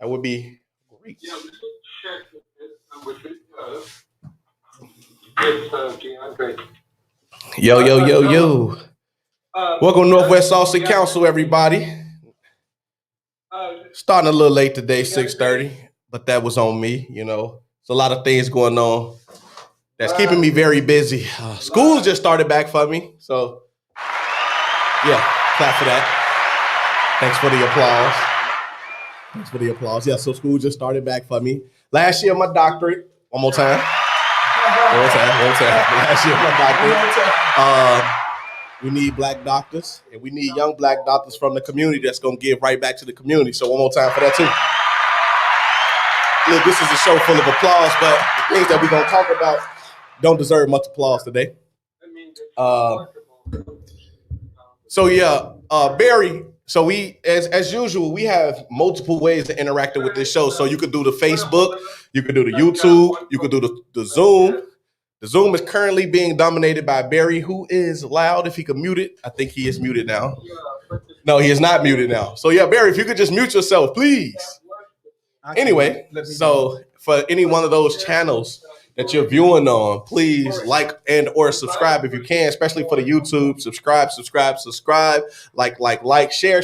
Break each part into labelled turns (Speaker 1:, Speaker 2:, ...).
Speaker 1: That would be great.
Speaker 2: Yeah, let me check with it. It's DeAndre.
Speaker 1: Yo, yo, yo,
Speaker 2: Hello.
Speaker 1: yo. Welcome to Northwest Salsa Council, everybody. Starting a little late today, 6:30, but that was on me. It's a lot of things going on that's keeping me very busy. School just started back for me, so yeah, clap for that. Thanks for the applause. Thanks for the applause. Yeah, so school just started back for me. Last year, my doctorate. One more time. One more time. Last year, my doctorate. We need black doctors, and we need young black doctors from the community that's going to give right back to the community. So one more time for that, too. Look, this is a show full of applause, but the things that we're going to talk about don't deserve much applause today. Barry, so we, as usual, we have multiple ways to interact with this show. So you could do the Facebook, you could do the YouTube, you could do the Zoom. The Zoom is currently being dominated by Barry, who is loud. If he could mute it, I think he is muted now. No, he is not muted now. So yeah, Barry, if you could just mute yourself, please. Anyway, so for any one of those channels that you're viewing on, please like and or subscribe if you can, especially for the YouTube. Subscribe, like, share.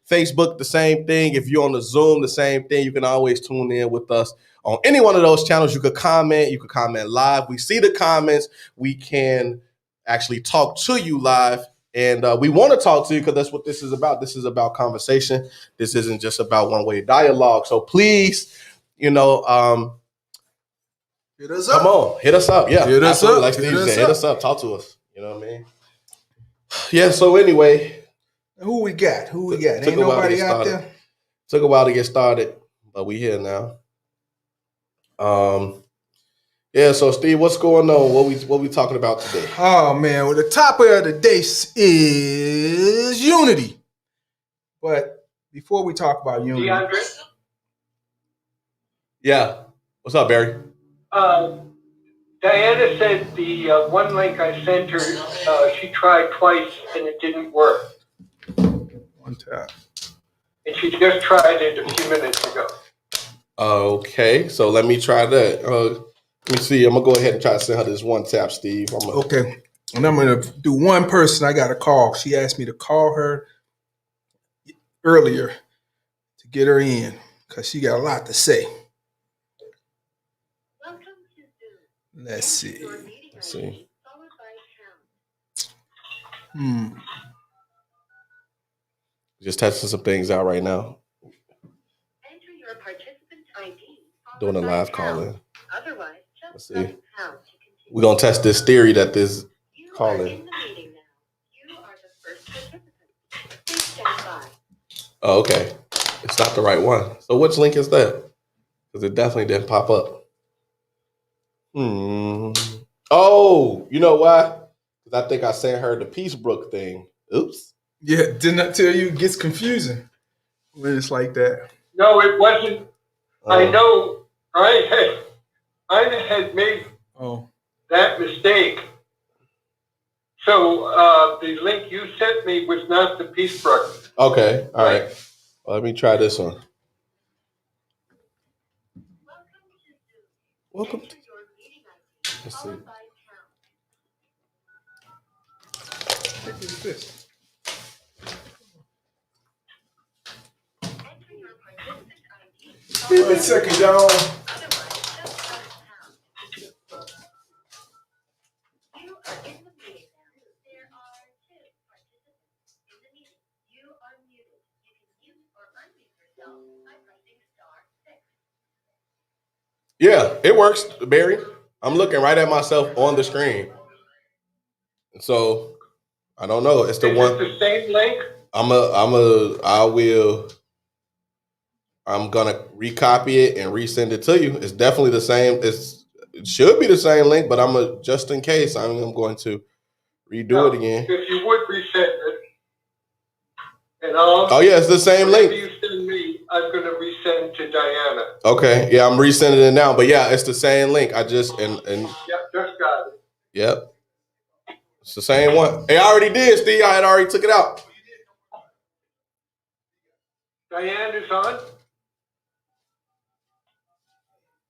Speaker 1: Facebook, the same thing. If you're on the Zoom, the same thing. You can always tune in with us on any one of those channels. You could comment live. We see the comments. We can actually talk to you live. And we want to talk to you because that's what this is about. This is about conversation. This isn't just about one-way dialogue. So please, hit us up. Come on, hit us up. Yeah,
Speaker 3: hit us up.
Speaker 1: Like Steve said, hit us up. Talk to us. You know what I mean? Yeah. So anyway,
Speaker 3: who we got? Ain't nobody out there.
Speaker 1: Took a while to get started, but we here now. Yeah, so Steve, what's going on? What we talking about today?
Speaker 3: Oh man, well, the topic of the day is unity. But before we talk about unity,
Speaker 2: DeAndre?
Speaker 1: Yeah. What's up, Barry?
Speaker 2: Diana said the one link I sent her, she tried twice and it didn't work.
Speaker 3: One tap.
Speaker 2: And she just tried it a few minutes ago.
Speaker 1: Okay, so let me try that. Let me see. I'm gonna go ahead and try to send her this one tap, Steve.
Speaker 3: Okay, and I'm gonna do one person I got to call. She asked me to call her earlier to get her in because she got a lot to say. Let's see.
Speaker 1: Just testing some things out right now. Doing a live call in. Let's see. We're gonna test this theory that this call in. Oh, okay. It's not the right one. So which link is that? Because it definitely didn't pop up. Oh, you know why? Because I think I sent her the Peacebrook thing. Oops.
Speaker 3: Yeah, didn't I tell you it gets confusing when it's like that?
Speaker 2: No, it wasn't. I know I had made that mistake. So the link you sent me was not the Peacebrook.
Speaker 1: Okay, all right. Well, let me try this one. Welcome to your meeting. Let's see.
Speaker 3: What is this? Give me a second, y'all.
Speaker 1: Yeah, it works, Barry. I'm looking right at myself on the screen. So I don't know. It's the one.
Speaker 2: The same link.
Speaker 1: I'm gonna recopy it and resend it to you. It's definitely the same. It should be the same link, but just in case, I'm going to redo it again.
Speaker 2: If you would resend it, and
Speaker 1: oh yeah, it's the same link.
Speaker 2: You send me, I'm gonna resend to Diana.
Speaker 1: Okay, yeah, I'm resending it now, but yeah, it's the same link. I just
Speaker 2: Yep, just got it.
Speaker 1: Yep, it's the same one. Hey, I already did, Steve. I had already took it out.
Speaker 2: Diane is on.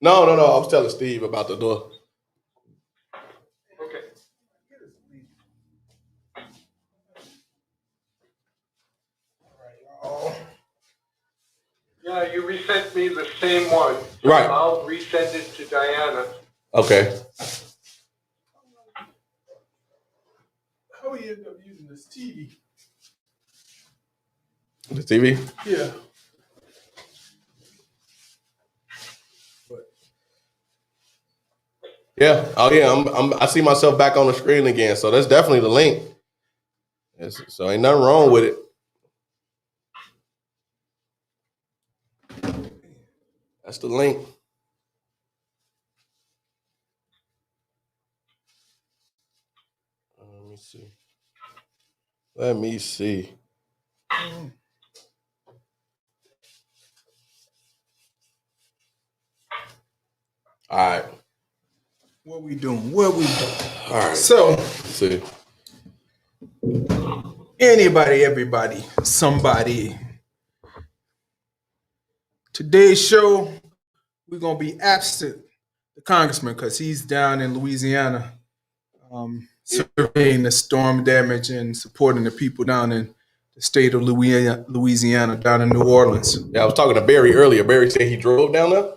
Speaker 1: No, no, no. I was telling Steve about the door.
Speaker 2: Okay.
Speaker 3: Oh,
Speaker 2: Yeah, you resent me the same one. So
Speaker 1: Right.
Speaker 2: I'll resend it to Diana.
Speaker 1: Okay.
Speaker 3: how we end up using this TV?
Speaker 1: The TV.
Speaker 3: Yeah. But
Speaker 1: Yeah. Oh yeah. I see myself back on the screen again. So that's definitely the link. So ain't nothing wrong with it. That's the link. Let me see. Let me see. All right.
Speaker 3: what we doing? What we doing?
Speaker 1: All right.
Speaker 3: So
Speaker 1: Let's see.
Speaker 3: anybody, everybody, somebody. Today's show, we're gonna be absent the congressman because he's down in Louisiana, surveying the storm damage and supporting the people down in the state of Louisiana, down in New Orleans.
Speaker 1: Yeah, I was talking to Barry earlier. Barry said he drove down there.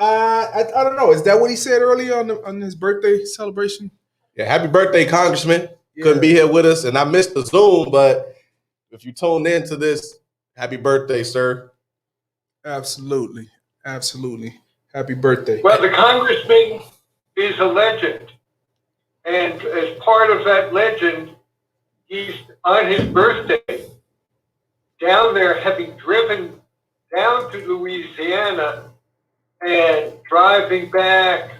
Speaker 3: I don't know. Is that what he said earlier on his birthday celebration?
Speaker 1: Yeah, happy birthday, Congressman.
Speaker 3: Yeah.
Speaker 1: Couldn't be here with us, and I missed the Zoom, but if you tuned into this, happy birthday, sir.
Speaker 3: Absolutely. Absolutely. Happy birthday.
Speaker 2: Well, the congressman is a legend. And as part of that legend, he's on his birthday down there, having driven down to Louisiana and driving back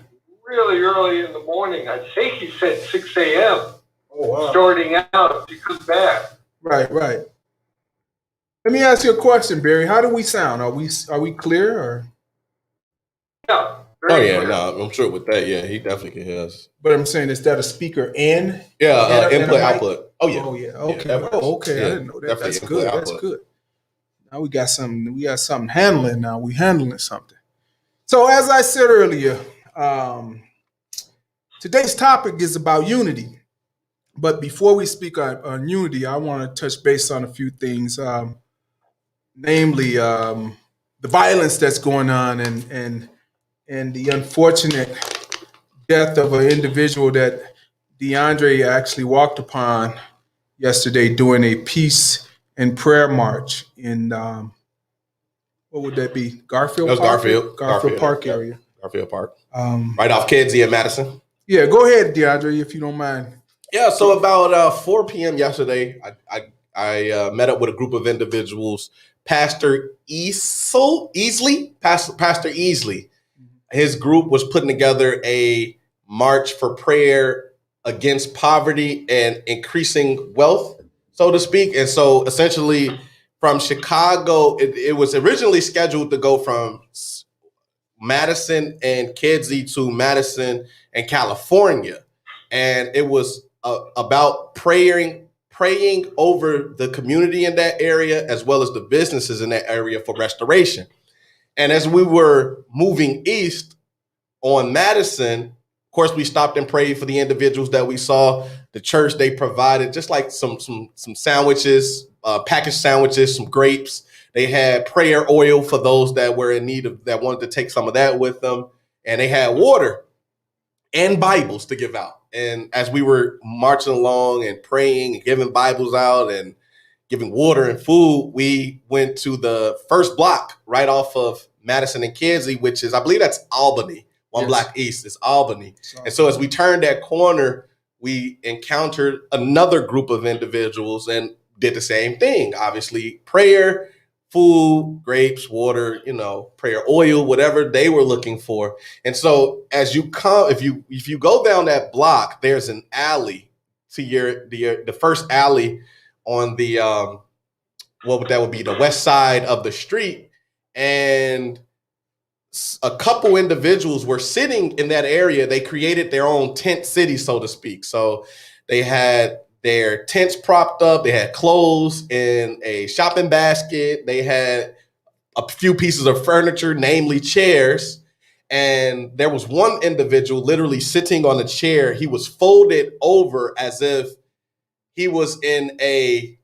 Speaker 2: really early in the morning. I'd say he said 6 a.m.
Speaker 3: Oh, wow.
Speaker 2: starting out to come back.
Speaker 3: Right, right. Let me ask you a question, Barry. How do we sound? Are we clear or?
Speaker 2: Yeah.
Speaker 1: Oh
Speaker 2: very
Speaker 1: yeah,
Speaker 2: clear.
Speaker 1: no, I'm sure with that. Yeah, he definitely can hear us.
Speaker 3: But I'm saying, is that a speaker and?
Speaker 1: Yeah,
Speaker 3: And a
Speaker 1: input
Speaker 3: mic?
Speaker 1: output. Oh yeah.
Speaker 3: Oh yeah. Okay.
Speaker 1: that works.
Speaker 3: Oh, okay. I
Speaker 1: Yeah,
Speaker 3: didn't know that.
Speaker 1: definitely
Speaker 3: That's
Speaker 1: input,
Speaker 3: good. That's
Speaker 1: output.
Speaker 3: good. Now we got something. We got something handling. Now we handling something. So as I said earlier, today's topic is about unity. But before we speak on unity, I want to touch base on a few things, namely the violence that's going on and the unfortunate death of an individual that DeAndre actually walked upon yesterday during a peace and prayer march in what would that be? Garfield
Speaker 1: That was
Speaker 3: Park?
Speaker 1: Garfield.
Speaker 3: Garfield Park
Speaker 1: yeah.
Speaker 3: area.
Speaker 1: Garfield Park.
Speaker 3: Um,
Speaker 1: Right off Kedzie and Madison.
Speaker 3: yeah, go ahead, DeAndre, if you don't mind.
Speaker 1: Yeah, so about 4 p.m. yesterday, I met up with a group of individuals. Pastor Pastor Easley, his group was putting together a march for prayer against poverty and increasing wealth, so to speak. And so essentially from Chicago, it was originally scheduled to go from Madison and Kedzie to Madison and California. And it was about praying over the community in that area as well as the businesses in that area for restoration. And as we were moving east on Madison, of course, we stopped and prayed for the individuals that we saw. The church, they provided just like some sandwiches, packaged sandwiches, some grapes. They had prayer oil for those that were in need of, that wanted to take some of that with them. And they had water and Bibles to give out. And as we were marching along and praying and giving Bibles out and giving water and food, we went to the first block right off of Madison and Kedzie, which is, I believe that's Albany. One
Speaker 3: Yes.
Speaker 1: block east is Albany. And so as we turned that corner, we encountered another group of individuals and did the same thing. Obviously, prayer, food, grapes, water, prayer oil, whatever they were looking for. And so as you come, if you go down that block, there's an alley to the first alley on the that would be the west side of the street. And a couple individuals were sitting in that area. They created their own tent city, so to speak. So they had their tents propped up. They had clothes in a shopping basket. They had a few pieces of furniture, namely chairs. And there was one individual literally sitting on a chair. He was folded over as if he was in a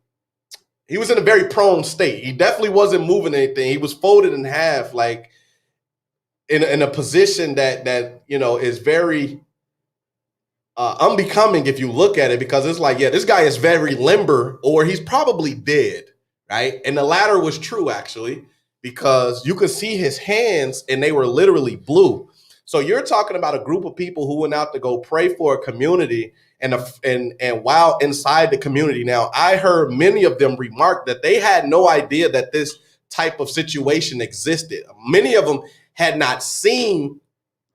Speaker 1: very prone state. He definitely wasn't moving anything. He was folded in half, like in a position that is very unbecoming if you look at it, because it's like, yeah, this guy is very limber, or he's probably dead, right? And the latter was true, actually, because you could see his hands and they were literally blue. So you're talking about a group of people who went out to go pray for a community, and while inside the community. Now, I heard many of them remark that they had no idea that this type of situation existed. Many of them had not seen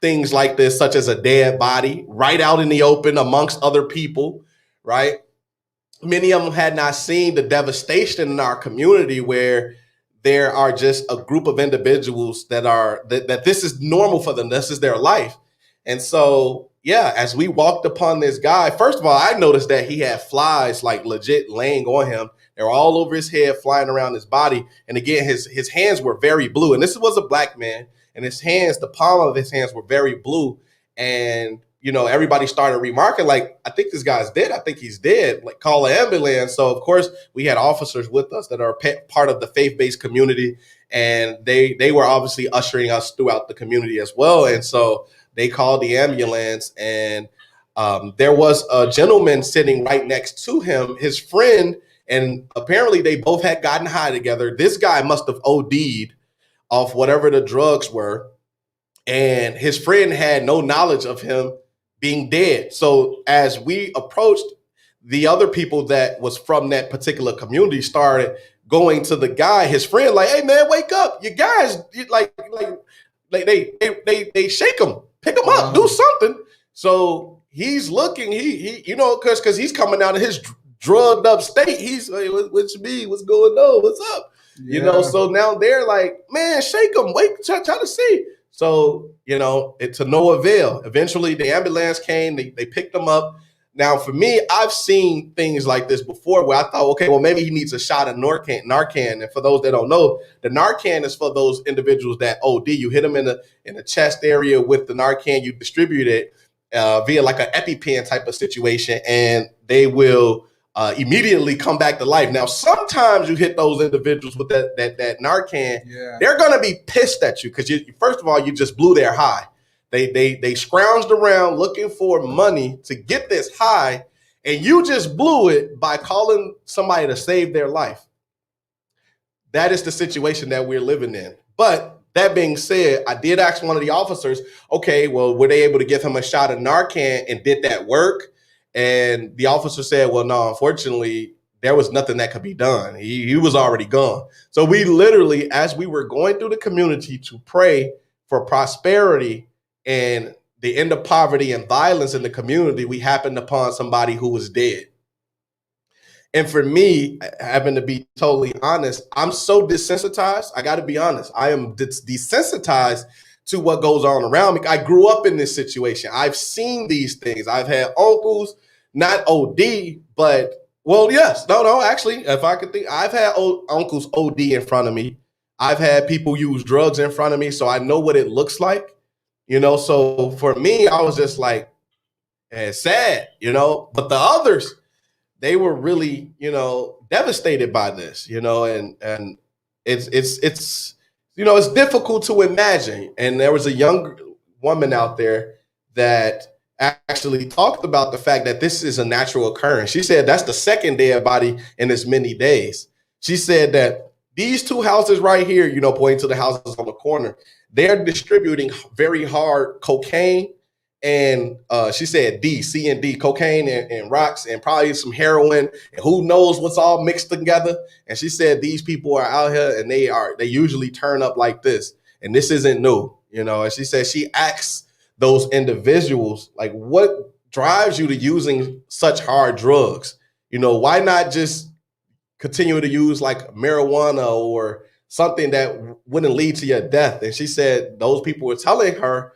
Speaker 1: things like this, such as a dead body right out in the open amongst other people, right? Many of them had not seen the devastation in our community, where there are just a group of individuals that this is normal for them. This is their life. And so, yeah, as we walked upon this guy, first of all, I noticed that he had flies like legit laying on him. They were all over his head, flying around his body. And again, his hands were very blue. And this was a black man. And his hands, the palm of his hands were very blue. And, everybody started remarking, like, I think this guy's dead. I think he's dead. Like, call an ambulance. So, of course, we had officers with us that are part of the faith-based community. And they were obviously ushering us throughout the community as well. And so they called the ambulance. And there was a gentleman sitting right next to him, his friend. And apparently they both had gotten high together. This guy must have OD'd off whatever the drugs were. And his friend had no knowledge of him being dead. So as we approached, the other people that was from that particular community started going to the guy, his friend, like, "Hey man, wake up. You guys, like they shake him, pick him up, do something." So he's looking, he because he's coming out of his drugged up state. He's like, "What you mean? What's going on? What's up?" Yeah. So now they're like, "Man, shake him, wake, try to see." So, it to no avail. Eventually the ambulance came, they picked him up. Now, for me, I've seen things like this before where I thought, okay, well, maybe he needs a shot of Narcan. And for those that don't know, the Narcan is for those individuals that OD. You hit them in the chest area with the Narcan, you distribute it via like an EpiPen type of situation, and they will immediately come back to life. Now, sometimes you hit those individuals with that Narcan, they're going to be pissed at you because first of all, you just blew their high. They scrounged around looking for money to get this high, and you just blew it by calling somebody to save their life. That is the situation that we're living in. But that being said, I did ask one of the officers, okay, well, were they able to give him a shot of Narcan, and did that work? And the officer said, well, no, unfortunately, there was nothing that could be done. He was already gone. So we literally, as we were going through the community to pray for prosperity and the end of poverty and violence in the community, we happened upon somebody who was dead. And for me, having to be totally honest, I'm so desensitized. I got to be honest. I am desensitized to what goes on around me. I grew up in this situation. I've seen these things. I've had uncles, not OD, but, well, yes. No, actually, if I could think, I've had uncles OD in front of me. I've had people use drugs in front of me, so I know what it looks like, So for me, I was just like, sad, But the others, they were really, devastated by this, and it's it's difficult to imagine. And there was a young woman out there that actually talked about the fact that this is a natural occurrence. She said that's the second dead body in as many days. She said that these two houses right here, pointing to the houses on the corner, they're distributing very hard cocaine. And she said C and D, cocaine and rocks and probably some heroin and who knows what's all mixed together. And she said these people are out here and they usually turn up like this. And this isn't new, And she said she asks those individuals, like, what drives you to using such hard drugs? Why not just continue to use like marijuana or something that wouldn't lead to your death? And she said those people were telling her,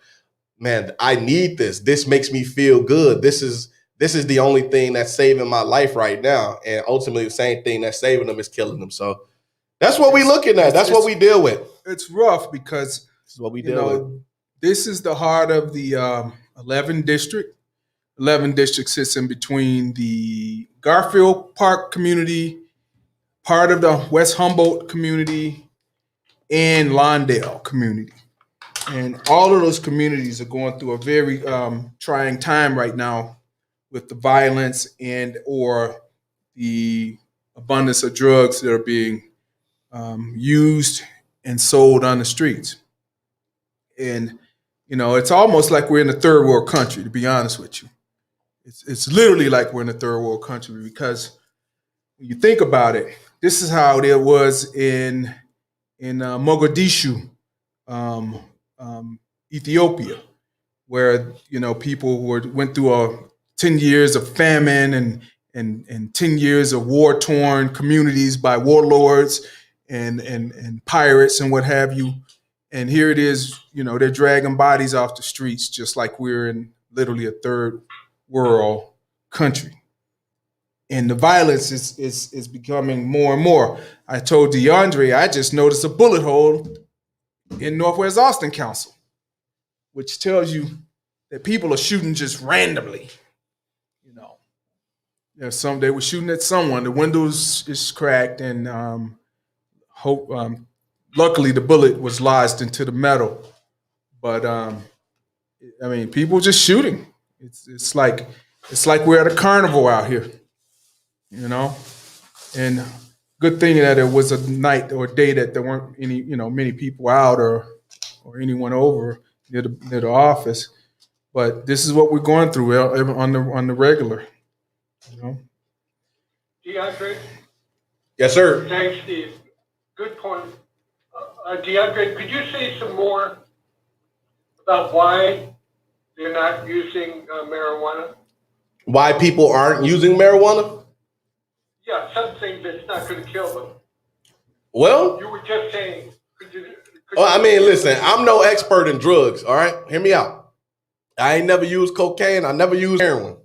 Speaker 1: man, I need this. This makes me feel good. This is the only thing that's saving my life right now. And ultimately, the same thing that's saving them is killing them. So that's what we're looking at. That's what we deal with.
Speaker 3: It's rough because
Speaker 1: this is what we deal with.
Speaker 3: this is the heart of the 11 district. 11 district sits in between the Garfield Park community, part of the West Humboldt community, and Lawndale community. And all of those communities are going through a very trying time right now with the violence and or the abundance of drugs that are being used and sold on the streets. And, you know, it's almost like we're in a third world country, to be honest with you. It's literally like we're in a third world country because when you think about it, this is how it was in Mogadishu, Ethiopia, where, you know, people went through 10 years of famine and 10 years of war-torn communities by warlords and pirates and what have you. And here it is, you know, they're dragging bodies off the streets just like we're in literally a third world country. And the violence is becoming more and more. I told DeAndre, I just noticed a bullet hole in Northwest Austin Council, which tells you that people are shooting just randomly. You know, they were shooting at someone. The windows is cracked, and luckily the bullet was lodged into the metal. But I mean, people just shooting. It's like we're at a carnival out here, you know. And good thing that it was a night or day that there weren't many people out or anyone over near the office. But this is what we're going through on the regular, you know.
Speaker 2: DeAndre?
Speaker 1: Yes, sir.
Speaker 2: Thanks, Steve. Good point. DeAndre, could you say some more about why they're not using marijuana?
Speaker 1: Why people aren't using marijuana?
Speaker 2: Yeah, something that's not going to kill them.
Speaker 1: Well,
Speaker 2: You were just saying.
Speaker 1: I mean, listen, I'm no expert in drugs, all right? Hear me out. I ain't never used cocaine. I never used heroin.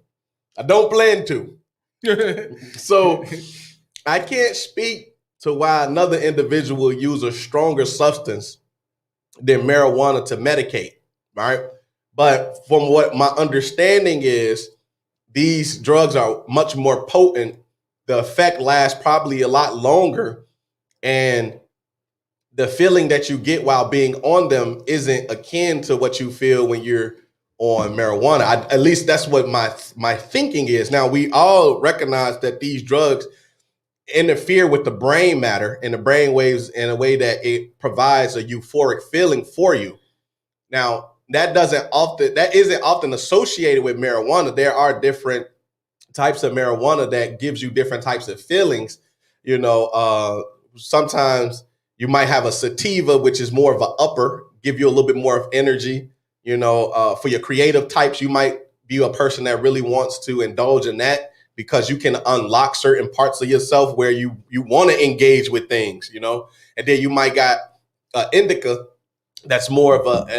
Speaker 1: I don't plan to. So I can't speak to why another individual will use a stronger substance than marijuana to medicate, right? But from what my understanding is, these drugs are much more potent. The effect lasts probably a lot longer. And the feeling that you get while being on them isn't akin to what you feel when you're on marijuana. At least that's what my thinking is. Now, we all recognize that these drugs interfere with the brain matter and the brain waves in a way that it provides a euphoric feeling for you. Now, that isn't often associated with marijuana. There are different types of marijuana that gives you different types of feelings. You know, sometimes you might have a sativa, which is more of an upper, give you a little bit more of energy. You know, for your creative types, you might be a person that really wants to indulge in that because you can unlock certain parts of yourself where you want to engage with things, you know. And then you might got indica, that's more of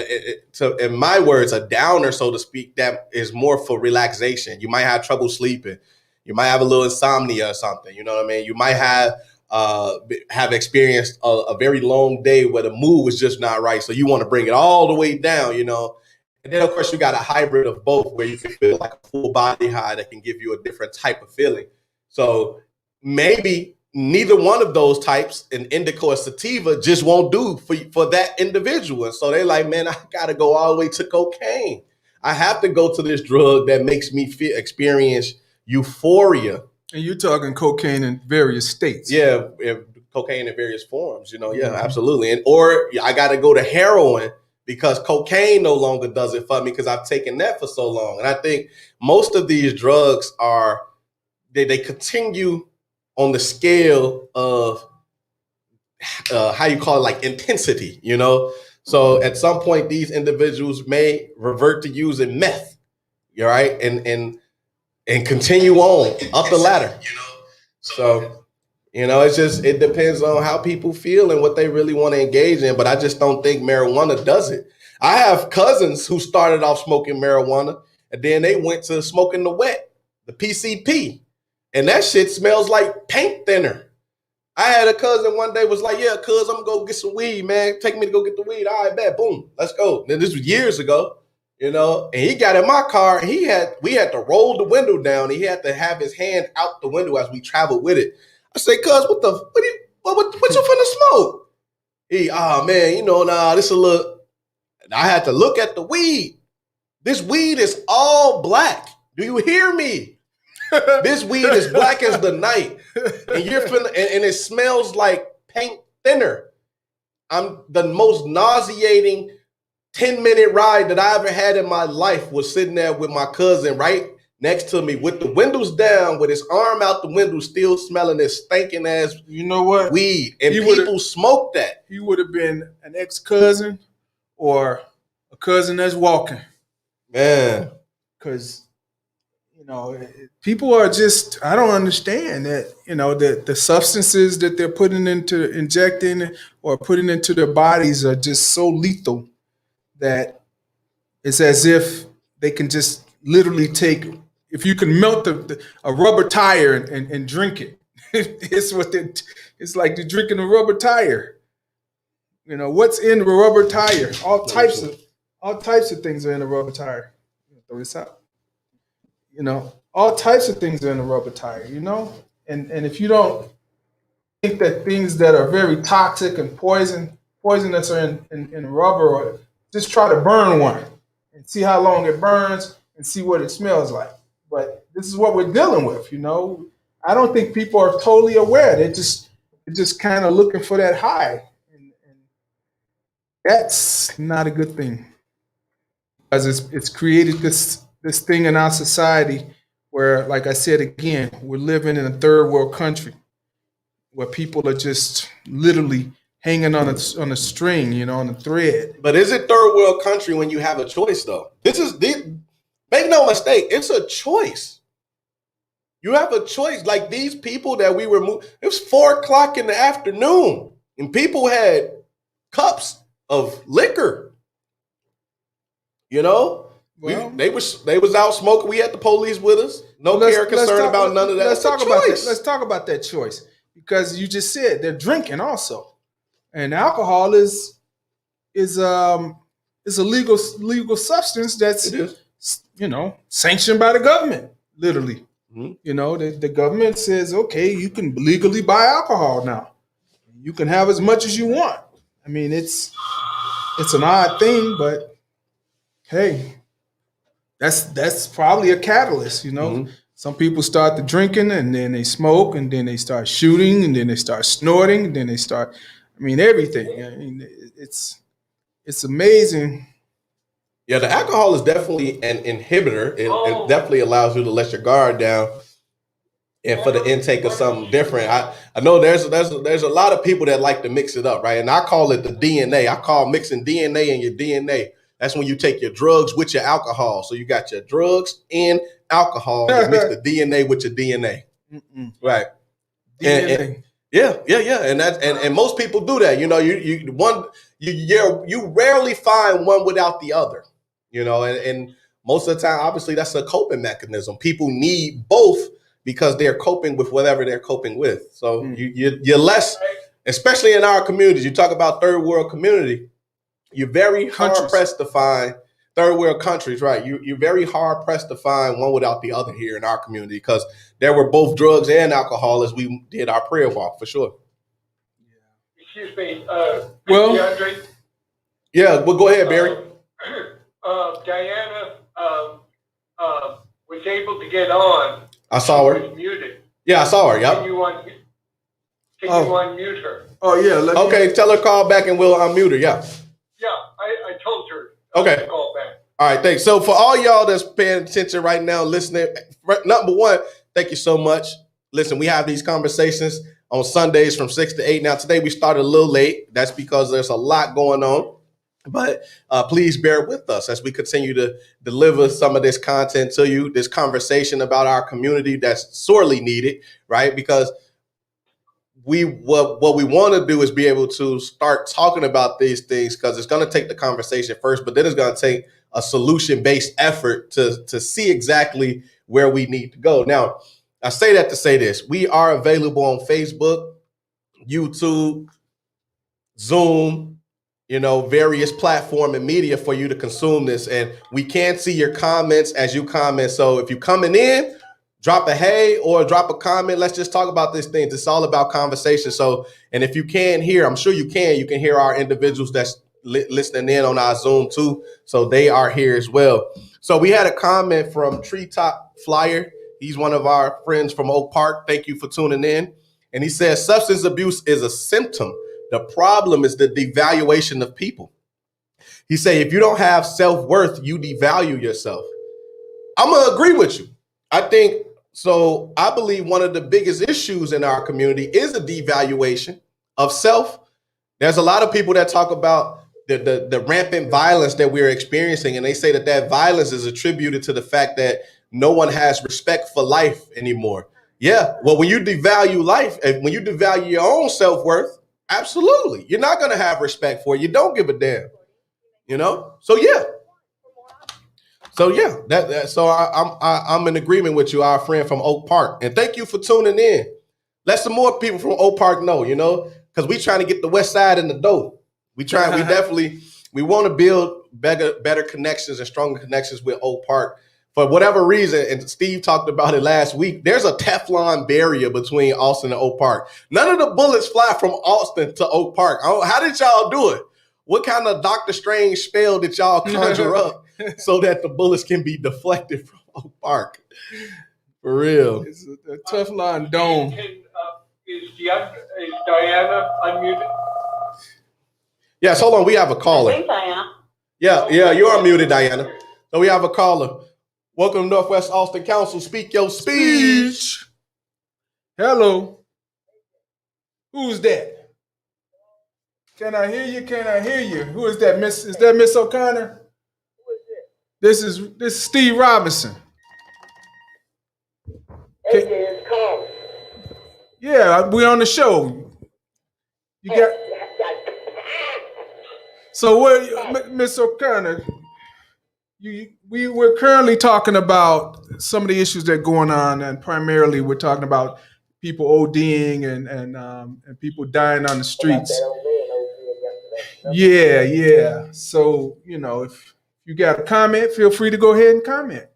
Speaker 1: in my words, a downer, so to speak, that is more for relaxation. You might have trouble sleeping. You might have a little insomnia or something. You know what I mean? You might have experienced a very long day where the mood was just not right. So you want to bring it all the way down, you know. And then, of course, you got a hybrid of both where you can feel like a full body high that can give you a different type of feeling. So maybe neither one of those types, an indica or sativa, just won't do for that individual. And so they're like, man, I got to go all the way to cocaine. I have to go to this drug that makes me experience euphoria.
Speaker 3: And you're talking cocaine in various states.
Speaker 1: Yeah, cocaine in various forms, you know. Yeah, absolutely. Or I got to go to heroin because cocaine no longer does it for me because I've taken that for so long. And I think most of these drugs they continue on the scale of how you call it, like intensity, you know. So at some point, these individuals may revert to using meth, all right, and continue on up the ladder, you know. So, you know, it depends on how people feel and what they really want to engage in. But I just don't think marijuana does it. I have cousins who started off smoking marijuana and then they went to smoking the wet, the PCP. And that shit smells like paint thinner. I had a cousin one day was like, yeah, cuz I'm gonna go get some weed, man. Take me to go get the weed. All right, bet. Boom. Let's go. Then this was years ago, and he got in my car and we had to roll the window down. He had to have his hand out the window as we traveled with it. I say, cuz, what you finna smoke? Oh man, nah, this a little. I had to look at the weed. This weed is all black. Do you hear me? This weed is black as the night, and and it smells like paint thinner. I'm the most nauseating 10-minute ride that I ever had in my life was sitting there with my cousin right next to me with the windows down, with his arm out the window, still smelling this stinking ass weed. And people smoke that.
Speaker 3: He would have been an ex-cousin or a cousin that's walking.
Speaker 1: Man.
Speaker 3: Because people are just, I don't understand that, the substances that they're injecting or putting into their bodies are just so lethal that it's as if they can just literally take, if you can melt a rubber tire and drink it, it's like you're drinking a rubber tire. What's in a rubber tire? All types of things are in a rubber tire. Throw this out. All types of things are in a rubber tire, and if you don't think that things that are very toxic and poisonous are in rubber, or just try to burn one and see how long it burns and see what it smells like. But this is what we're dealing with, I don't think people are totally aware. They're just kind of looking for that high, and that's not a good thing, because it's created this thing in our society where, like I said again, we're living in a third world country where people are just literally hanging on a string, on a thread.
Speaker 1: But is it third world country when you have a choice, though? Make no mistake, it's a choice. You have a choice. Like these people that we were moving, it was 4:00 in the afternoon, and people had cups of liquor. Well, they was out smoking. We had the police with us. No care, concern about none of that.
Speaker 3: Let's talk about that. Let's talk about that choice, because you just said they're drinking also, and alcohol is a legal substance that's sanctioned by the government. Literally, the government says, okay, you can legally buy alcohol now. You can have as much as you want. I mean, it's an odd thing, but hey. That's probably a catalyst, Mm-hmm. Some people start the drinking, and then they smoke, and then they start shooting, and then they start snorting, and then they start, everything. It's amazing.
Speaker 1: Yeah, the alcohol is definitely an inhibitor. It definitely allows you to let your guard down, and for the intake of something different. I know there's a lot of people that like to mix it up, right? And I call it the DNA. I call mixing DNA and your DNA. That's when you take your drugs with your alcohol. So you got your drugs and alcohol and mix the DNA with your DNA. Mm-mm. Right. DNA. And yeah. And most people do that. You rarely find one without the other. And most of the time, obviously, that's a coping mechanism. People need both because they're coping with whatever they're coping with. So you're less, especially in our communities. You talk about third world community. You're very hard pressed to find third world countries, right? You're very hard pressed to find one without the other here in our community, because there were both drugs and alcohol as we did our prayer walk, for sure.
Speaker 2: Excuse me,
Speaker 3: well,
Speaker 2: DeAndre?
Speaker 1: Yeah, well, go ahead, Barry.
Speaker 2: Diana was able to get on.
Speaker 1: I saw her.
Speaker 2: She was muted.
Speaker 1: Yeah, I saw her. Yep.
Speaker 2: Can you unmute her?
Speaker 3: Oh yeah.
Speaker 1: Okay, tell her call back and we'll unmute her. Yeah.
Speaker 2: Yeah, I told her.
Speaker 1: Okay.
Speaker 2: Call back.
Speaker 1: All right, thanks. So for all y'all that's paying attention right now, listening, number one, thank you so much. Listen, we have these conversations on Sundays from 6 to 8. Now, today we started a little late. That's because there's a lot going on. But please bear with us as we continue to deliver some of this content to you, this conversation about our community that's sorely needed, right? Because what we want to do is be able to start talking about these things, because it's going to take the conversation first, but then it's going to take a solution-based effort to see exactly where we need to go. Now, I say that to say this. We are available on Facebook. YouTube, Zoom, various platform and media for you to consume this. And we can't see your comments as you comment. So if you're coming in, drop a hey or drop a comment. Let's just talk about these things. It's all about conversation. So, and if you can hear, I'm sure you can hear our individuals that's listening in on our Zoom too. So they are here as well. So we had a comment from Treetop Flyer. He's one of our friends from Oak Park. Thank you for tuning in. And he says, substance abuse is a symptom. The problem is the devaluation of people. He said, if you don't have self-worth, you devalue yourself. I'm going to agree with you. I think so. I believe one of the biggest issues in our community is a devaluation of self. There's a lot of people that talk about the rampant violence that we're experiencing, and they say that violence is attributed to the fact that no one has respect for life anymore. Yeah, well, when you devalue life, and when you devalue your own self-worth, absolutely, you're not going to have respect for it. You don't give a damn, So yeah. So I'm in agreement with you, our friend from Oak Park, and thank you for tuning in. Let some more people from Oak Park know, because we trying to get the West Side in the dough. We want to build better connections and stronger connections with Oak Park. For whatever reason, and Steve talked about it last week, there's a Teflon barrier between Austin and Oak Park. None of the bullets fly from Austin to Oak Park. How did y'all do it? What kind of Doctor Strange spell did y'all conjure up so that the bullets can be deflected from Oak Park? For real.
Speaker 3: It's a Teflon dome.
Speaker 2: Is Diana unmuted?
Speaker 1: Yes, hold on. We have a caller.
Speaker 4: I think I am.
Speaker 1: Yeah, you're unmuted, Diana. So we have a caller. Welcome to Northwest Austin Council. Speak your speech.
Speaker 3: Hello. Who's that? Can I hear you? Can I hear you? Who is that? Is that Miss O'Connor? This is Steve Robinson. Yeah, we on the show. You got. So what, Miss O'Connor? We were currently talking about some of the issues that are going on, and primarily we're talking about people ODing and people dying on the streets. Yeah. So if you got a comment, feel free to go ahead and comment.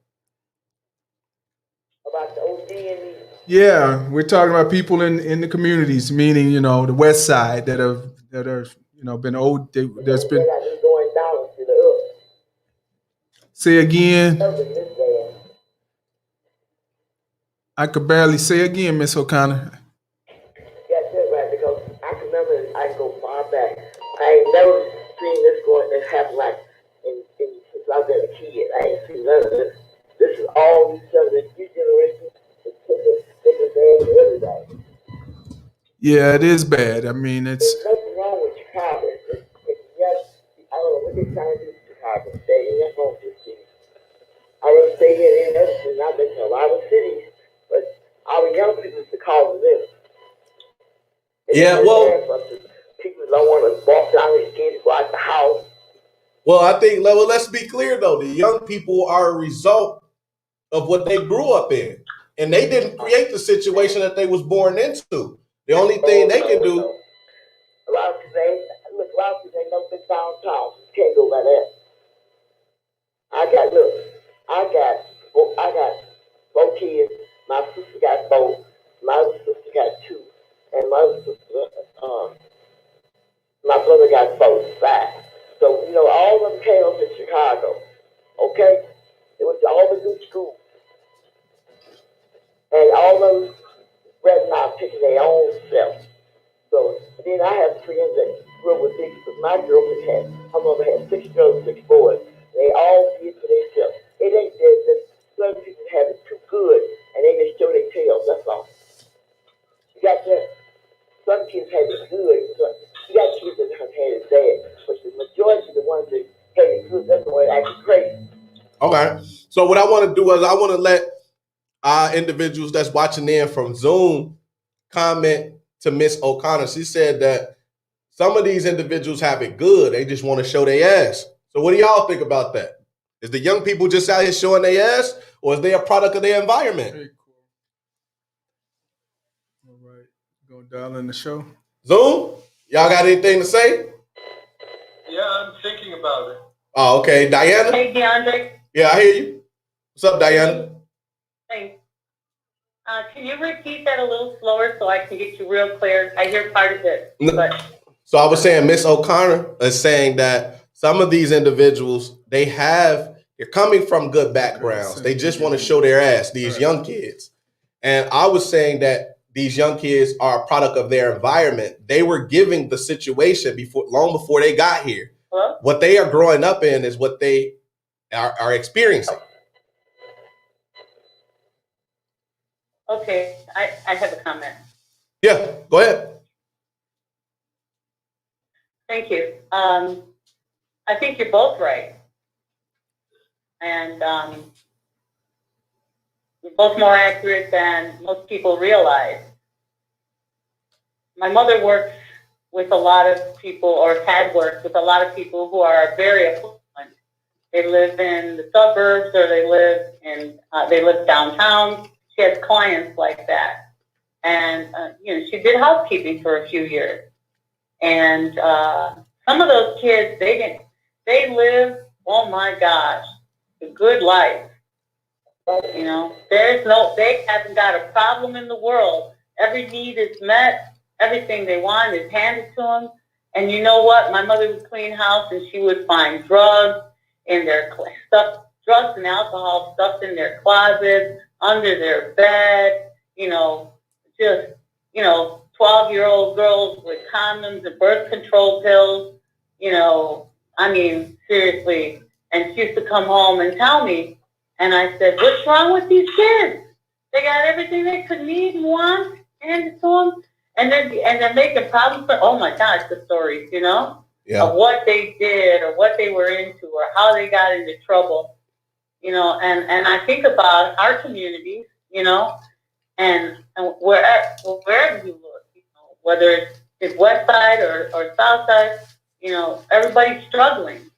Speaker 4: About the ODing.
Speaker 3: Yeah, we're talking about people in the communities, meaning the West Side that are been old. There's been. Say again. I could barely say again, Miss O'Connor.
Speaker 4: That's it, right? Because I can remember, I go far back. I ain't never seen this happen like since I've been a kid. I ain't seen none of this. This is all these new generations. It's everything.
Speaker 3: Yeah, it is bad. I mean,
Speaker 4: There's nothing wrong with Chicago. Yes, I don't know what they're trying to do to Chicago. They're not wrong with this city. I would stay here in Edison. I've been to a lot of cities, but our young people is the cause of this.
Speaker 1: Yeah, well,
Speaker 4: people don't want to walk down the street, go out the house.
Speaker 1: Well, I think, let's be clear though. The young people are a result of what they grew up in, and they didn't create the situation that they was born into. The only thing they can do.
Speaker 4: A lot of people ain't never been downtown. You can't go by that. I got 4 kids. My sister got 4. My other sister got 2. And my other sister, my brother got 5. So, all of them came up in Chicago. Okay? They went to all the good schools. And all of them rather not picking their own self. So then I have friends that grew up with big, because my girlfriend her mother had 6 girls, 6 boys. They all did for themselves. It ain't that some people have it too good and they just show their tails, that's all. You got that? Some kids have it good. You got kids that have had it bad. But the majority of the ones that had it good, that's the one that acting crazy.
Speaker 1: Okay. So what I want to do is I want to let our individuals that's watching in from Zoom comment to Miss O'Connor. She said that some of these individuals have it good. They just want to show their ass. So what do y'all think about that? Is the young people just out here showing their ass, or is they a product of their environment?
Speaker 3: Very cool. All right. Go dial in the show.
Speaker 1: Zoom, y'all got anything to say?
Speaker 2: Yeah, I'm thinking about it.
Speaker 1: Oh, okay. Diana?
Speaker 5: Hey, DeAndre.
Speaker 1: Yeah, I hear you. What's up, Diana?
Speaker 5: Thanks. Can you repeat that a little slower so I can get you real clear? I hear part of it,
Speaker 1: No.
Speaker 5: but
Speaker 1: So I was saying Miss O'Connor is saying that some of these individuals, they're coming from good backgrounds. They just want to show their ass, these young kids. And I was saying that these young kids are a product of their environment. They were giving the situation long before they got here.
Speaker 5: hello?
Speaker 1: What they are growing up in is what they are experiencing.
Speaker 5: Okay, I have a comment.
Speaker 1: Yeah, go ahead.
Speaker 5: Thank you. I think you're both right. And you're both more accurate than most people realize. My mother works with a lot of people, or had worked with a lot of people who are very affluent. They live in the suburbs, or they live downtown. She has clients like that. And, she did housekeeping for a few years. And some of those kids, they live, oh my gosh, a good life. They haven't got a problem in the world. Every need is met. Everything they want is handed to them. And you know what? My mother would clean house, and she would find drugs in their stuff, drugs and alcohol stuffed in their closets, under their bed. 12-year-old girls with condoms and birth control pills. Seriously. And she used to come home and tell me, and I said, "What's wrong with these kids? They got everything they could need and want handed to them, and they're making problems for." Oh my gosh, the stories, of what they did or what they were into or how they got into trouble, and I think about our communities, and wherever you look, whether it's West Side or South Side, everybody's struggling.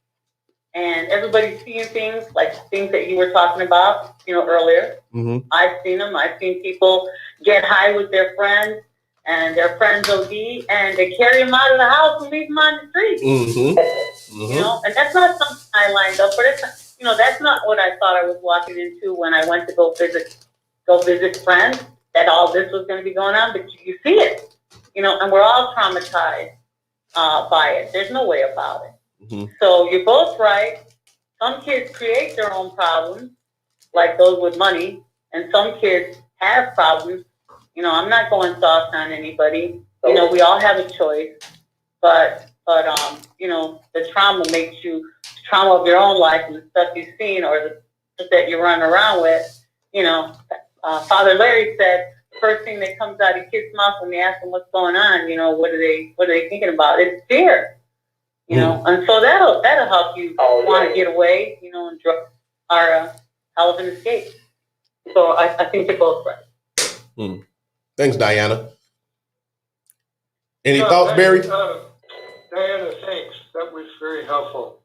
Speaker 5: And everybody's seeing things like things that you were talking about, earlier.
Speaker 1: Mm-hmm.
Speaker 5: I've seen them. I've seen people get high with their friends, and their friends OD, and they carry them out of the house and leave them on the street.
Speaker 1: Mm-hmm. Mm-hmm.
Speaker 5: And that's not something I lined up, but that's not what I thought I was walking into when I went to go visit friends. That all this was going to be going on, but you see it, and we're all traumatized by it. There's no way about it.
Speaker 1: Mm-hmm.
Speaker 5: So you're both right. Some kids create their own problems, like those with money, and some kids have problems. I'm not going soft on anybody. We all have a choice, but the trauma makes you trauma of your own life and the stuff you've seen or the stuff that you run around with. Father Larry said the first thing that comes out of kids' mouth when they ask them what's going on, what are they thinking about? It's fear. And so that'll help you want to get away, and drugs are a hell of an escape. So I think they're both right.
Speaker 1: Thanks, Diana. Any thoughts, Barry?
Speaker 2: Diana, thanks. That was very helpful.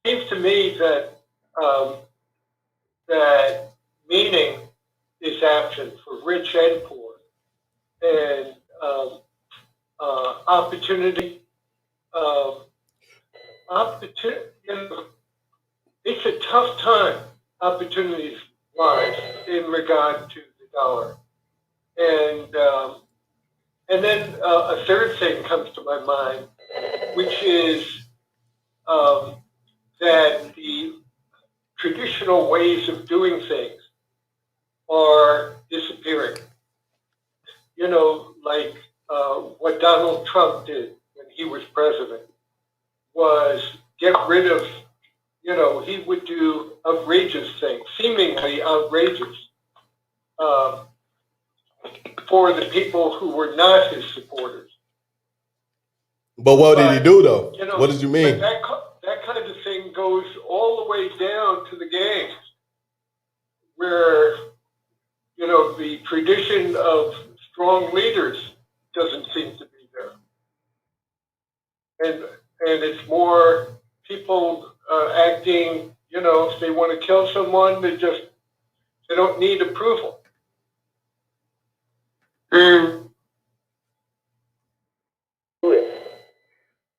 Speaker 2: It seems to me that that meaning is absent for rich and poor, and opportunity. It's a tough time, opportunities wise, in regard to the dollar. And then a third thing comes to my mind, which is that the traditional ways of doing things are disappearing. Like what Donald Trump did when he was president was get rid of, he would do outrageous things, seemingly outrageous, for the people who were not his supporters.
Speaker 1: But what did he do, though? What did you mean?
Speaker 2: That kind of thing goes all the way down to the gangs, where, the tradition of strong leaders doesn't seem to be there. And it's more people acting, if they want to kill someone, they don't need approval.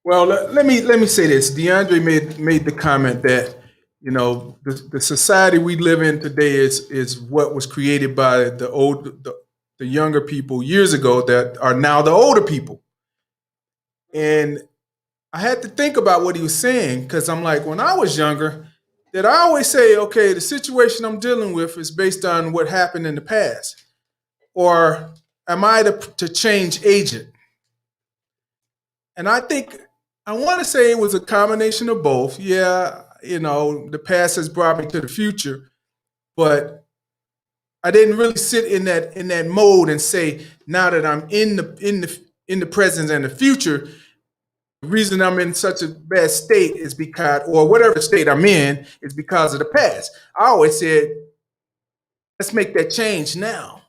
Speaker 3: Well, let me say this. DeAndre made the comment that the society we live in today is what was created by the younger people years ago that are now the older people. And I had to think about what he was saying because I'm like, when I was younger, did I always say, okay, the situation I'm dealing with is based on what happened in the past, or am I the change agent? And I think I want to say it was a combination of both. Yeah, the past has brought me to the future, but I didn't really sit in that mode and say, now that I'm in the present and the future, the reason I'm in such a bad state is because, or whatever state I'm in, is because of the past. I always said, let's make that change now,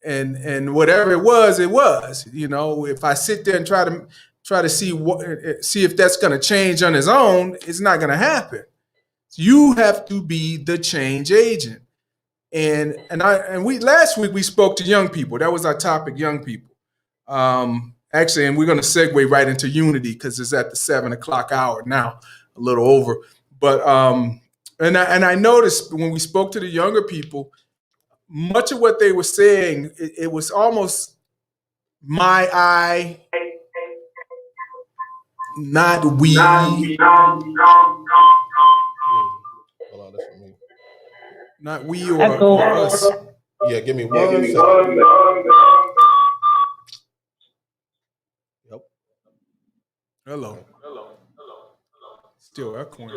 Speaker 3: and whatever it was, if I sit there and try to see if that's going to change on its own, it's not going to happen. You have to be the change agent. And we last week we spoke to young people. That was our topic, young people. Actually, and we're going to segue right into unity because it's at the 7:00 hour now, a little over. But and I noticed when we spoke to the younger people, much of what they were saying, it was almost my I, not we.
Speaker 1: Hold on, that's for me.
Speaker 3: Not we or us.
Speaker 1: Yeah, give me 1 second. Yep.
Speaker 3: Hello. Still echoing.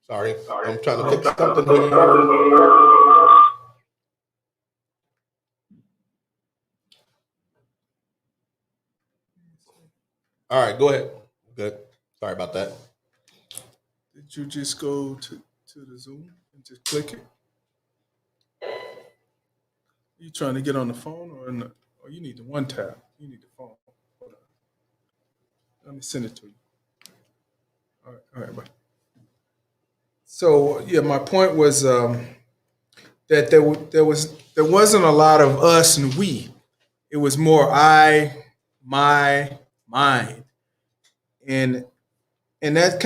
Speaker 1: Sorry, I'm trying to fix something here. All right, go ahead. Good. Sorry about that.
Speaker 3: Did you just go to the Zoom and just click it? You trying to get on the phone or you need the one tab? You need the phone. Hold on. Let me send it to you. All right, bye. So yeah, my point was that there wasn't a lot of us and we. It was more I, my, mine, and that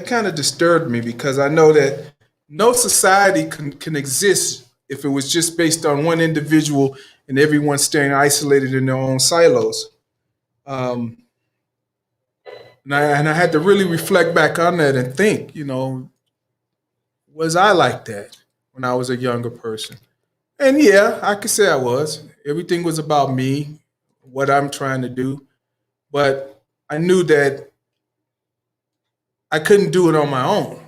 Speaker 3: kind of disturbed me because I know that no society can exist if it was just based on one individual and everyone staying isolated in their own silos. And I had to really reflect back on that and think, was I like that when I was a younger person? And yeah, I could say I was. Everything was about me, what I'm trying to do. But I knew that I couldn't do it on my own.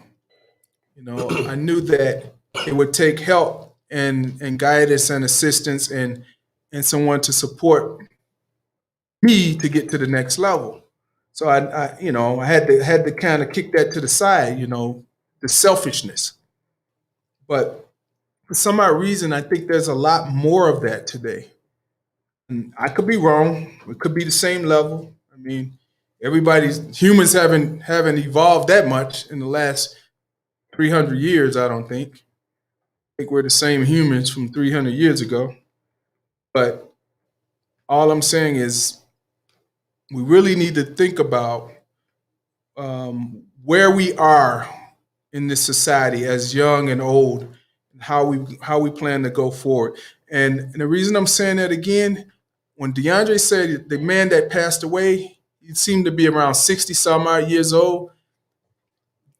Speaker 3: I knew that it would take help and guidance and assistance and someone to support me to get to the next level. So I had to kind of kick that to the side, the selfishness. But for some odd reason, I think there's a lot more of that today. And I could be wrong. It could be the same level. I mean, humans haven't evolved that much in the last 300 years, I don't think. I think we're the same humans from 300 years ago. But all I'm saying is we really need to think about where we are in this society as young and old, and how we plan to go forward. And the reason I'm saying that again, when DeAndre said the man that passed away, he seemed to be around 60 some odd years old.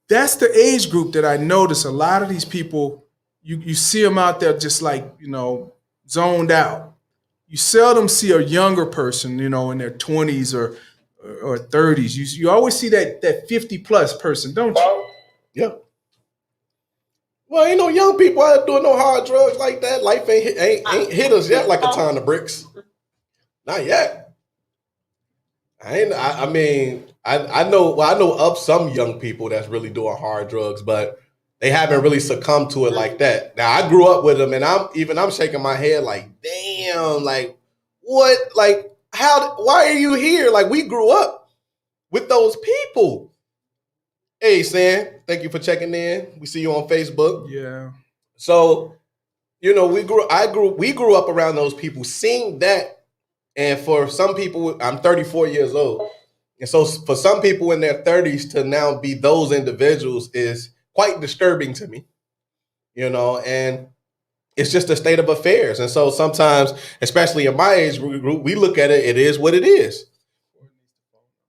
Speaker 3: That's the age group that I notice a lot of these people, you see them out there just like, zoned out. You seldom see a younger person, in their 20s or 30s. You always see that 50 plus person, don't you?
Speaker 1: Yeah. Well, young people out doing no hard drugs like that. Life ain't hit us yet like a ton of bricks. Not yet. I know of some young people that's really doing hard drugs, but they haven't really succumbed to it like that. Now I grew up with them, and I'm shaking my head like, damn, like what, like how? Why are you here? Like we grew up with those people. Hey, Sam, thank you for checking in. We see you on Facebook.
Speaker 3: Yeah.
Speaker 1: So, we grew up around those people, seeing that. And for some people, I'm 34 years old. And so for some people in their 30s to now be those individuals is quite disturbing to me, and it's just a state of affairs. And so sometimes, especially in my age group, we look at it is what it is.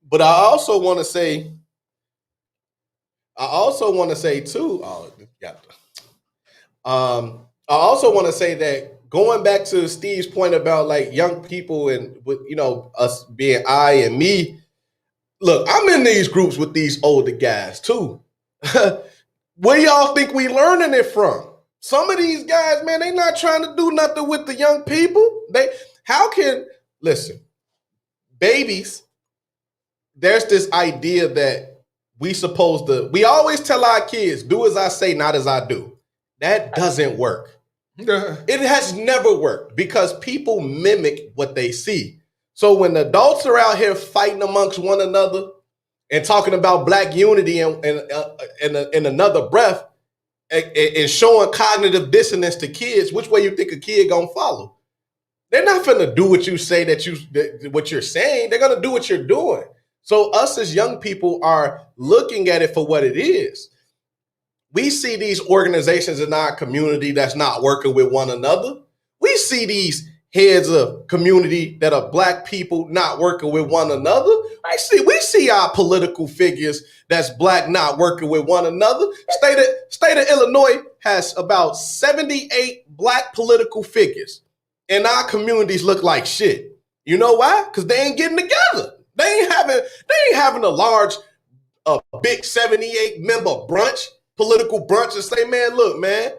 Speaker 1: But I also want to say too, I also want to say that going back to Steve's point about like young people and with us being I and me, look, I'm in these groups with these older guys too. Where y'all think we learning it from? Some of these guys, man, they not trying to do nothing with the young people. Listen, babies, there's this idea that we always tell our kids, do as I say, not as I do. That doesn't work. It has never worked because people mimic what they see. So when adults are out here fighting amongst one another and talking about Black unity and in another breath and showing cognitive dissonance to kids, which way you think a kid gonna follow? They're not gonna do what you say what you're saying. They're gonna do what you're doing. So us as young people are looking at it for what it is. We see these organizations in our community that's not working with one another. We see these heads of community that are Black people not working with one another. We see our political figures that's Black not working with one another. State of Illinois has about 78 Black political figures, and our communities look like shit. You know why? Because they ain't getting together. They ain't having a big 78 member political brunch and say, man, look, man,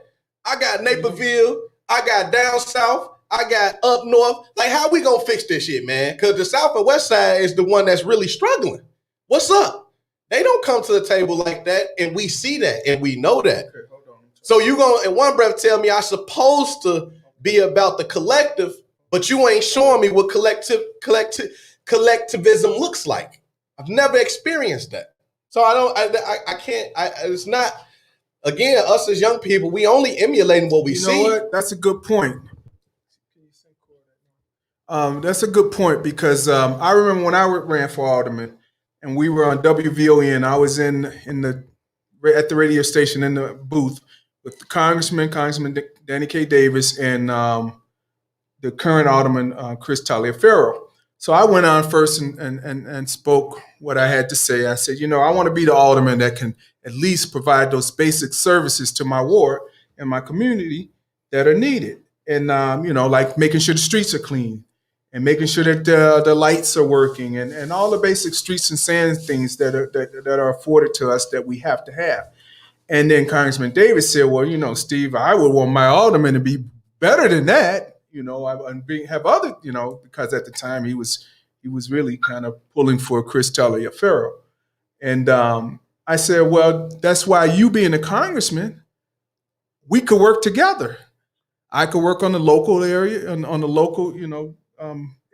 Speaker 1: I got Naperville, I got down south, I got up north. Like, how we gonna fix this shit, man? Because the south and west side is the one that's really struggling. What's up? They don't come to the table like that, and we see that, and we know that. Okay, hold on. So you gonna, in one breath, tell me I'm supposed to be about the collective, but you ain't showing me what collectivism looks like. I've never experienced that. So I can't, it's not, again, us as young people, we only emulating what we see.
Speaker 3: You know what? That's a good point. That's a good point because I remember when I ran for alderman and we were on WVON, I was at the radio station in the booth with the Congressman Danny K. Davis and the current alderman, Chris Taliaferro. So I went on first and spoke what I had to say. I said, I want to be the alderman that can at least provide those basic services to my ward and my community that are needed. And, like making sure the streets are clean and making sure that the lights are working and all the basic streets and sand things that are afforded to us that we have to have. And then Congressman Davis said, well, Steve, I would want my alderman to be better than that. Have other, because at the time he was really kind of pulling for Chris Taliaferro. And I said, well, that's why you being a congressman, we could work together. I could work on the local area, on the local,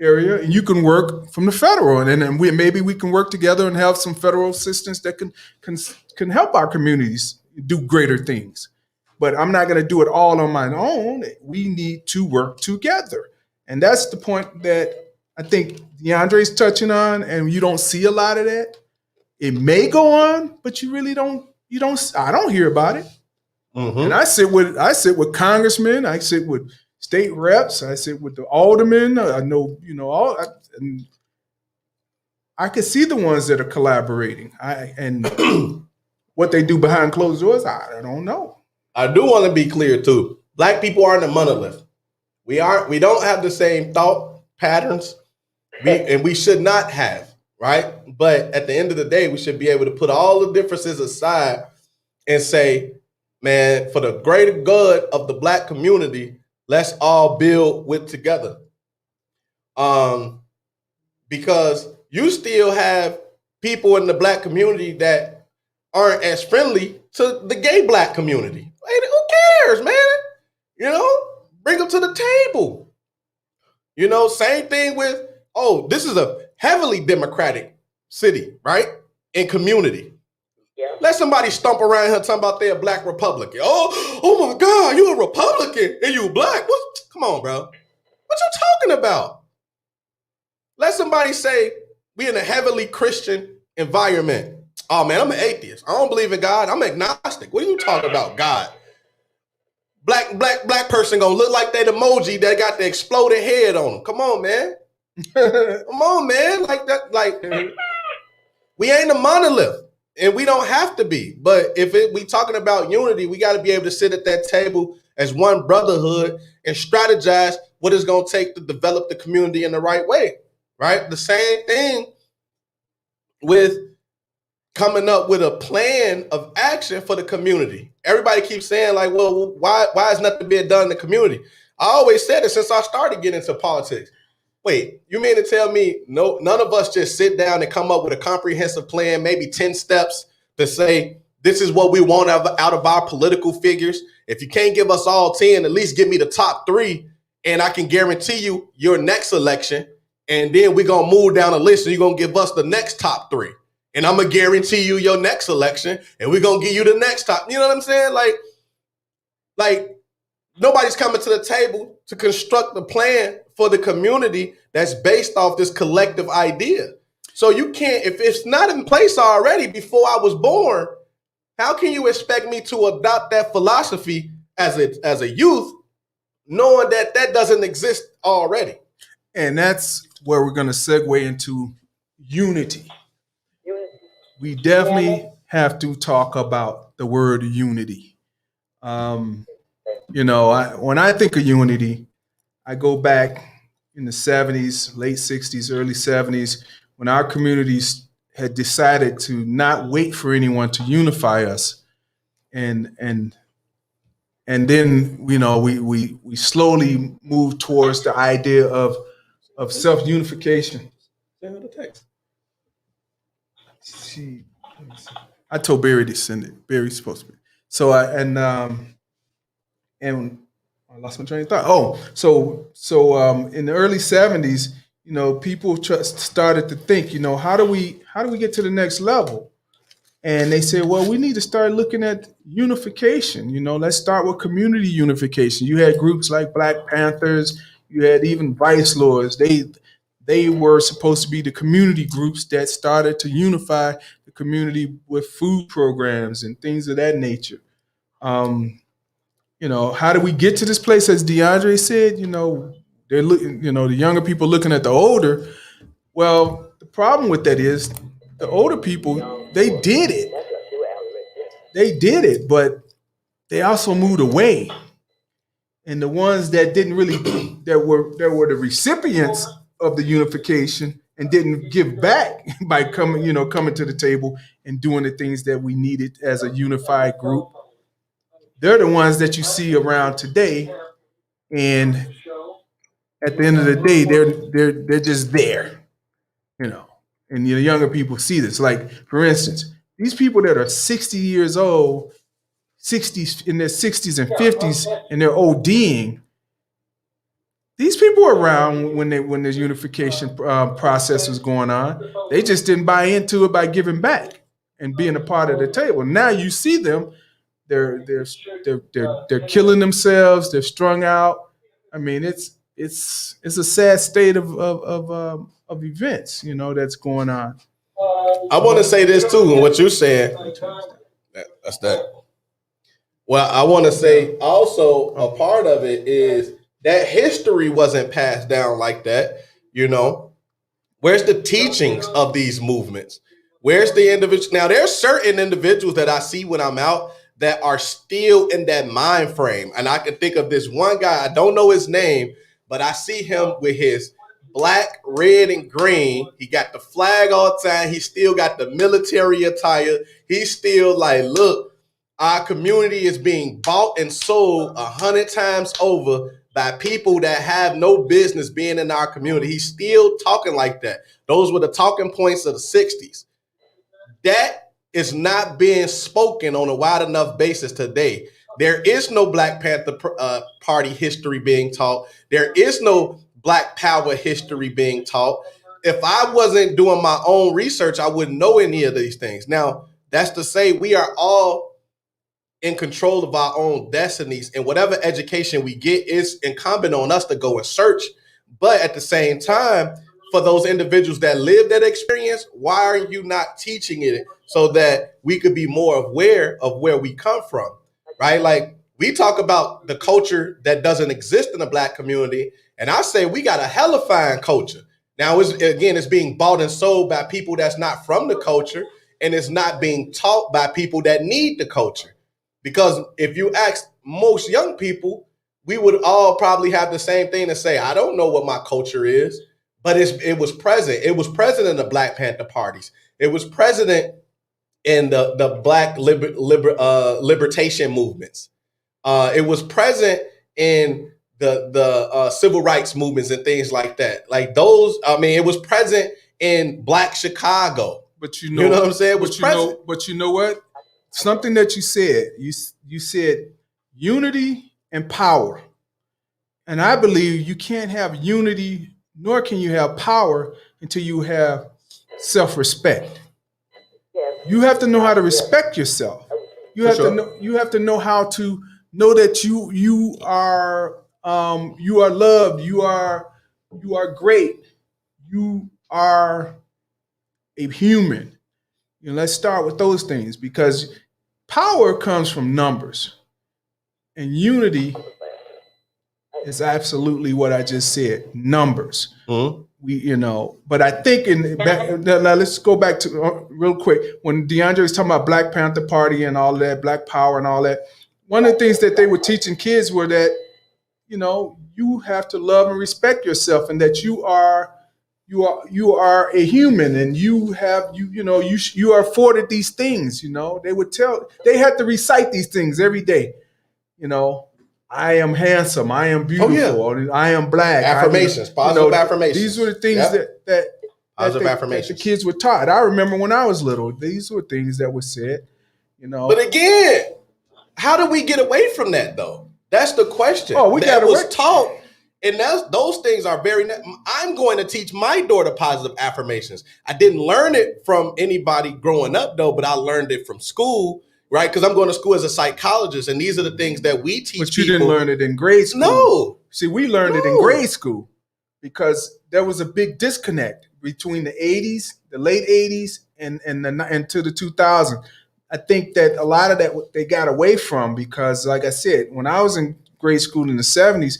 Speaker 3: area, and you can work from the federal. And then maybe we can work together and have some federal assistance that can help our communities do greater things. But I'm not going to do it all on my own. We need to work together. And that's the point that I think DeAndre's touching on, and you don't see a lot of that. It may go on, but you really don't, I don't hear about it. Mm-hmm. And I sit with congressmen, I sit with state reps, I sit with the aldermen, I know, and I can see the ones that are collaborating. And what they do behind closed doors, I don't know.
Speaker 1: I do want to be clear too. Black people aren't a monolith. We don't have the same thought patterns, and we should not have, right? But at the end of the day, we should be able to put all the differences aside and say, man, for the greater good of the Black community, let's all build with together. Because you still have people in the Black community that aren't as friendly to the gay Black community. Who cares, man? Bring them to the table. Same thing with, this is a heavily Democratic city, right? And community.
Speaker 4: Yeah.
Speaker 1: Let somebody stomp around here talking about they're a black Republican. Oh my God, you a Republican and you black? What? Come on, bro. What you talking about? Let somebody say we in a heavily Christian environment. Oh man, I'm an atheist. I don't believe in God. I'm agnostic. What are you talking about, God? Black person gonna look like that emoji that got the exploded head on them. Come on, man. Come on, man. Like that, like we ain't a monolith. And we don't have to be. But if we talking about unity, we got to be able to sit at that table as one brotherhood and strategize what it's going to take to develop the community in the right way, right? The same thing with coming up with a plan of action for the community. Everybody keeps saying like, well, why is nothing being done in the community? I always said it since I started getting into politics. Wait, you mean to tell me no, none of us just sit down and come up with a comprehensive plan, maybe 10 steps to say, this is what we want out of our political figures. If you can't give us all 10, at least give me the top 3, and I can guarantee you your next election. And then we're going to move down the list and you're going to give us the next top 3. And I'm going to guarantee you your next election, and we're going to give you the next top. You know what I'm saying? Like nobody's coming to the table to construct a plan for the community that's based off this collective idea. So you can't, if it's not in place already before I was born, how can you expect me to adopt that philosophy as a youth, knowing that doesn't exist already?
Speaker 3: And that's where we're going to segue into unity. We definitely have to talk about the word unity. When I think of unity, I go back in the 70s, late 60s, early 70s, when our communities had decided to not wait for anyone to unify us. And then, we slowly moved towards the idea of self-unification. I told Barry to send it. Barry's supposed to be. So and I lost my train of thought. So in the early 70s, people started to think, how do we get to the next level? And they said, well, we need to start looking at unification. Let's start with community unification. You had groups like Black Panthers. You had even Vice Lords. They were supposed to be the community groups that started to unify the community with food programs and things of that nature. How do we get to this place? As DeAndre said, they're looking, the younger people looking at the older. Well, the problem with that is the older people, they did it. They did it, but they also moved away. And the ones that didn't really, that were the recipients of the unification and didn't give back by coming to the table and doing the things that we needed as a unified group. They're the ones that you see around today, and at the end of the day, they're just there, And the younger people see this. Like, for instance, these people that are 60 years old, 60s in their 60s and 50s, and they're ODing. These people were around when the unification process was going on. They just didn't buy into it by giving back and being a part of the table. Now you see them. They're killing themselves. They're strung out. I mean, it's a sad state of events, that's going on.
Speaker 1: I want to say this too, and what you're saying. That's that. Well, I want to say also a part of it is that history wasn't passed down like that. Where's the teachings of these movements? Where's the individual? Now, there's certain individuals that I see when I'm out that are still in that mind frame. And I can think of this one guy, I don't know his name, but I see him with his black, red, and green. He got the flag all the time. He still got the military attire. He's still like, look, our community is being bought and sold 100 times over by people that have no business being in our community. He's still talking like that. Those were the talking points of the 60s. That is not being spoken on a wide enough basis today. There is no Black Panther Party history being taught. There is no Black Power history being taught. If I wasn't doing my own research, I wouldn't know any of these things. Now, That's to say we are all in control of our own destinies, and whatever education we get is incumbent on us to go and search. But at the same time, for those individuals that live that experience, why are you not teaching it so that we could be more aware of where we come from, right? Like we talk about the culture that doesn't exist in the Black community, and I say we got a hella fine culture. Now, it's being bought and sold by people that's not from the culture, and it's not being taught by people that need the culture. Because if you ask most young people, we would all probably have the same thing to say. I don't know what my culture is, but it was present. It was present in the Black Panther parties. It was present in the Black libertation movements. It was present in the civil rights movements and things like that. Like those, I mean, it was present in Black Chicago.
Speaker 3: But
Speaker 1: you know what I'm saying? It was present.
Speaker 3: But you know what? Something that you said. You said unity and power, and I believe you can't have unity nor can you have power until you have self-respect. You have to know how to respect yourself. You have to know how to know that you are loved, you are great, you are a human. Let's start with those things, because power comes from numbers, and unity is absolutely what I just said. Numbers.
Speaker 1: Mm-hmm.
Speaker 3: But I think now let's go back to real quick when DeAndre was talking about Black Panther Party and all that, Black Power and all that. One of the things that they were teaching kids were that you have to love and respect yourself, and that you are a human, and you are afforded these things. They had to recite these things every day. I am handsome. I am beautiful. I am Black.
Speaker 1: Affirmations, positive affirmations.
Speaker 3: These were the things that the kids were taught. I remember when I was little, these were things that were said.
Speaker 1: But again, how do we get away from that though? That's the question.
Speaker 3: Oh,
Speaker 1: that was taught, and those things are very. I'm going to teach my daughter positive affirmations. I didn't learn it from anybody growing up though, but I learned it from school. Right, because I'm going to school as a psychologist, and these are the things that we teach.
Speaker 3: But you didn't learn it in grade school.
Speaker 1: No.
Speaker 3: See, we learned it in grade school because there was a big disconnect between the 80s, the late 80s, and to the 2000s. I think that a lot of that they got away from because, like I said, when I was in grade school in the 70s,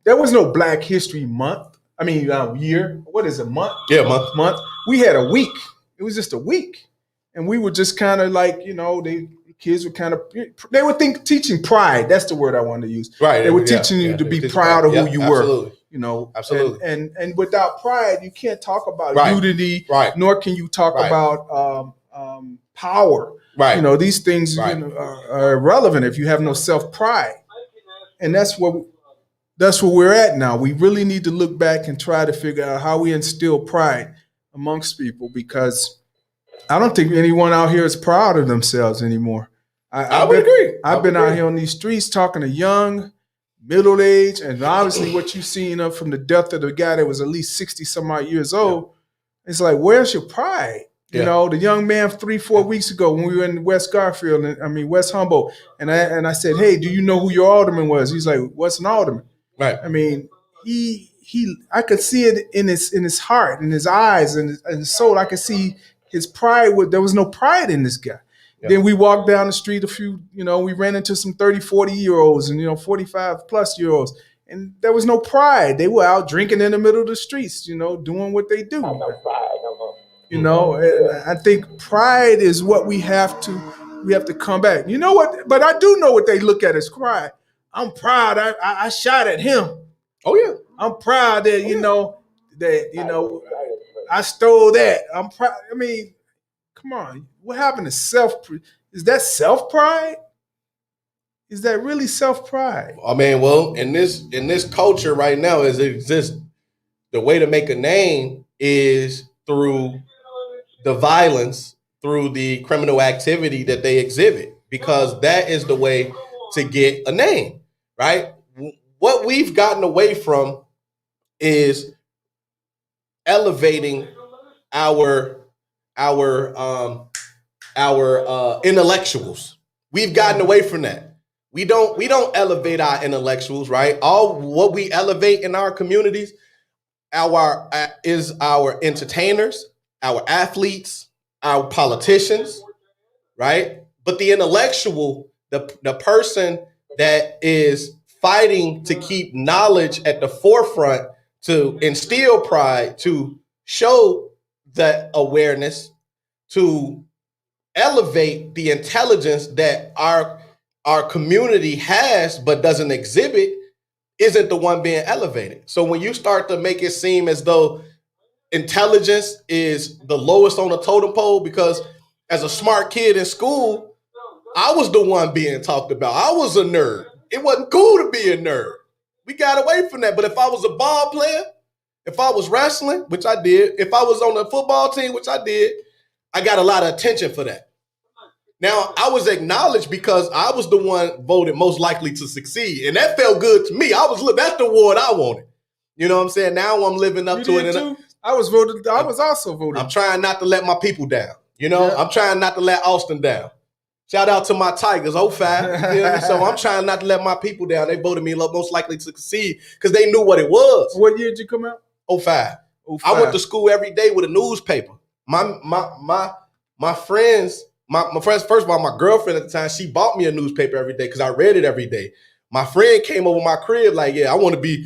Speaker 3: there was no Black History Month. I mean, year. What is it, month?
Speaker 1: Yeah, month.
Speaker 3: We had a week. It was just a week. And we were just kind of like, the kids were they were teaching pride. That's the word I wanted to use.
Speaker 1: Right.
Speaker 3: They were teaching you to be proud of who you
Speaker 1: absolutely.
Speaker 3: were.
Speaker 1: Absolutely.
Speaker 3: And without pride, you can't talk about unity, nor can you talk about power.
Speaker 1: Right.
Speaker 3: These things are irrelevant if you have no self-pride. And that's where we're at now. We really need to look back and try to figure out how we instill pride amongst people, because I don't think anyone out here is proud of themselves anymore. I would agree. I've been out here on these streets talking to young, middle-aged, and obviously what you've seen from the death of the guy that was at least 60 some odd years old. It's like, where's your pride? The young man 3-4 weeks ago when we were in West Humboldt, and I said, hey, do you know who your alderman was? He's like, what's an alderman?
Speaker 1: Right.
Speaker 3: I mean, I could see it in his heart, in his eyes, and his soul. I could see his pride. There was no pride in this guy. Yeah. Then we walked down the street we ran into some 30, 40-year-olds and 45-plus-year-olds, and there was no pride. They were out drinking in the middle of the streets, doing what they do.
Speaker 4: No pride, no more.
Speaker 3: And I think pride is what we have to come back. You know what? But I do know what they look at as pride. I'm proud. I shot at him.
Speaker 1: Oh yeah.
Speaker 3: I'm proud that I stole that. I'm proud. I mean, come on. What happened to self? Is that self-pride? Is that really self-pride?
Speaker 1: I mean, well, in this culture right now, as it exists, the way to make a name is through the violence, through the criminal activity that they exhibit, because that is the way to get a name, right? What we've gotten away from is elevating our our intellectuals. We've gotten away from that. We don't elevate our intellectuals, right? All what we elevate in our communities is our entertainers, our athletes, our politicians, right? But the intellectual, the person that is fighting to keep knowledge at the forefront, to instill pride, to show that awareness, to elevate the intelligence that our community has but doesn't exhibit, isn't the one being elevated. So when you start to make it seem as though intelligence is the lowest on the totem pole, because as a smart kid in school, I was the one being talked about. I was a nerd. It wasn't cool to be a nerd. We got away from that. But if I was a ball player, if I was wrestling, which I did, if I was on the football team, which I did, I got a lot of attention for that. Now, I was acknowledged because I was the one voted most likely to succeed. And that felt good to me. That's the award I wanted. You know what I'm saying? Now I'm living up to it.
Speaker 3: Too? I was also voted.
Speaker 1: I'm trying not to let my people down. You know,
Speaker 3: Yeah.
Speaker 1: I'm trying not to let Austin down. Shout out to my Tigers, 05. You feel me? So I'm trying not to let my people down. They voted me most likely to succeed because they knew what it was.
Speaker 3: What year did you come out?
Speaker 1: 05.
Speaker 3: 05.
Speaker 1: I went to school every day with a newspaper. My friends, first of all, my girlfriend at the time, she bought me a newspaper every day because I read it every day. My friend came over my crib like, yeah, I want to be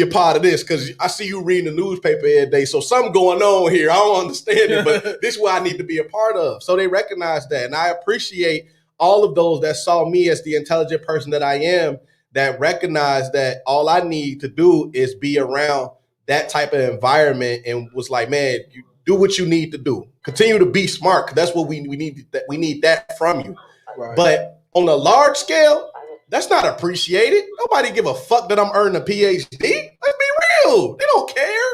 Speaker 1: a part of this because I see you reading the newspaper every day. So something going on here. I don't understand it, but this is what I need to be a part of. So they recognize that. And I appreciate all of those that saw me as the intelligent person that I am, that recognize that all I need to do is be around that type of environment, and was like, man, you do what you need to do. Continue to be smart, because that's what we need. We need that from you.
Speaker 3: Right.
Speaker 1: But on a large scale, that's not appreciated. Nobody give a fuck that I'm earning a PhD. Let's be real. They don't care.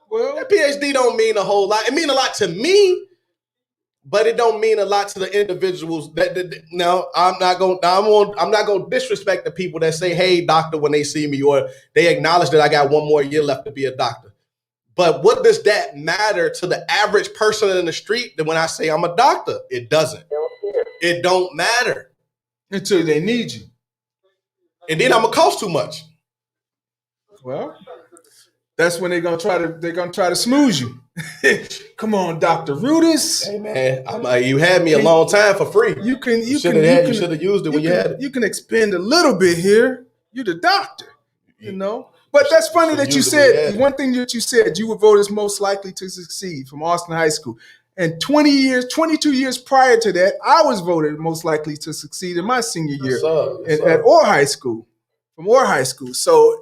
Speaker 3: Well,
Speaker 1: That PhD don't mean a whole lot. It mean a lot to me, but it don't mean a lot to the individuals. No, I'm not gonna disrespect the people that say, "Hey, doctor," when they see me, or they acknowledge that I got one more year left to be a doctor. But what does that matter to the average person in the street? That when I say I'm a doctor, it doesn't. It don't matter.
Speaker 3: until they need you.
Speaker 1: And then I'm gonna cost too much.
Speaker 3: Well, that's when they're gonna try to smooze you. Come on, Dr. Rudis.
Speaker 1: Hey man, you had me a long time for free.
Speaker 3: You
Speaker 1: should have used it when you had it.
Speaker 3: You can expend a little bit here. You're the doctor, you know. But that's funny that you said one thing that you said. You were voted most likely to succeed from Austin High School. And 22 years prior to that, I was voted most likely to succeed in my senior year at Orr High School, from Orr High School. So,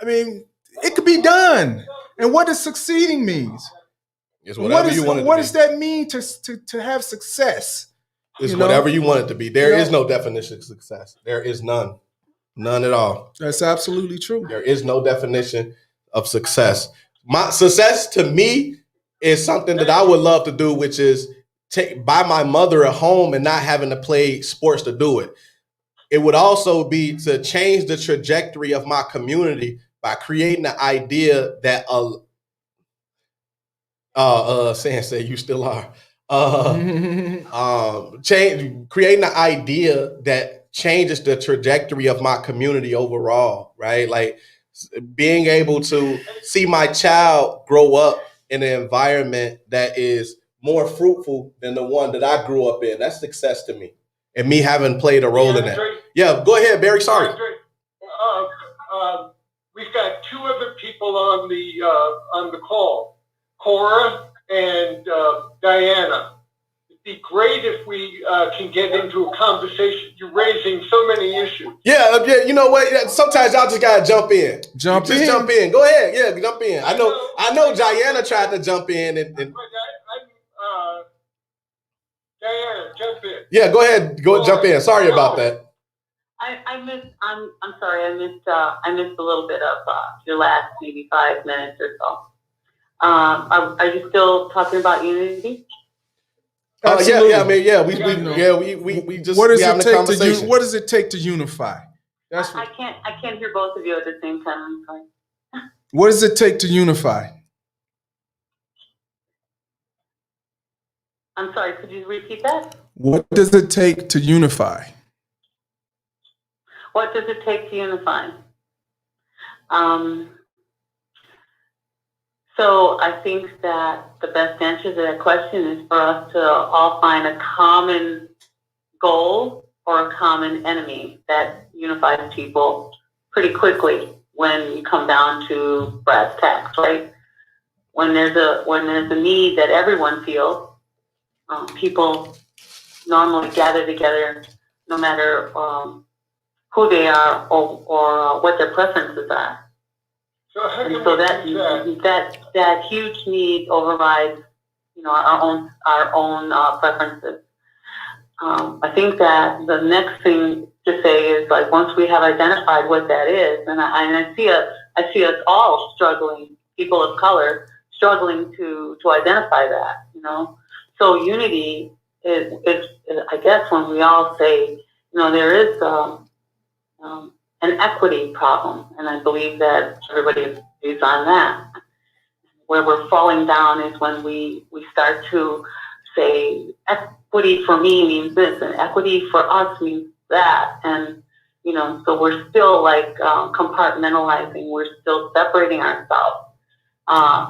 Speaker 3: I mean, it could be done. And what does succeeding means?
Speaker 1: It's whatever you want it to be.
Speaker 3: What does that mean to have success?
Speaker 1: It's whatever you want it to be. There is no definition of success. There is none. None at all.
Speaker 3: That's absolutely true.
Speaker 1: There is no definition of success. My success to me is something that I would love to do, which is buy my mother a home and not having to play sports to do it. It would also be to change the trajectory of my community by creating the idea that say you still are. Creating the idea that changes the trajectory of my community overall, right? Like being able to see my child grow up in an environment that is more fruitful than the one that I grew up in. That's success to me. And me having played a role in that. Yeah, go ahead, Barry. Sorry.
Speaker 2: We've got two other people on the call, Cora and Diana. It'd be great if we can get into a conversation. You're raising so many issues.
Speaker 1: Yeah, you know what? Sometimes y'all just gotta jump in. Jump in. Go ahead. Yeah, jump in. I know Diana tried to jump in and
Speaker 2: Diana, jump in.
Speaker 1: Yeah, go ahead. Jump in. Sorry about that.
Speaker 5: I'm sorry. I missed a little bit of your last maybe 5 minutes or so. Are you still talking about unity?
Speaker 3: Absolutely.
Speaker 1: Yeah. I mean, we just
Speaker 3: what does
Speaker 1: having a conversation.
Speaker 3: What does it take to unify?
Speaker 5: I can't hear both of you at the same time. I'm sorry.
Speaker 3: What does it take to unify?
Speaker 5: I'm sorry. Could you repeat that?
Speaker 3: What does it take to unify?
Speaker 5: What does it take to unify? So I think that the best answer to that question is for us to all find a common goal or a common enemy that unifies people pretty quickly when you come down to brass tacks, right? When there's a need that everyone feels, people normally gather together no matter who they are or what their preferences are.
Speaker 2: So how
Speaker 5: And
Speaker 2: can
Speaker 5: so
Speaker 2: we do that?
Speaker 5: that huge need overrides, our own preferences. I think that the next thing to say is, like, once we have identified what that is, and I see us all struggling, people of color struggling to identify that, So unity is I guess when we all say, there is an equity problem, and I believe that everybody is on that. Where we're falling down is when we start to say equity for me means this, and equity for us means that, and so we're still like compartmentalizing. We're still separating ourselves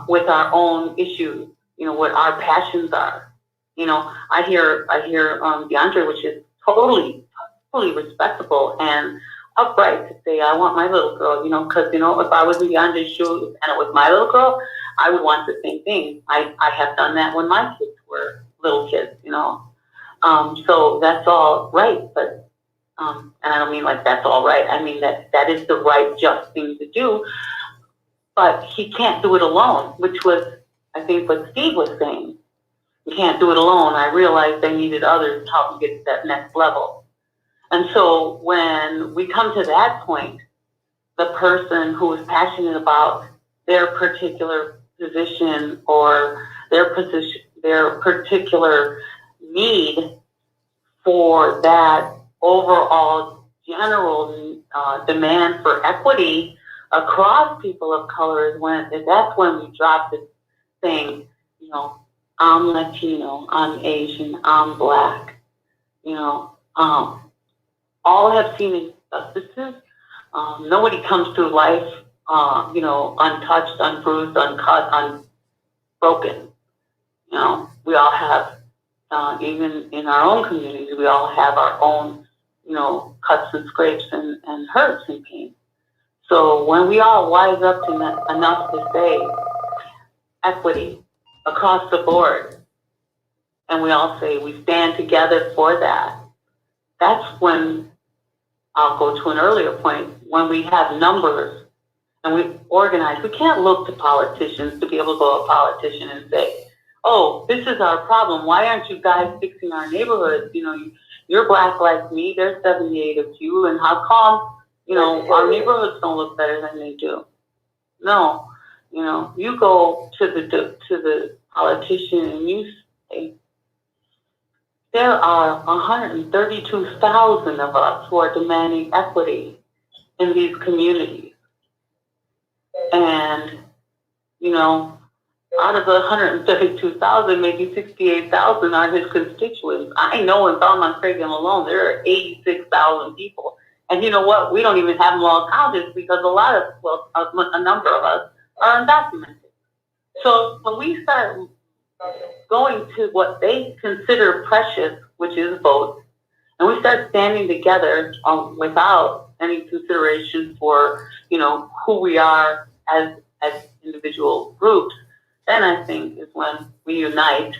Speaker 5: with our own issues. What our passions are. I hear DeAndre, which is totally respectable and upright, to say, I want my little girl, because, if I was in DeAndre's shoes and it was my little girl, I would want the same thing. I have done that when my kids were little kids, so that's all right, but, and I don't mean like that's all right. I mean that is the right, just thing to do, but he can't do it alone, which was, I think, what Steve was saying. You can't do it alone. I realized I needed others to help me get to that next level. And so when we come to that point, the person who is passionate about their particular position or their particular need for that overall general demand for equity across people of color that's when we drop this thing, I'm Latino, I'm Asian, I'm Black, all have seen injustices. Nobody comes through life, untouched, unbruised, uncut, unbroken. We all have, even in our own communities, we all have our own, cuts and scrapes and hurts and pain. So when we all wise up enough to say equity across the board, and we all say we stand together for that, that's when I'll go to an earlier point, when we have numbers and we organize. We can't look to politicians to be able to go to a politician and say, oh, this is our problem. Why aren't you guys fixing our neighborhoods? You're Black like me. There's 78 of you. And how come, our neighborhoods don't look better than they do? No, you go to the politician and you say, there are 132,000 of us who are demanding equity in these communities. And, out of the 132,000, maybe 68,000 are his constituents. I know in Belmont Craig alone, there are 86,000 people. And you know what? We don't even have them all counted because a number of us are undocumented. So when we start going to what they consider precious, which is votes, and we start standing together without any consideration for, who we are as individual groups, then I think is when we unite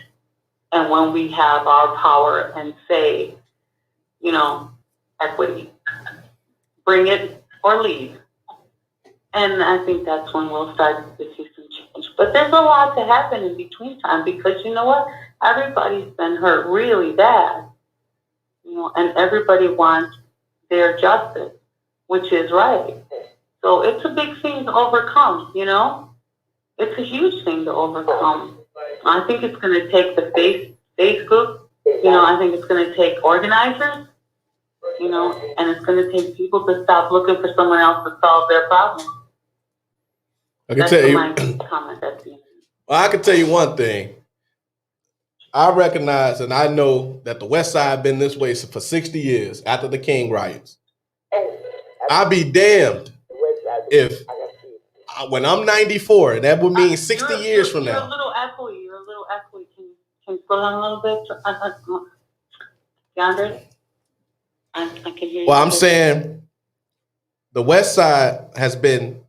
Speaker 5: and when we have our power and say, equity, bring it or leave. And I think that's when we'll start to see some change. But there's a lot to happen in between time because you know what? Everybody's been hurt really bad. And everybody wants their justice, which is right. So it's a big thing to overcome, It's a huge thing to overcome. I think it's going to take the Facebook, I think it's going to take organizers, and it's going to take people to stop looking for someone else to solve their problems.
Speaker 1: I can tell you.
Speaker 5: My comment at the end.
Speaker 1: Well, I can tell you one thing. I recognize and I know that the West Side been this way for 60 years after the King riots.
Speaker 4: And
Speaker 1: I'll be damned
Speaker 4: the West Side,
Speaker 1: if
Speaker 4: I got kids.
Speaker 1: when I'm 94, that would mean 60 years from
Speaker 5: You're a
Speaker 1: now.
Speaker 5: little echoey. You're a little echoey. Can you slow down a little bit? DeAndre? I can hear you.
Speaker 1: Well, I'm saying the West Side has been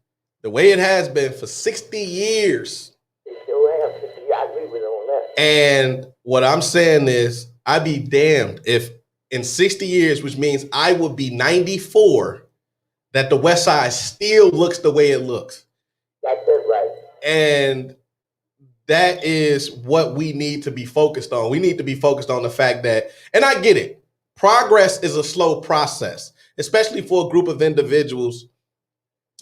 Speaker 1: the way it has been for 60 years.
Speaker 4: They sure have. I agree with them on that.
Speaker 1: And what I'm saying is, I'd be damned if in 60 years, which means I would be 94, that the West Side still looks the way it looks.
Speaker 4: That's it, right.
Speaker 1: And that is what we need to be focused on. We need to be focused on the fact that, and I get it, progress is a slow process, especially for a group of individuals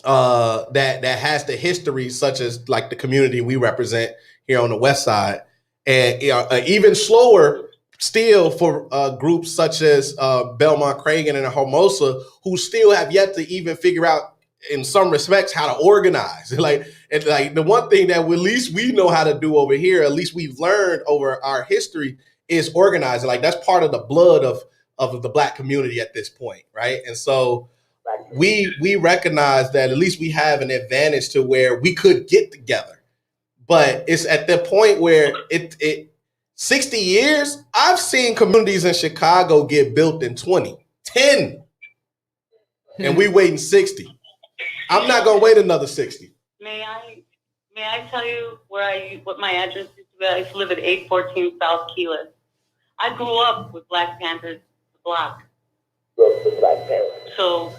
Speaker 1: that has the history, such as like the community we represent here on the West Side, and even slower still for groups such as Belmont Cragen and Hermosa, who still have yet to even figure out, in some respects, how to organize. Like the one thing that at least we know how to do over here, at least we've learned over our history, is organizing. Like that's part of the blood of the Black community at this point, right? And so we recognize that at least we have an advantage to where we could get together. But it's at the point where it 60 years, I've seen communities in Chicago get built in 10, and we waiting 60. I'm not gonna wait another 60.
Speaker 5: May I tell you what my address is? I used to live at 814 South Keeler. I grew up with Black Panthers block.
Speaker 4: Black Panthers.
Speaker 5: So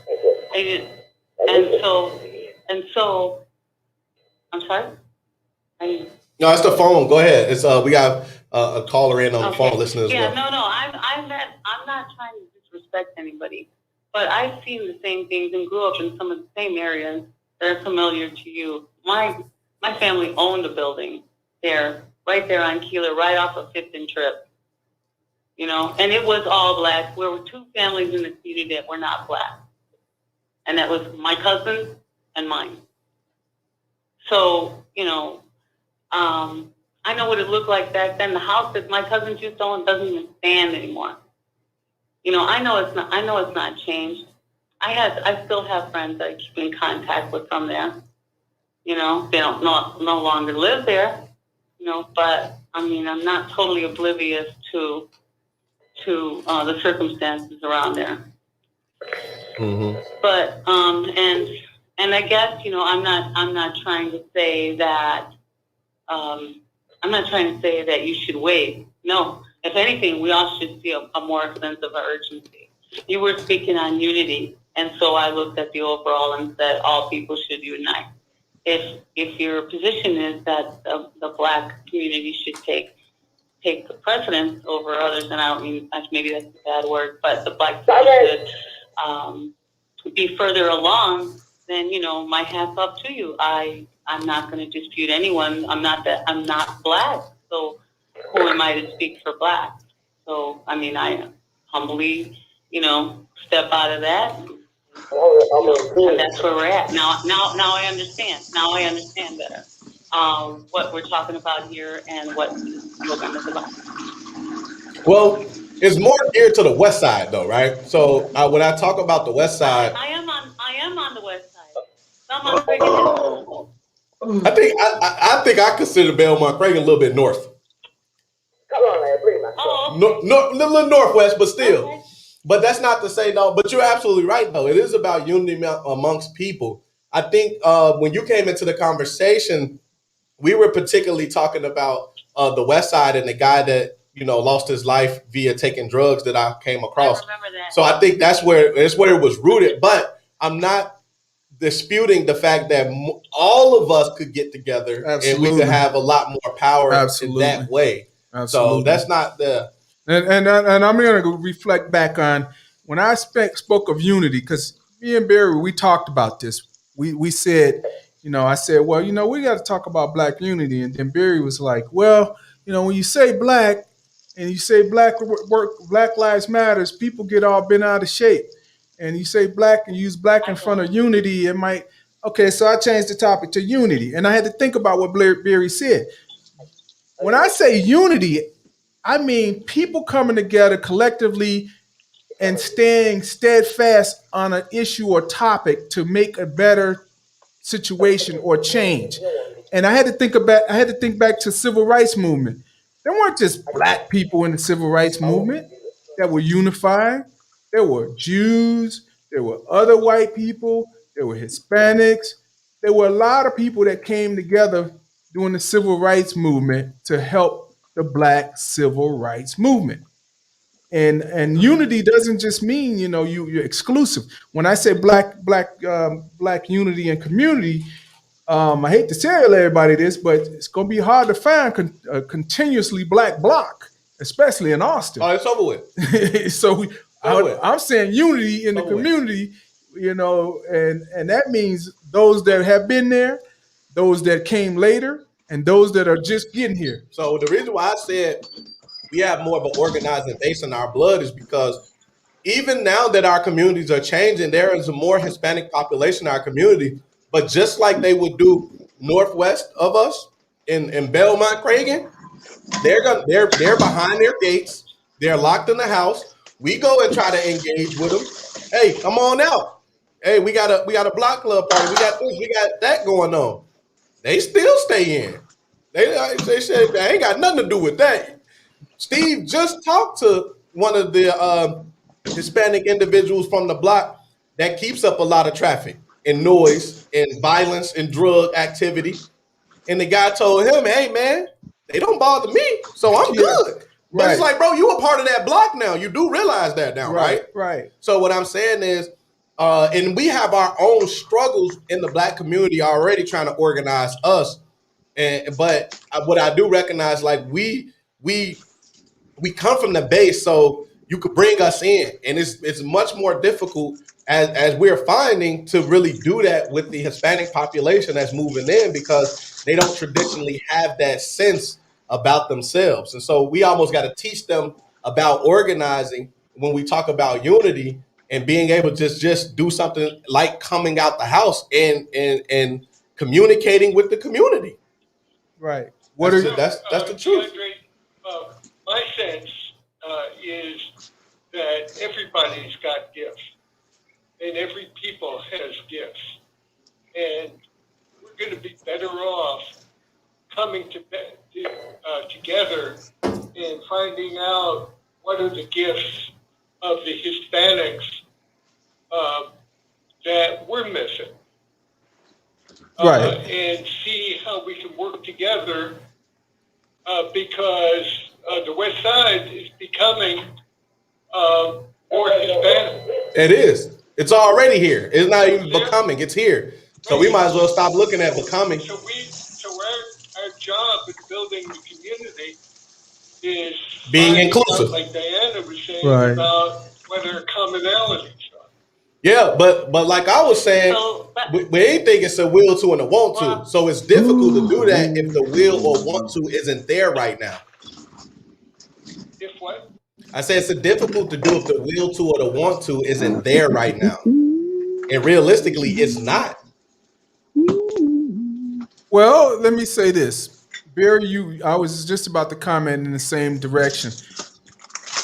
Speaker 5: I'm sorry.
Speaker 1: No, it's the phone. Go ahead. It's we got a caller in on the phone listening as well.
Speaker 5: No. I'm not trying to disrespect anybody, but I've seen the same things and grew up in some of the same areas that are familiar to you. My family owned a building there, right there on Keeler, right off of 5th and Trip. You know, and it was all Black. There were 2 families in the city that were not Black, and that was my cousin and mine. So, you know, I know what it looked like back then. The house that my cousins used to own doesn't even stand anymore. You know, I know it's not changed. I still have friends that I keep in contact with from there. You know, they don't no longer live there. You know, but I mean, I'm not totally oblivious to the circumstances around there.
Speaker 1: Mm-hmm.
Speaker 5: But and I guess, you know, I'm not trying to say that you should wait. No, if anything, we all should see a more sense of urgency. You were speaking on unity, and so I looked at the overall and said all people should unite. If your position is that the Black community should take the precedence over others, and I don't mean, maybe that's a bad word, but the Black community should be further along, then, you know, my hat's off to you. I'm not going to dispute anyone. I'm not Black, so who am I to speak for Black? So, I mean, I humbly, you know, step out of that. And that's where we're at. Now I understand. Now I understand better what we're talking about here and what this program is about.
Speaker 1: Well, it's more geared to the West Side, though, right? So when I talk about the West Side,
Speaker 5: I am on the West Side. Belmont Cragen.
Speaker 1: I think I consider Belmont Cragen a little bit north.
Speaker 4: Come on, man, bring my
Speaker 1: A little northwest, but still.
Speaker 5: Okay.
Speaker 1: But that's not to say no. But you're absolutely right, though. It is about unity amongst people. I think when you came into the conversation, we were particularly talking about the West Side and the guy that, you know, lost his life via taking drugs that I came across.
Speaker 5: I remember that.
Speaker 1: So I think that's where it was rooted. But I'm not disputing the fact that all of us could get together and we could have a lot more power in that way.
Speaker 3: Absolutely.
Speaker 1: So that's not the.
Speaker 3: And I'm going to reflect back on when I spoke of unity, because me and Barry, we talked about this. We said, you know, I said, well, you know, we got to talk about Black unity. And then Barry was like, well, you know, when you say Black and you say Black Lives Matters, people get all bent out of shape. And you say Black and use Black in front of unity, it might. Okay, so I changed the topic to unity. And I had to think about what Barry said. When I say unity, I mean, people coming together collectively and staying steadfast on an issue or topic to make a better situation or change. And I had to think back to civil rights movement. There weren't just black people in the civil rights movement that were unified. There were Jews, there were other white people, there were Hispanics. There were a lot of people that came together during the civil rights movement to help the black civil rights movement. And unity doesn't just mean you're exclusive. When I say black unity and community, I hate to tell everybody this, but it's going to be hard to find a continuously black bloc, especially in Austin.
Speaker 1: Oh, it's over with.
Speaker 3: So
Speaker 1: Over.
Speaker 3: I'm saying unity in the
Speaker 1: Over with.
Speaker 3: community, and that means those that have been there, those that came later, and those that are just getting here.
Speaker 1: So the reason why I said we have more of an organizing base in our blood is because even now that our communities are changing, there is a more Hispanic population in our community. But just like they would do northwest of us in Belmont, Cragen, they're behind their gates. They're locked in the house. We go and try to engage with them. Hey, come on out. Hey, we got a block club party. We got this. We got that going on. They still stay in. They said they ain't got nothing to do with that. Steve just talked to one of the Hispanic individuals from the block that keeps up a lot of traffic and noise and violence and drug activity. And the guy told him, hey, man, they don't bother me, so I'm good. But
Speaker 3: Right.
Speaker 1: it's like, bro, you a part of that block now. You do realize that now, right?
Speaker 3: Right.
Speaker 1: So what I'm saying is, and we have our own struggles in the black community already trying to organize us. But what I do recognize, like we come from the base, so you could bring us in, and it's much more difficult as we're finding to really do that with the Hispanic population that's moving in because they don't traditionally have that sense about themselves, and so we almost got to teach them about organizing when we talk about unity and being able to just do something like coming out the house and communicating with the community.
Speaker 3: Right.
Speaker 1: That's the truth.
Speaker 2: DeAndre, my sense is that everybody's got gifts, and every people has gifts, and we're going to be better off coming together and finding out what are the gifts of the Hispanics that we're missing.
Speaker 3: Right.
Speaker 2: And see how we can work together because the West Side is becoming more Hispanic.
Speaker 1: It is. It's already here. It's not even becoming. It's here. So we might as well stop looking at becoming.
Speaker 2: So our job in building the community is
Speaker 1: Being
Speaker 2: finding
Speaker 1: inclusive.
Speaker 2: out, like Diana was saying,
Speaker 3: Right.
Speaker 2: about what are commonalities are.
Speaker 1: Yeah, but like I was saying,
Speaker 5: So,
Speaker 1: with anything, it's a will to and a want to. So it's difficult to do that if the will or want to isn't there right now.
Speaker 2: If what?
Speaker 1: I said it's difficult to do if the will to or the want to isn't there right now. And realistically, it's not.
Speaker 3: Well, let me say this. Barry, I was just about to comment in the same direction.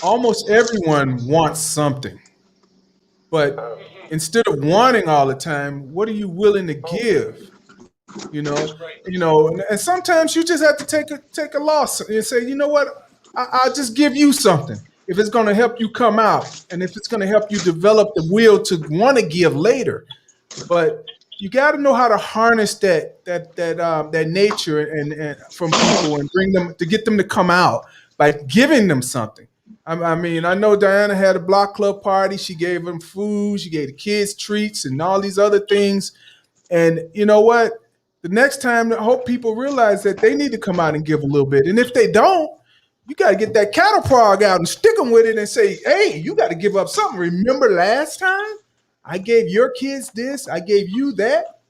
Speaker 3: Almost everyone wants something. But instead of wanting all the time, what are you willing to give? And sometimes you just have to take a loss and say, you know what, I'll just give you something. If it's going to help you come out, and if it's going to help you develop the will to want to give later. But you got to know how to harness that nature and from people and bring them to get them to come out by giving them something. I mean, I know Diana had a block club party. She gave them food. She gave the kids treats and all these other things. And you know what? The next time, I hope people realize that they need to come out and give a little bit. And if they don't, you got to get that cattle prod out and stick them with it and say, hey, you got to give up something. Remember last time I gave your kids this, I gave you that.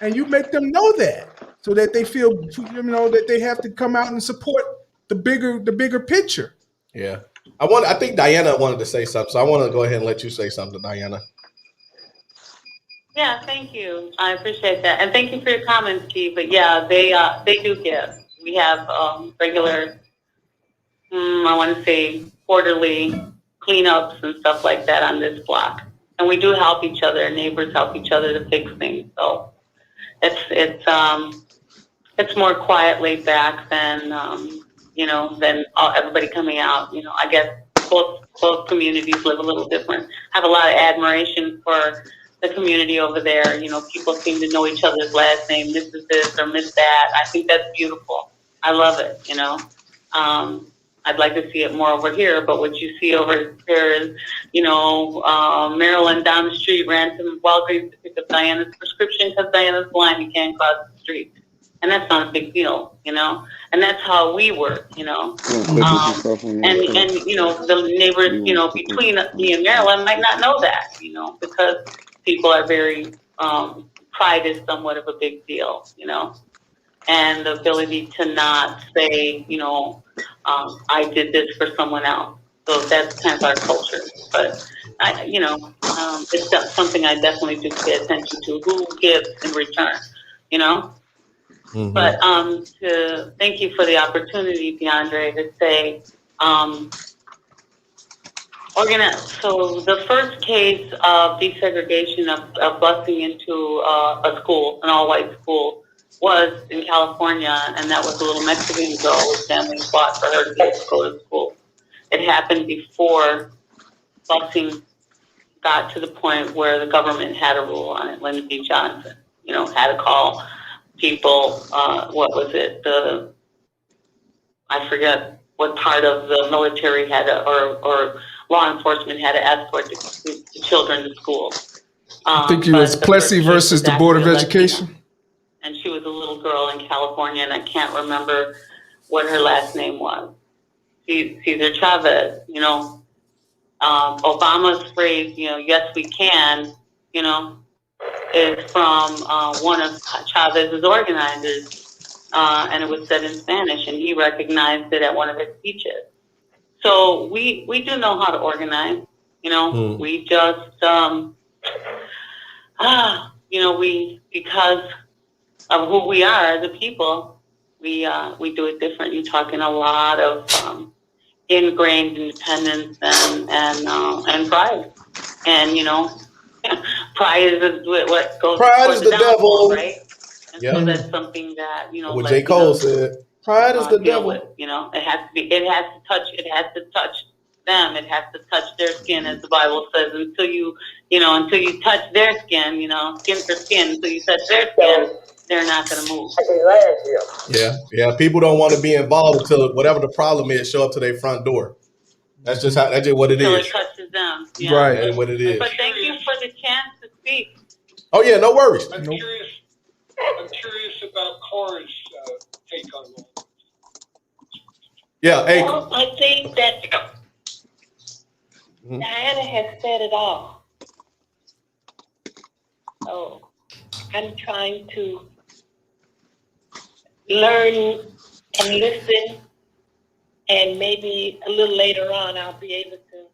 Speaker 3: And you make them know that so that they feel, that they have to come out and support the bigger picture.
Speaker 1: Yeah. I think Diana wanted to say something, so I want to go ahead and let you say something, Diana.
Speaker 5: yeah, thank you. I appreciate that. And thank you for your comments, Steve. But yeah, they do give. We have regular I want to say quarterly cleanups and stuff like that on this block. And we do help each other. Neighbors help each other to fix things. So it's more quiet, laid back than than everybody coming out. I guess both communities live a little different. I have a lot of admiration for the community over there. People seem to know each other's last name. Mrs. this or Miss that. I think that's beautiful. I love it. I'd like to see it more over here, but what you see over here is, Marilyn down the street ran to Walgreens to pick up Diana's prescription because Diana's blind and can't cross the street. And that's not a big deal, and that's how we work, and the neighbors, between me and Marilyn might not know that, because people are very, pride is somewhat of a big deal, and the ability to not say, I did this for someone else. So that's kind of our culture. But it's something I definitely do pay attention to. Who gives in return?
Speaker 1: Mm-hmm.
Speaker 5: But to thank you for the opportunity, DeAndre, to say So the first case of desegregation of busing into a school, an all-white school, was in California, and that was a little Mexican girl whose family fought for her to be able to go to school. It happened before busing got to the point where the government had a rule on it. Lyndon B. Johnson, had to call people, what was it? I forget what part of the military had to, or law enforcement had to escort the children to school.
Speaker 3: I think it was Plessy versus the Board of Education.
Speaker 5: And she was a little girl in California, and I can't remember what her last name was. Cesar Chavez, Obama's phrase, yes, we can, is from one of Chavez's organizers, and it was said in Spanish, and he recognized it at one of his speeches. So we do know how to organize, we just, because of who we are, the people, we do it different. You're talking a lot of ingrained independence and pride, and pride is what goes.
Speaker 1: Pride is the devil,
Speaker 5: right? And so that's something that
Speaker 1: what J. Cole said. Pride is the devil.
Speaker 5: With, it has to be. It has to touch them. It has to touch their skin, as the Bible says. Until you touch their skin, skin for skin. Until you touch their skin, they're not going to move.
Speaker 1: Yeah. People don't want to be involved until whatever the problem is show up to their front door. That's just what it is.
Speaker 5: Until it touches them. Yeah.
Speaker 3: Right.
Speaker 1: That's what it is.
Speaker 5: But thank you for the chance to speak.
Speaker 1: Oh yeah, no worries.
Speaker 2: I'm curious about Cora's take on that.
Speaker 1: Yeah. Hey.
Speaker 6: Well, I think that Diana has said it all. So I'm trying to learn and listen, and maybe a little later on I'll be able to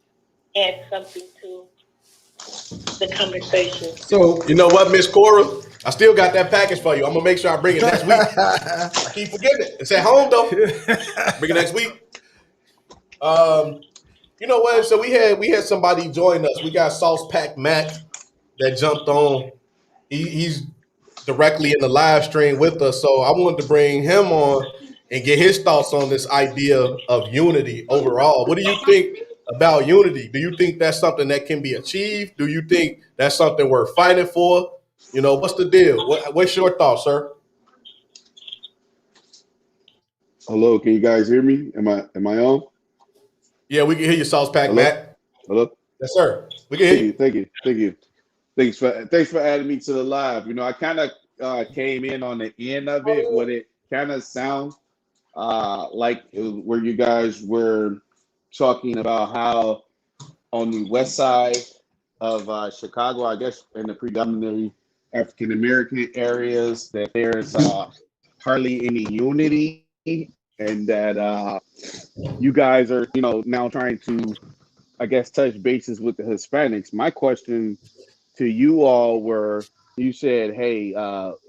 Speaker 6: add something to the conversation.
Speaker 1: So you know what, Miss Cora? I still got that package for you. I'm gonna make sure I bring it next week. I keep forgetting it. It's at home though. Bring it next week. You know what? So we had somebody join us. We got Sauce Pack Mac that jumped on. He's directly in the live stream with us. So I wanted to bring him on and get his thoughts on this idea of unity overall. What do you think about unity? Do you think that's something that can be achieved? Do you think that's something we're fighting for? What's the deal? What's your thoughts, sir?
Speaker 7: Hello, can you guys hear me? Am I on?
Speaker 1: Yeah, we can hear you, Sauce Pack Mac.
Speaker 7: Hello?
Speaker 1: Yes, sir. We can hear you.
Speaker 7: Thank you. Thanks for adding me to the live. I kind of came in on the end of it. What it kind of sounds like where you guys were talking about how on the west side of Chicago, I guess in the predominantly African American areas, that there's hardly any unity, and that you guys are now trying to, I guess, touch bases with the Hispanics. My question to you all were, you said, hey,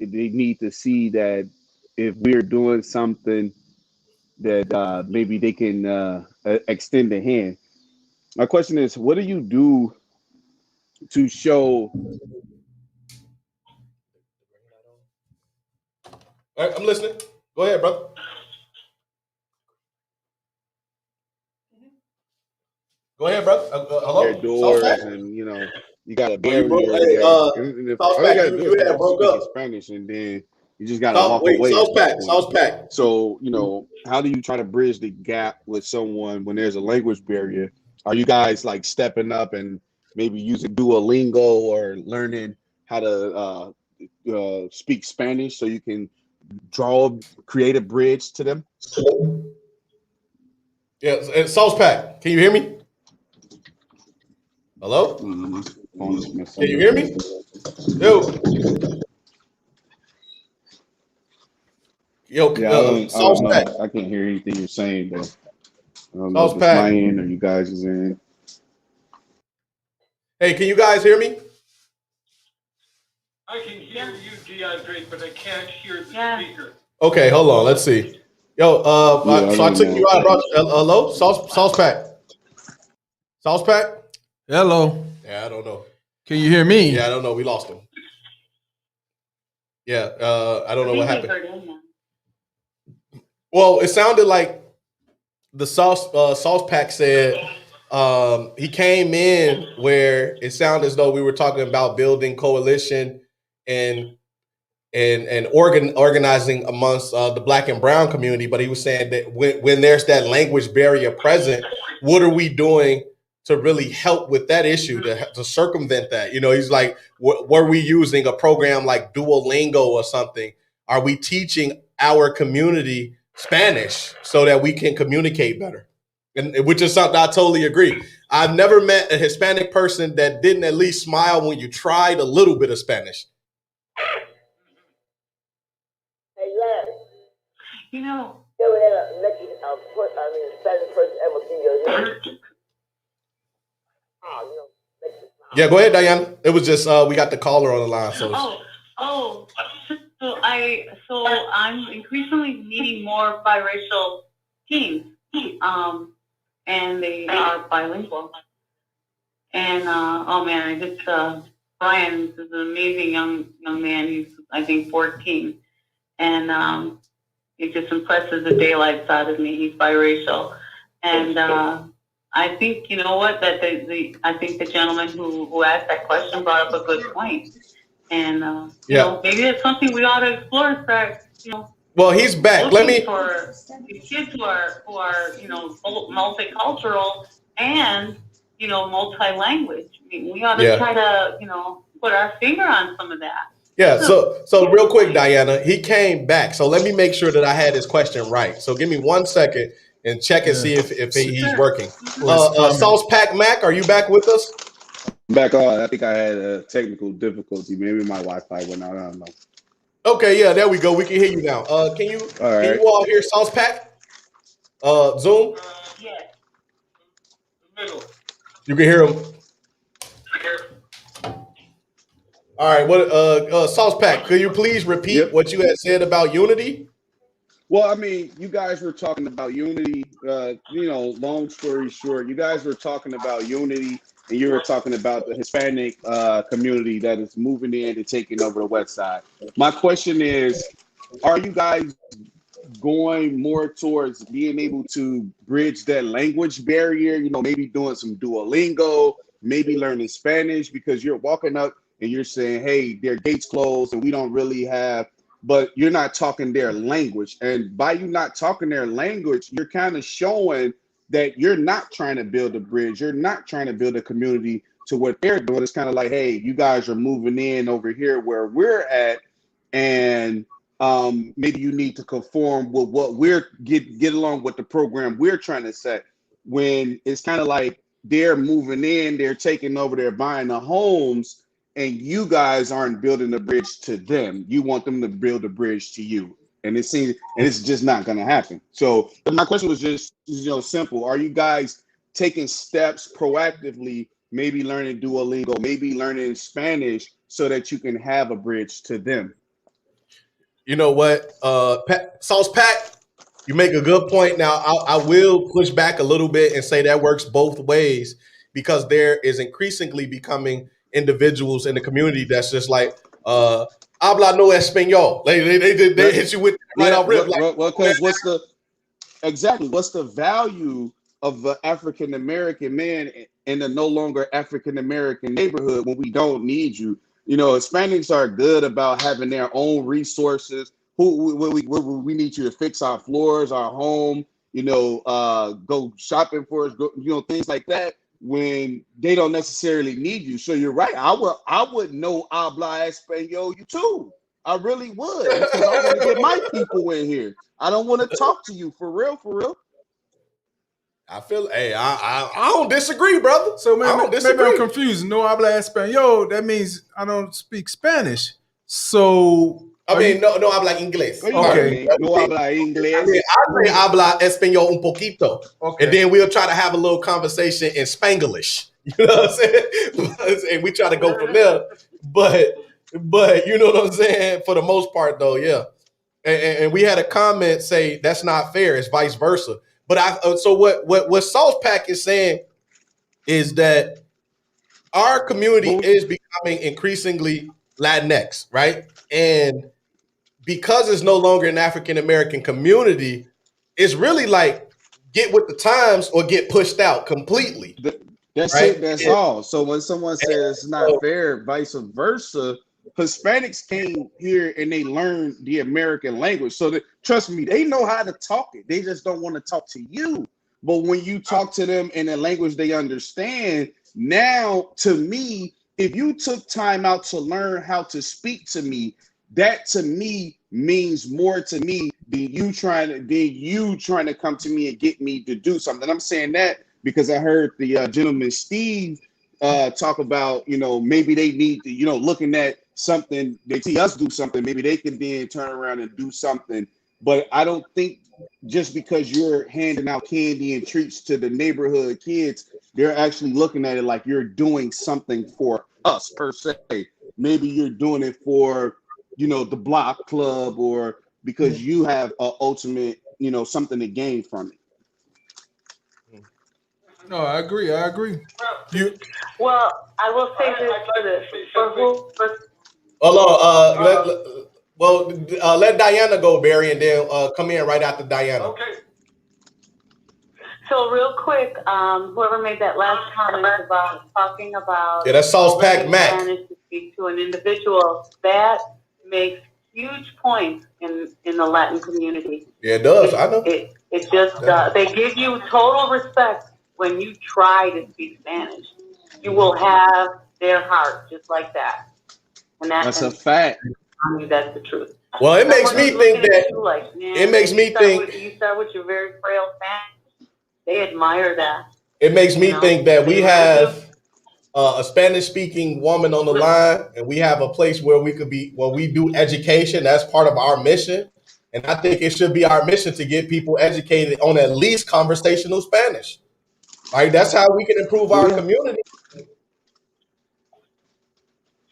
Speaker 7: they need to see that if we're doing something that maybe they can extend a hand. My question is, what do you do to show?
Speaker 1: All right, I'm listening. Go ahead, brother. Go ahead, brother.
Speaker 7: Their
Speaker 1: Hello, Sauce
Speaker 7: doors,
Speaker 1: Pack.
Speaker 7: and you got a
Speaker 1: Oh, you broke.
Speaker 7: barrier
Speaker 1: Hey,
Speaker 7: there, and if
Speaker 1: Sauce
Speaker 7: all you
Speaker 1: Pack,
Speaker 7: got to do is
Speaker 1: you had
Speaker 7: start
Speaker 1: broke
Speaker 7: speaking
Speaker 1: up.
Speaker 7: Spanish, and then you just got to
Speaker 1: Sauce,
Speaker 7: walk
Speaker 1: wait,
Speaker 7: away
Speaker 1: Sauce
Speaker 7: at
Speaker 1: Pack,
Speaker 7: that point.
Speaker 1: Sauce Pack.
Speaker 7: So, how do you try to bridge the gap with someone when there's a language barrier? Are you guys like stepping up and maybe using Duolingo or learning how to speak Spanish so you can create a bridge to them?
Speaker 1: Yeah, and Sauce Pack. Can you hear me? Hello?
Speaker 7: Phone is messing
Speaker 1: Can you
Speaker 7: up.
Speaker 1: hear me? Yo,
Speaker 7: Yeah, I
Speaker 1: Sauce
Speaker 7: don't
Speaker 1: Pack.
Speaker 7: know. I can't hear anything you're saying, though. I don't know
Speaker 1: Sauce
Speaker 7: if it's my
Speaker 1: Pack.
Speaker 7: end or you guys is in.
Speaker 1: Hey, can you guys hear me?
Speaker 2: I can hear you, DeAndre, but I can't hear the
Speaker 5: Yeah.
Speaker 2: speaker.
Speaker 1: Okay, hold on. Let's see. Yo,
Speaker 7: Yeah,
Speaker 1: so I took you out.
Speaker 7: know.
Speaker 1: Hello, Sauce Pack. Sauce Pack.
Speaker 3: Hello.
Speaker 1: Yeah, I don't know.
Speaker 3: Can you hear me?
Speaker 1: Yeah, I don't know. We lost him. Yeah, I don't know what happened. Well, it sounded like the Sauce Pack said he came in where it sounded as though we were talking about building coalition and organizing amongst the Black and Brown community. But he was saying that when there's that language barrier present, what are we doing to really help with that issue to circumvent that? He's like, were we using a program like Duolingo or something? Are we teaching our community Spanish so that we can communicate better? And which is something I totally agree. I've never met a Hispanic person that didn't at least smile when you tried a little bit of Spanish.
Speaker 4: Hey, Larry,
Speaker 5: You know,
Speaker 4: you ever had a Spanish person ever give you a hug? Oh,
Speaker 1: Yeah, go ahead, Diana. It was just we got the caller on the line, so
Speaker 5: so I'm increasingly meeting more biracial teens, and they are bilingual. And oh man, I just Brian is an amazing young man. He's I think 14, and it just impresses the daylights out of me. He's biracial, and I think you know what that I think the gentleman who asked that question brought up a good point. And you know, maybe it's something we ought to explore. Start,
Speaker 1: well, he's back. Let me
Speaker 5: for these kids who are multicultural and multi-language. I mean, we ought to try to put our finger on some of that.
Speaker 1: Yeah. So real quick, Diana, he came back. So let me make sure that I had his question right. So give me 1 second and check and see if he's working. Sauce Pack Mac, are you back with us?
Speaker 7: Back on. I think I had a technical difficulty. Maybe my Wi-Fi went out. I don't know.
Speaker 1: Okay, yeah, there we go. We can hear you now. Can you all hear Sauce Pack? Zoom?
Speaker 5: Yes.
Speaker 2: Middle.
Speaker 1: You can hear him. All right. What Sauce Pack, could you please repeat what you had said about unity?
Speaker 7: Well, I mean, you guys were talking about unity. Long story short, you guys were talking about unity, and you were talking about the Hispanic community that is moving in and taking over the West Side. My question is, are you guys going more towards being able to bridge that language barrier? Maybe doing some Duolingo, maybe learning Spanish, because you're walking up and you're saying, hey, their gates closed and we don't really have, but you're not talking their language. And by you not talking their language, you're kind of showing that you're not trying to build a bridge. You're not trying to build a community to what they're doing. It's kind of like, hey, you guys are moving in over here where we're at, and maybe you need to conform with what we're get along with the program we're trying to set. When it's kind of like they're moving in, they're taking over, they're buying the homes, and you guys aren't building a bridge to them. You want them to build a bridge to you. And it's just not going to happen. So my question was just, simple. Are you guys taking steps proactively, maybe learning Duolingo, maybe learning Spanish so that you can have a bridge to them?
Speaker 1: You know what? Sauce Pack, You make a good point. Now, I will push back a little bit and say that works both ways because there is increasingly becoming individuals in the community that's just like, habla no español. They hit you with it right
Speaker 7: Yeah,
Speaker 1: off rip. Like,
Speaker 7: well, because what's the value of the African American man in a no longer African American neighborhood when we don't need you? You know, Hispanics are good about having their own resources. We need you to fix our floors, our home, you know, go shopping for us, things like that when they don't necessarily need you. So you're right. I would know habla español you too. I really would because I want to get my people in here. I don't want to talk to you for real, for real.
Speaker 1: I feel, hey, I don't disagree, brother.
Speaker 3: So
Speaker 1: I don't
Speaker 3: maybe
Speaker 1: disagree.
Speaker 3: I'm confused. No habla español. That means I don't speak Spanish. So
Speaker 1: I mean, no habla inglés.
Speaker 3: Okay.
Speaker 7: No habla inglés.
Speaker 1: I say habla español un poquito.
Speaker 3: Okay.
Speaker 1: And then we'll try to have a little conversation in Spanglish. You know what I'm saying? And we try to go from there. But you know what I'm saying? For the most part, though, yeah. And we had a comment say that's not fair. It's vice versa. But so what Sauce Pack is saying is that our community is becoming increasingly Latinx, right? And because it's no longer an African American community, it's really like get with the times or get pushed out completely.
Speaker 7: That's
Speaker 1: right?
Speaker 7: it. That's all. So when someone says it's not fair, vice versa, Hispanics came here and they learned the American language. So that, trust me, they know how to talk it. They just don't want to talk to you. But when you talk to them in a language they understand, now to me, if you took time out to learn how to speak to me, that to me means more to me than you trying to come to me and get me to do something. I'm saying that because I heard the gentleman Steve talk about, maybe they need to, looking at something, they see us do something, maybe they can then turn around and do something. But I don't think just because you're handing out candy and treats to the neighborhood kids, they're actually looking at it like you're doing something for us per se. Maybe you're doing it for, the block club or because you have an ultimate, something to gain from it.
Speaker 3: No, I agree.
Speaker 6: Well, I will say this for
Speaker 1: let Diana go, Barry, and then come in right after Diana.
Speaker 2: Okay.
Speaker 5: So real quick, whoever made that last comment about talking about
Speaker 1: that's Sauce Pack Mac.
Speaker 5: Spanish to speak to an individual, that makes huge points in the Latin community.
Speaker 1: Yeah, it does. I know.
Speaker 5: It just they give you total respect when you try to speak Spanish. You will have their heart just like that. And
Speaker 7: that's a fact.
Speaker 5: I mean, that's the truth.
Speaker 1: Well, it makes me think that
Speaker 5: you start with your very frail Spanish. They admire that.
Speaker 1: It makes me think that we have a Spanish-speaking woman on the line, and we have a place where we do education. That's part of our mission. And I think it should be our mission to get people educated on at least conversational Spanish. Right? That's how we can improve our community.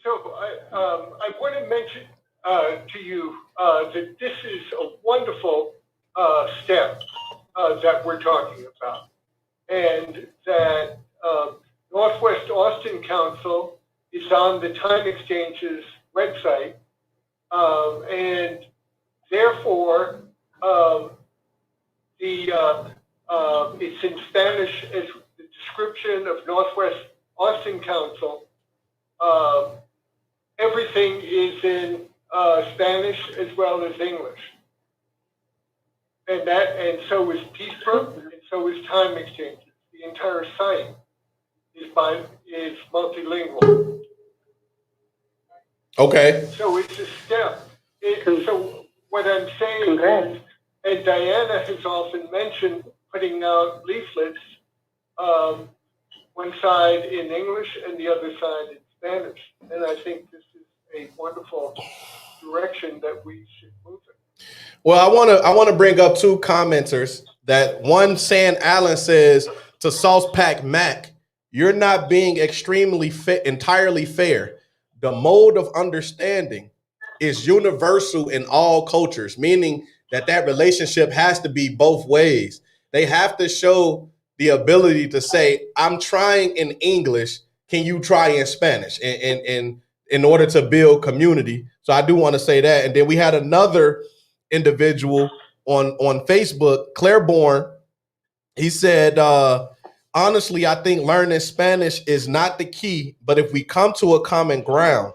Speaker 2: So I want to mention to you that this is a wonderful step that we're talking about, and that Northwest Austin Council is on the Time Exchange's website, and therefore it's in Spanish as the description of Northwest Austin Council. Everything is in Spanish as well as English, and so is Peace Brook, and so is Time Exchanges. The entire site is multilingual.
Speaker 1: Okay.
Speaker 2: So it's a step. So what I'm saying is, and Diana has often mentioned putting out leaflets, one side in English and the other side in Spanish. And I think this is a wonderful direction that we should move in.
Speaker 1: Well, I want to bring up two commenters. That one, San Allen, says to Sauce Pack Mac, you're not being entirely fair. The mode of understanding is universal in all cultures, meaning that relationship has to be both ways. They have to show the ability to say, I'm trying in English, can you try in Spanish? And in order to build community. So I do want to say that. And then we had another individual on Facebook, Claiborne. He said, honestly, I think learning Spanish is not the key, but if we come to a common ground,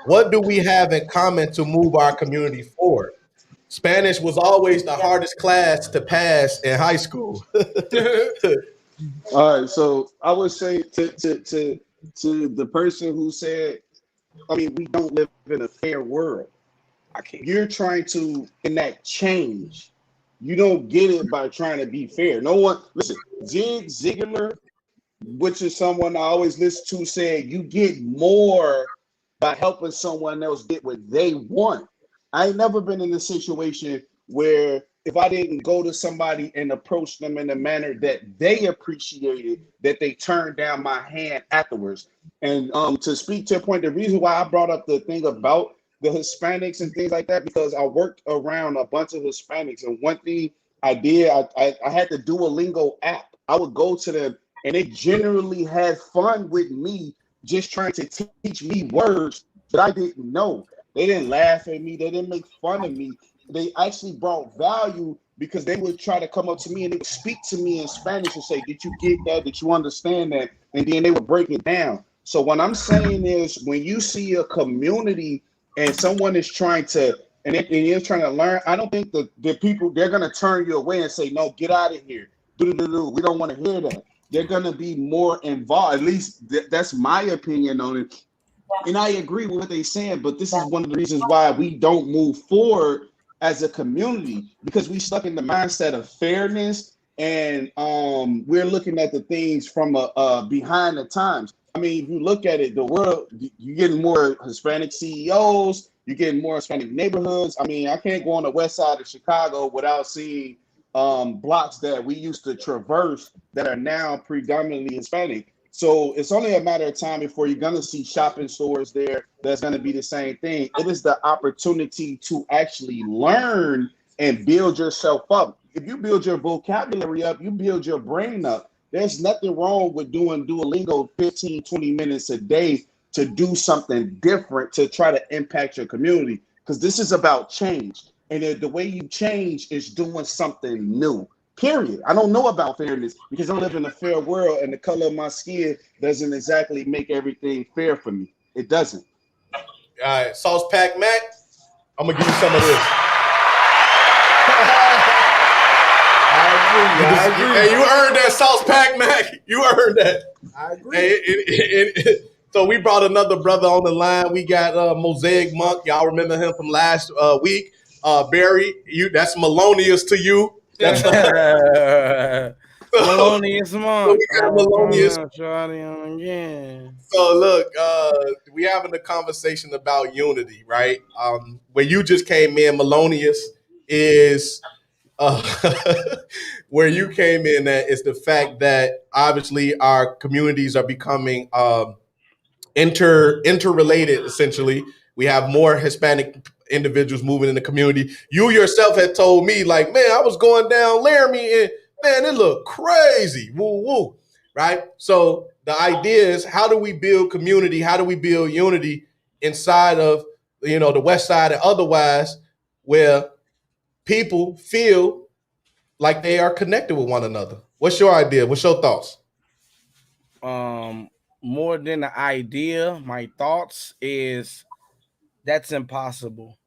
Speaker 1: what do we have in common to move our community forward? Spanish was always the hardest class to pass in high school.
Speaker 7: All right, so I would say to the person who said, I mean, we don't live in a fair world. You're trying to enact change. You don't get it by trying to be fair. No one, listen, Zig Ziglar, which is someone I always listen to, said you get more by helping someone else get what they want. I ain't never been in a situation where if I didn't go to somebody and approach them in a manner that they appreciated, that they turned down my hand afterwards. And to speak to a point, the reason why I brought up the thing about the Hispanics and things like that, because I worked around a bunch of Hispanics, and one thing I did, I had the Duolingo app. I would go to them, and they generally had fun with me, just trying to teach me words that I didn't know. They didn't laugh at me. They didn't make fun of me. They actually brought value because they would try to come up to me and they would speak to me in Spanish and say, did you get that? Did you understand that? And then they would break it down. So what I'm saying is, when you see a community and someone is trying to, and you're trying to learn, I don't think the people, they're going to turn you away and say, no, get out of here. We don't want to hear that. They're going to be more involved. At least that's my opinion on it. And I agree with what they're saying, but this is one of the reasons why we don't move forward as a community, because we stuck in the mindset of fairness, and we're looking at the things from a behind the times. I mean, if you look at it, the world, you're getting more Hispanic CEOs, you're getting more Hispanic neighborhoods. I mean, I can't go on the west side of Chicago without seeing blocks that we used to traverse that are now predominantly Hispanic. So it's only a matter of time before you're going to see shopping stores there that's going to be the same thing. It is the opportunity to actually learn and build yourself up. If you build your vocabulary up, you build your brain up. There's nothing wrong with doing Duolingo 15, 20 minutes a day to do something different to try to impact your community, because this is about change. And the way you change is doing something new. Period. I don't know about fairness because I live in a fair world, and the color of my skin doesn't exactly make everything fair for me. It doesn't.
Speaker 1: All right, Sauce Pack Mac, I'm gonna give you some of this. I agree. Hey, you earned that, Sauce Pack Mac. You earned that.
Speaker 3: I agree.
Speaker 1: Hey, so we brought another brother on the line. We got Mosaic Monk. Y'all remember him from last week. Barry, that's Melonious to you. That's
Speaker 8: Melonious Monk.
Speaker 1: Melonious.
Speaker 8: Yeah.
Speaker 1: So look, we having a conversation about unity, right? Where you just came in, Melonious is where you came in at is the fact that obviously our communities are becoming interrelated. Essentially, we have more Hispanic individuals moving in the community. You yourself had told me, like, man, I was going down Laramie and man, it looked crazy. Woo woo. Right? So the idea is, how do we build community? How do we build unity inside of, the West Side and otherwise, where people feel like they are connected with one another? What's your idea? What's your thoughts?
Speaker 8: More than the idea, my thoughts is that's impossible.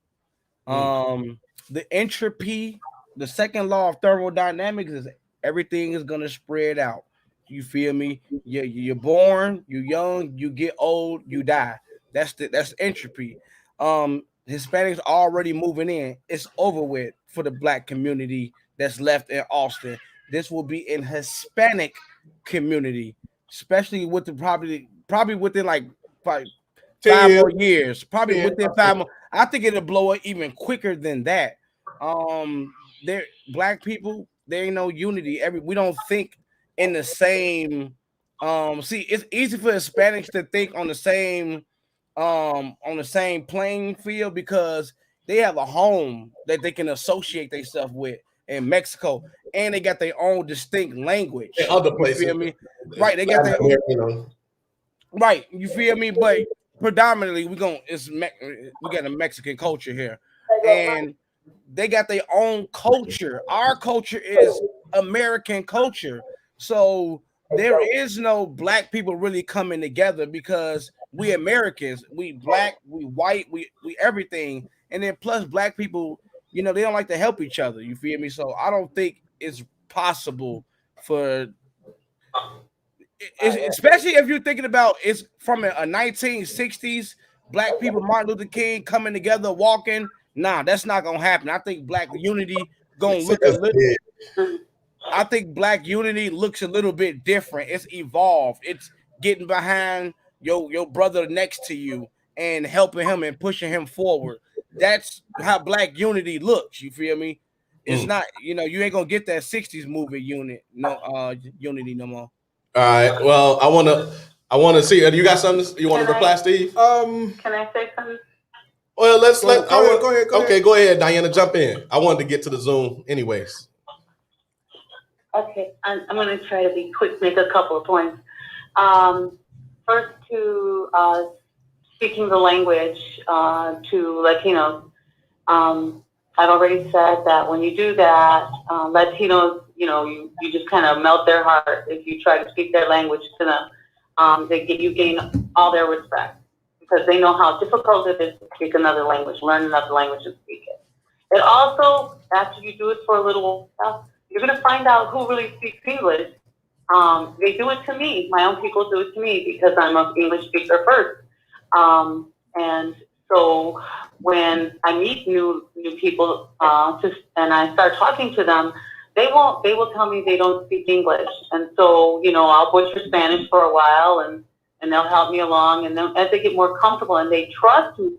Speaker 8: The entropy, the second law of thermodynamics is everything is gonna spread out. You feel me? You're born, you're young, you get old, you die. That's entropy. Hispanics already moving in. It's over with for the black community that's left in Austin. This will be in Hispanic community, especially with the probably within like 5 more years. Probably within 5 more. I think it'll blow up even quicker than that. There, black people, there ain't no unity. We don't think in the same. See, it's easy for Hispanics to think on the same playing field because they have a home that they can associate themselves with in Mexico, and they got their own distinct language.
Speaker 1: In other
Speaker 8: You
Speaker 1: places,
Speaker 8: feel me? Right, they got their own,
Speaker 1: you know.
Speaker 8: right. You feel me? But predominantly, we got a Mexican culture here, and they got their own culture. Our culture is American culture, so there is no black people really coming together because we Americans, we black, we white, we everything, and then plus black people, you know, they don't like to help each other. You feel me? So I don't think it's possible for. Especially if you're thinking about it's from a 1960s black people, Martin Luther King coming together, walking. Nah, that's not gonna happen. I think black unity gonna look a little. I think black unity looks a little bit different. It's evolved. It's getting behind your brother next to you and helping him and pushing him forward. That's how black unity looks. You feel me? It's not, you know, you ain't gonna get that 60s movie unity no more.
Speaker 1: All right. Well, I wanna see. You got something you want to reply, Steve?
Speaker 5: Can I say something?
Speaker 1: Well,
Speaker 3: Go ahead.
Speaker 1: Okay, go ahead, Diana. Jump in. I wanted to get to the Zoom, anyways.
Speaker 5: Okay, I'm going to try to be quick, make a couple of points. First, to speaking the language to Latinos. I've already said that when you do that, Latinos, you know, you just kind of melt their heart if you try to speak their language to them. You gain all their respect because they know how difficult it is to speak another language, learn another language and speak it. It also, after you do it for a little while, you're going to find out who really speaks English. They do it to me. My own people do it to me because I'm an English speaker first. And so when I meet new people and I start talking to them, they will tell me they don't speak English. And so, you know, I'll butcher Spanish for a while and they'll help me along. And then as they get more comfortable and they trust me,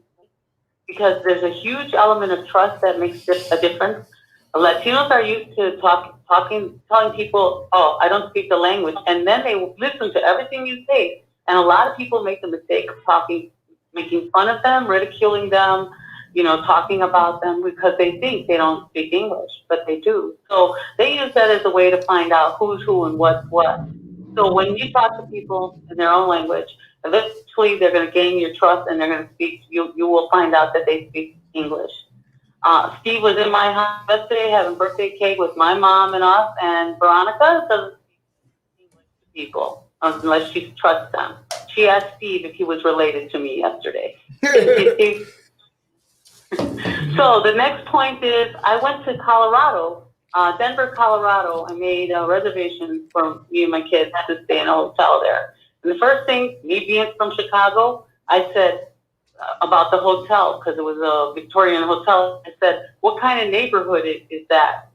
Speaker 5: because there's a huge element of trust that makes a difference. Latinos are used to telling people, oh, I don't speak the language. And then they listen to everything you say. And a lot of people make the mistake of making fun of them, ridiculing them, you know, talking about them because they think they don't speak English, but they do. So they use that as a way to find out who's who and what's what. So when you talk to people in their own language, eventually they're going to gain your trust and they're going to speak. You will find out that they speak English. Steve was in my house yesterday having birthday cake with my mom and us, and Veronica doesn't speak English to people unless she trusts them. She asked Steve if he was related to me yesterday. So the next point is I went to Colorado, Denver, Colorado. I made a reservation for me and my kids to stay in a hotel there. And the first thing, me being from Chicago, I said, about the hotel, because it was a Victorian hotel. I said, what kind of neighborhood is that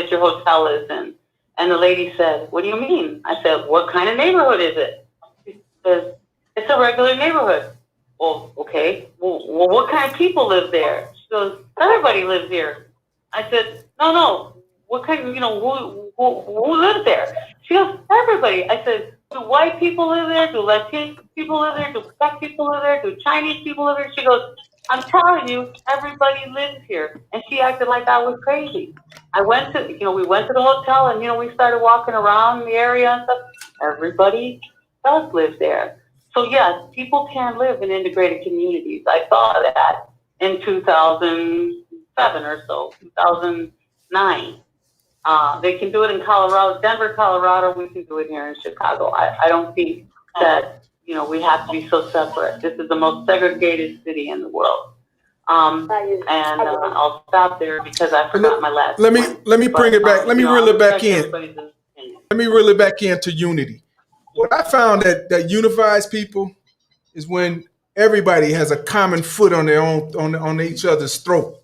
Speaker 5: your hotel is in? And the lady said, what do you mean? I said, what kind of neighborhood is it? She says, it's a regular neighborhood. Well, okay. Well, what kind of people live there? She goes, everybody lives here. I said, no. What kind of, you know, who lives there? She goes, everybody. I said, do white people live there? Do Latino people live there? Do black people live there? Do Chinese people live there? She goes, I'm telling you, everybody lives here. And she acted like I was crazy. We went to the hotel and, you know, we started walking around the area and stuff. Everybody does live there. So yes, people can live in integrated communities. I saw that in 2007 or so, 2009. They can do it in Colorado, Denver, Colorado. We can do it here in Chicago. I don't think that, you know, we have to be so separate. This is the most segregated city in the world. I'll stop there because I forgot my last.
Speaker 3: Let me bring it back. Let me reel it back in. Let me reel it back into unity. What I found that unifies people is when everybody has a common foot on their own on each other's throat.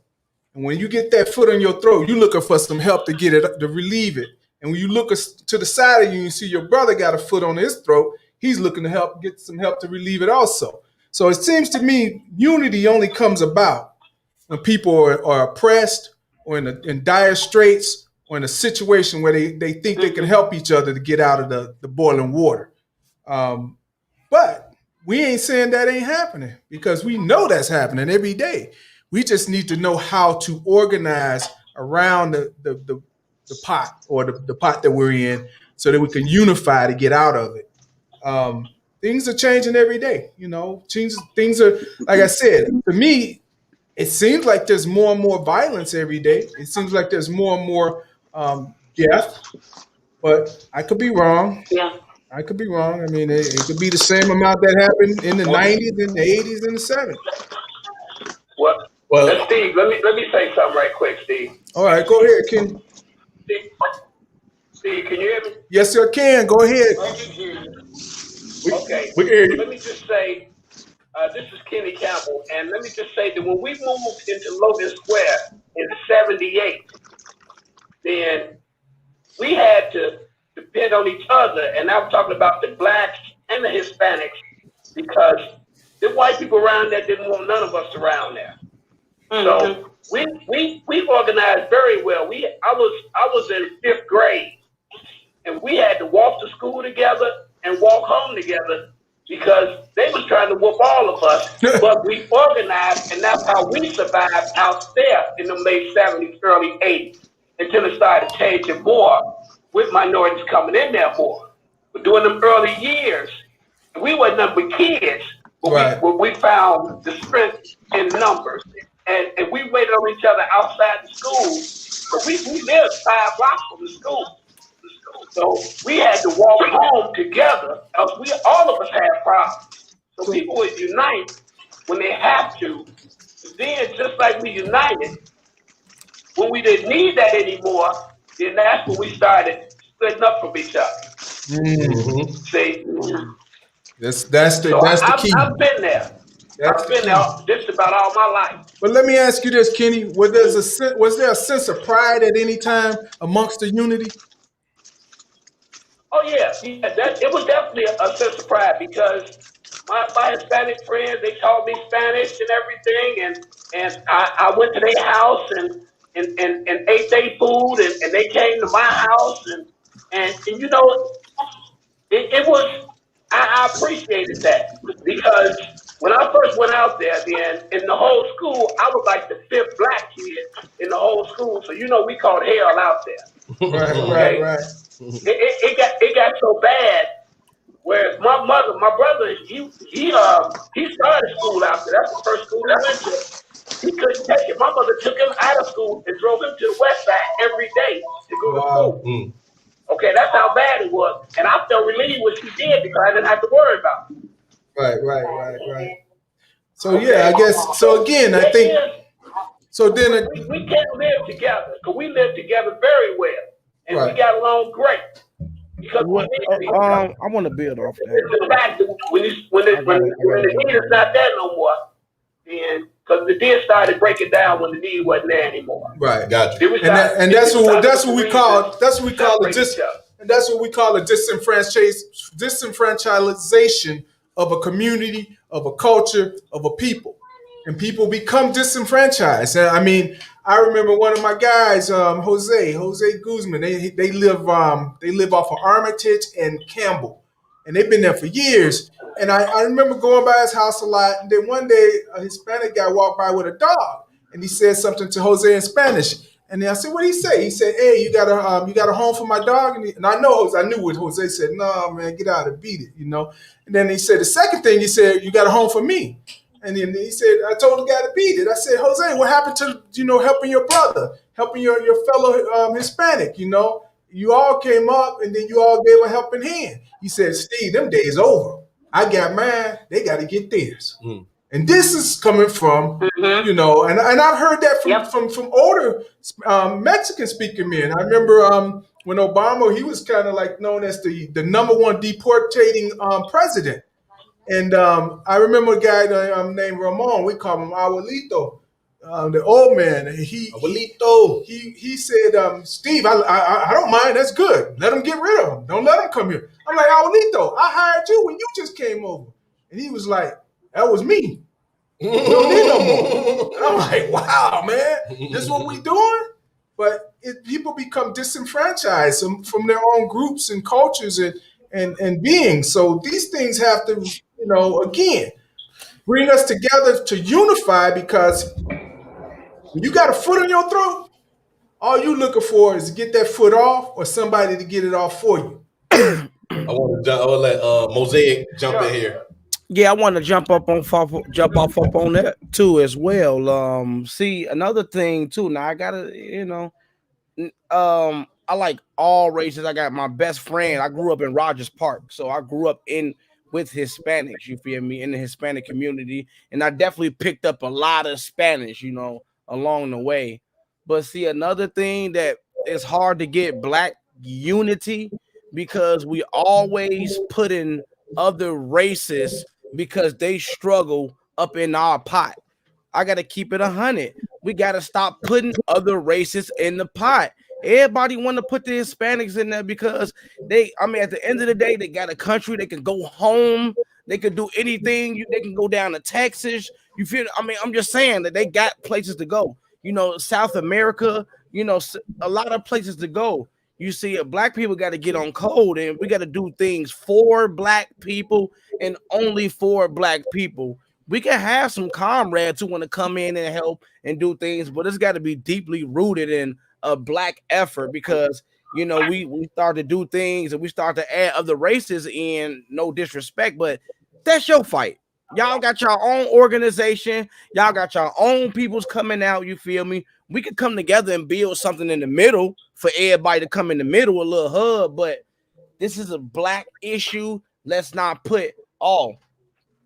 Speaker 3: And when you get that foot on your throat, you're looking for some help to get it, to relieve it. And when you look to the side of you and see your brother got a foot on his throat, he's looking to get some help to relieve it also. So it seems to me unity only comes about when people are oppressed or in dire straits or in a situation where they think they can help each other to get out of the boiling water. But we ain't saying that ain't happening because we know that's happening every day. We just need to know how to organize around the pot or the pot that we're in so that we can unify to get out of it. Things are changing every day, things are, like I said, to me, it seems like there's more and more violence every day. It seems like there's more and more death, but I could be wrong.
Speaker 5: Yeah.
Speaker 3: I could be wrong. I mean, it could be the same amount that happened in the 90s, and the 80s, and the 70s.
Speaker 2: Well, Steve, let me say something right quick, Steve.
Speaker 3: All right, go ahead, Ken.
Speaker 2: Steve, can you hear me?
Speaker 3: Yes, sir, can. Go ahead.
Speaker 2: Okay.
Speaker 1: We can hear you.
Speaker 2: Let me just say, this is Kenny Campbell, and let me just say that when we moved into Logan Square in '78, then we had to depend on each other, and I'm talking about the blacks and the Hispanics, because the white people around there didn't want none of us around there. So we organized very well. I was in 5th grade, and we had to walk to school together and walk home together because they was trying to whoop all of us. But we organized, and that's how we survived out there in the late 70s, early 80s, until it started changing more with minorities coming in there more. But during them early years, we were nothing but kids, but we found the strength in numbers. And we waited on each other outside the school. But we lived 5 blocks from the school. So we had to walk home together. All of us had problems. So people would unite when they have to. Then just like we united, when we didn't need that anymore, then that's when we started splitting up from each other.
Speaker 3: Mm-hmm.
Speaker 2: See?
Speaker 3: That's the key.
Speaker 2: I've been there. I've been there just about all my life.
Speaker 3: But let me ask you this, Kenny: was there a sense of pride at any time amongst the unity?
Speaker 2: Oh yeah, it was definitely a sense of pride because my Hispanic friends, they taught me Spanish and everything, and I went to their house and ate their food, and they came to my house, and you know, it was. I appreciated that because when I first went out there, then in the whole school, I was like the 5th black kid in the whole school. So you know, we called hell out there.
Speaker 3: Right.
Speaker 2: It got so bad. Whereas my brother, he started school out there. That's the first school he went to. He couldn't take it. My mother took him out of school and drove him to the west side every day to go to school. Okay, that's how bad it was. And I felt relieved when she did because I didn't have to worry about it.
Speaker 3: Right. So yeah, I guess so. Again, I think so. Then
Speaker 2: we can't live together because we live together very well, and we got along great. Because
Speaker 8: I want to build off that.
Speaker 2: The fact that when the need is not there no more, then because the need started breaking down when the need wasn't there anymore.
Speaker 3: Right,
Speaker 1: gotcha.
Speaker 3: And that's what we call a disenfranchisation of a community, of a culture, of a people, and people become disenfranchised. I mean, I remember one of my guys, Jose Guzman. They live off of Armitage and Campbell, and they've been there for years. And I remember going by his house a lot. And then one day, a Hispanic guy walked by with a dog, and he said something to Jose in Spanish. And then I said, "What did he say?" He said, "Hey, you got a home for my dog?" And I knew what Jose said. "No, man, get out and beat it," you know. And then he said the second thing. He said, "You got a home for me?" And then he said, "I told the guy to beat it." I said, "Jose, what happened to helping your brother, helping your fellow Hispanic? You know, you all came up, and then you all gave a helping hand." He said, "Steve, them days over. I got mine. They got to get theirs." And this is coming from, and I've heard that from older Mexican speaking men. I remember when Obama, he was kind of like known as the number one deportating president. And I remember a guy named Ramon. We call him Abuelito, the old man. Abuelito. He said, "Steve, I don't mind. That's good. Let them get rid of him. Don't let them come here." I'm like, "Abuelito, I hired you when you just came over." And he was like, "That was me. We don't need no more." And I'm like, "Wow, man, this is what we doing?" But people become disenfranchised from their own groups and cultures and beings. So these things have to, again, bring us together to unify, because When you got a foot in your throat, all you looking for is to get that foot off or somebody to get it off for you.
Speaker 1: I want to let Mosaic jump in here.
Speaker 8: Yeah, I want to jump off on that too as well. See another thing too. Now I gotta, I like all races. I got my best friend. I grew up in Rogers Park, so I grew up with Hispanics. You feel me? In the Hispanic community, and I definitely picked up a lot of Spanish, along the way. But see, another thing that is hard to get Black unity because we always put in other races because they struggle up in our pot. I gotta keep it 100. We gotta stop putting other races in the pot. Everybody want to put the Hispanics in there because at the end of the day, they got a country. They can go home. They can do anything. They can go down to Texas. You feel? I'm just saying that they got places to go. South America. A lot of places to go. You see, Black people got to get on code, and we got to do things for Black people and only for Black people. We can have some comrades who want to come in and help and do things, but it's got to be deeply rooted in a Black effort because we start to do things and we start to add other races in. No disrespect, but that's your fight. Y'all got your own organization. Y'all got your own peoples coming out. You feel me? We could come together and build something in the middle for everybody to come in the middle, a little hub. But this is a Black issue. Let's not put all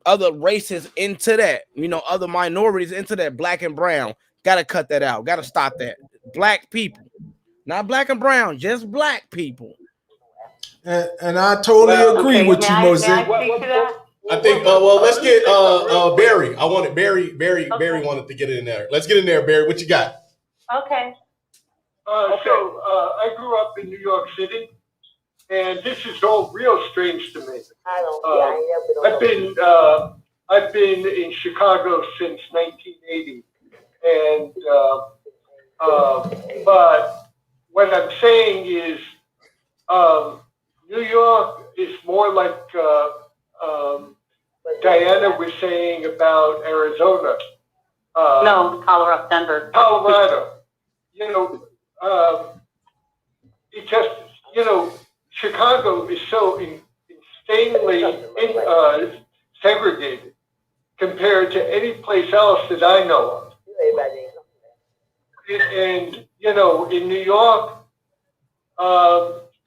Speaker 8: other races into that. Other minorities into that. Black and brown. Got to cut that out. Got to stop that. Black people, not Black and brown, just Black people.
Speaker 3: And I totally agree with you, Mosaic.
Speaker 1: I think. Well, let's get Barry. I wanted Barry. Barry wanted to get in there. Let's get in there, Barry. What you got?
Speaker 5: Okay.
Speaker 2: I grew up in New York City, and this is all real strange to me. I've been in Chicago since 1980, and but what I'm saying is, New York is more like Diana was saying about Arizona.
Speaker 5: No, Colorado, Denver.
Speaker 2: Colorado. It just, Chicago is so insanely segregated compared to any place else that I know of. And, in New York,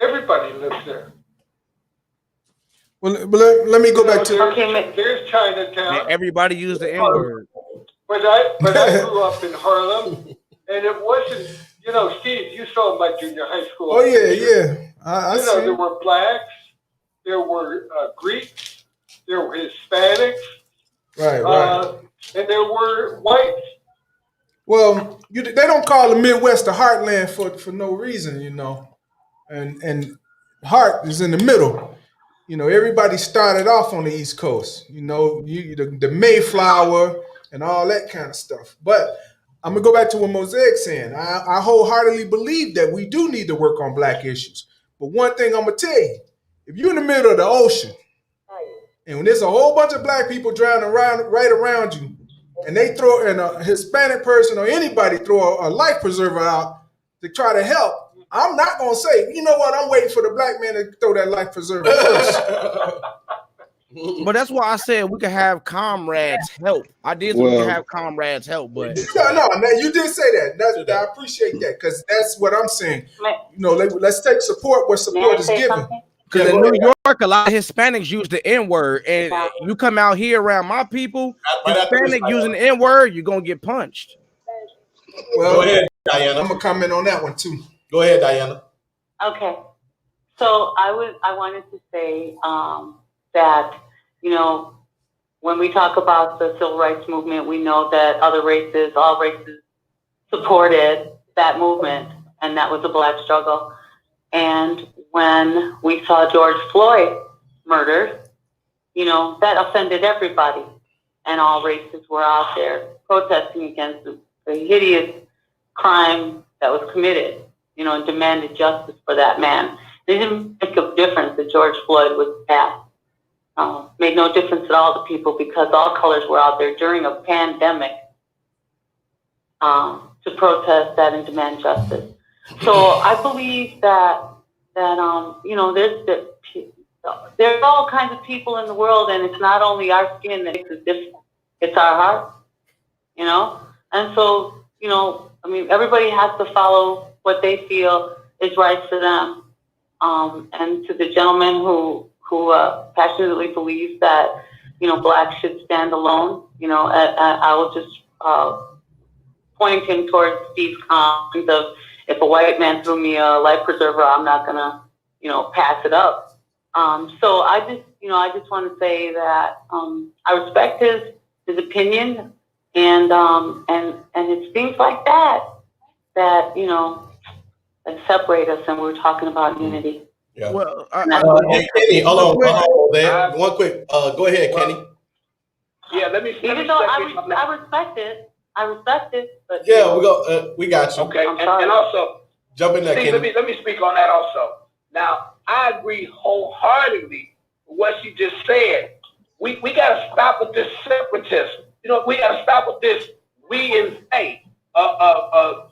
Speaker 2: everybody lives there.
Speaker 3: Well, let me go back to.
Speaker 2: There's Chinatown.
Speaker 8: Everybody use the N-word.
Speaker 2: But I grew up in Harlem, and it wasn't. Steve, you saw my junior high school.
Speaker 3: Oh yeah. I see.
Speaker 2: There were Blacks, there were Greeks, there were Hispanics,
Speaker 3: right,
Speaker 2: and there were whites.
Speaker 3: Well, they don't call the Midwest the heartland for no reason, and heart is in the middle. Everybody started off on the East Coast, the Mayflower and all that kind of stuff. But I'm going to go back to what Mosaic's saying. I wholeheartedly believe that we do need to work on Black issues. But one thing I'm going to tell you, if you're in the middle of the ocean and when there's a whole bunch of Black people drowning right around you, and they throw in a Hispanic person or anybody throw a life preserver out to try to help, I'm not going to say, you know what, I'm waiting for the Black man to throw that life preserver first.
Speaker 8: But that's why I said we could have comrades help. I did we can have comrades help, but
Speaker 3: no, you did say that. I appreciate that because that's what I'm saying. Let's take support where support is given.
Speaker 8: Because in New York, a lot of Hispanics use the N-word, and you come out here around my people, Hispanic using the N-word, you're gonna get punched.
Speaker 3: Well,
Speaker 1: go ahead, Diana.
Speaker 3: I'm gonna comment on that one too.
Speaker 1: Go ahead, Diana.
Speaker 5: Okay, so I wanted to say that when we talk about the civil rights movement, we know that all races supported that movement, and that was a Black struggle. And when we saw George Floyd murdered, that offended everybody, and all races were out there protesting against the hideous crime that was committed, and demanded justice for that man. It didn't make a difference that George Floyd was passed. Made no difference at all to people because all colors were out there during a pandemic. to protest that and demand justice. So I believe that you know, there's all kinds of people in the world, and it's not only our skin that makes us different; it's our heart, you know. And so, you know, I mean, everybody has to follow what they feel is right for them. And to the gentleman who passionately believes that, you know, blacks should stand alone, you know, I will just point him towards Steve's comment of, if a white man threw me a life preserver, I'm not gonna, you know, pass it up. So I just want to say that I respect his opinion, and it's things like that you know, that separate us, and we're talking about unity.
Speaker 1: Yeah.
Speaker 8: Well,
Speaker 1: Hey, Kenny, hold on, there. One quick. Go ahead, Kenny.
Speaker 2: Yeah, let me
Speaker 5: Even though I respect it, but
Speaker 1: Yeah, we got you.
Speaker 2: Okay,
Speaker 5: I'm
Speaker 2: and
Speaker 5: sorry.
Speaker 2: also,
Speaker 1: Jump in there,
Speaker 2: Steve,
Speaker 1: Kenny.
Speaker 2: let me speak on that also. Now, I agree wholeheartedly with what she just said. We got to stop with this separatism. You know, we got to stop with this we and they,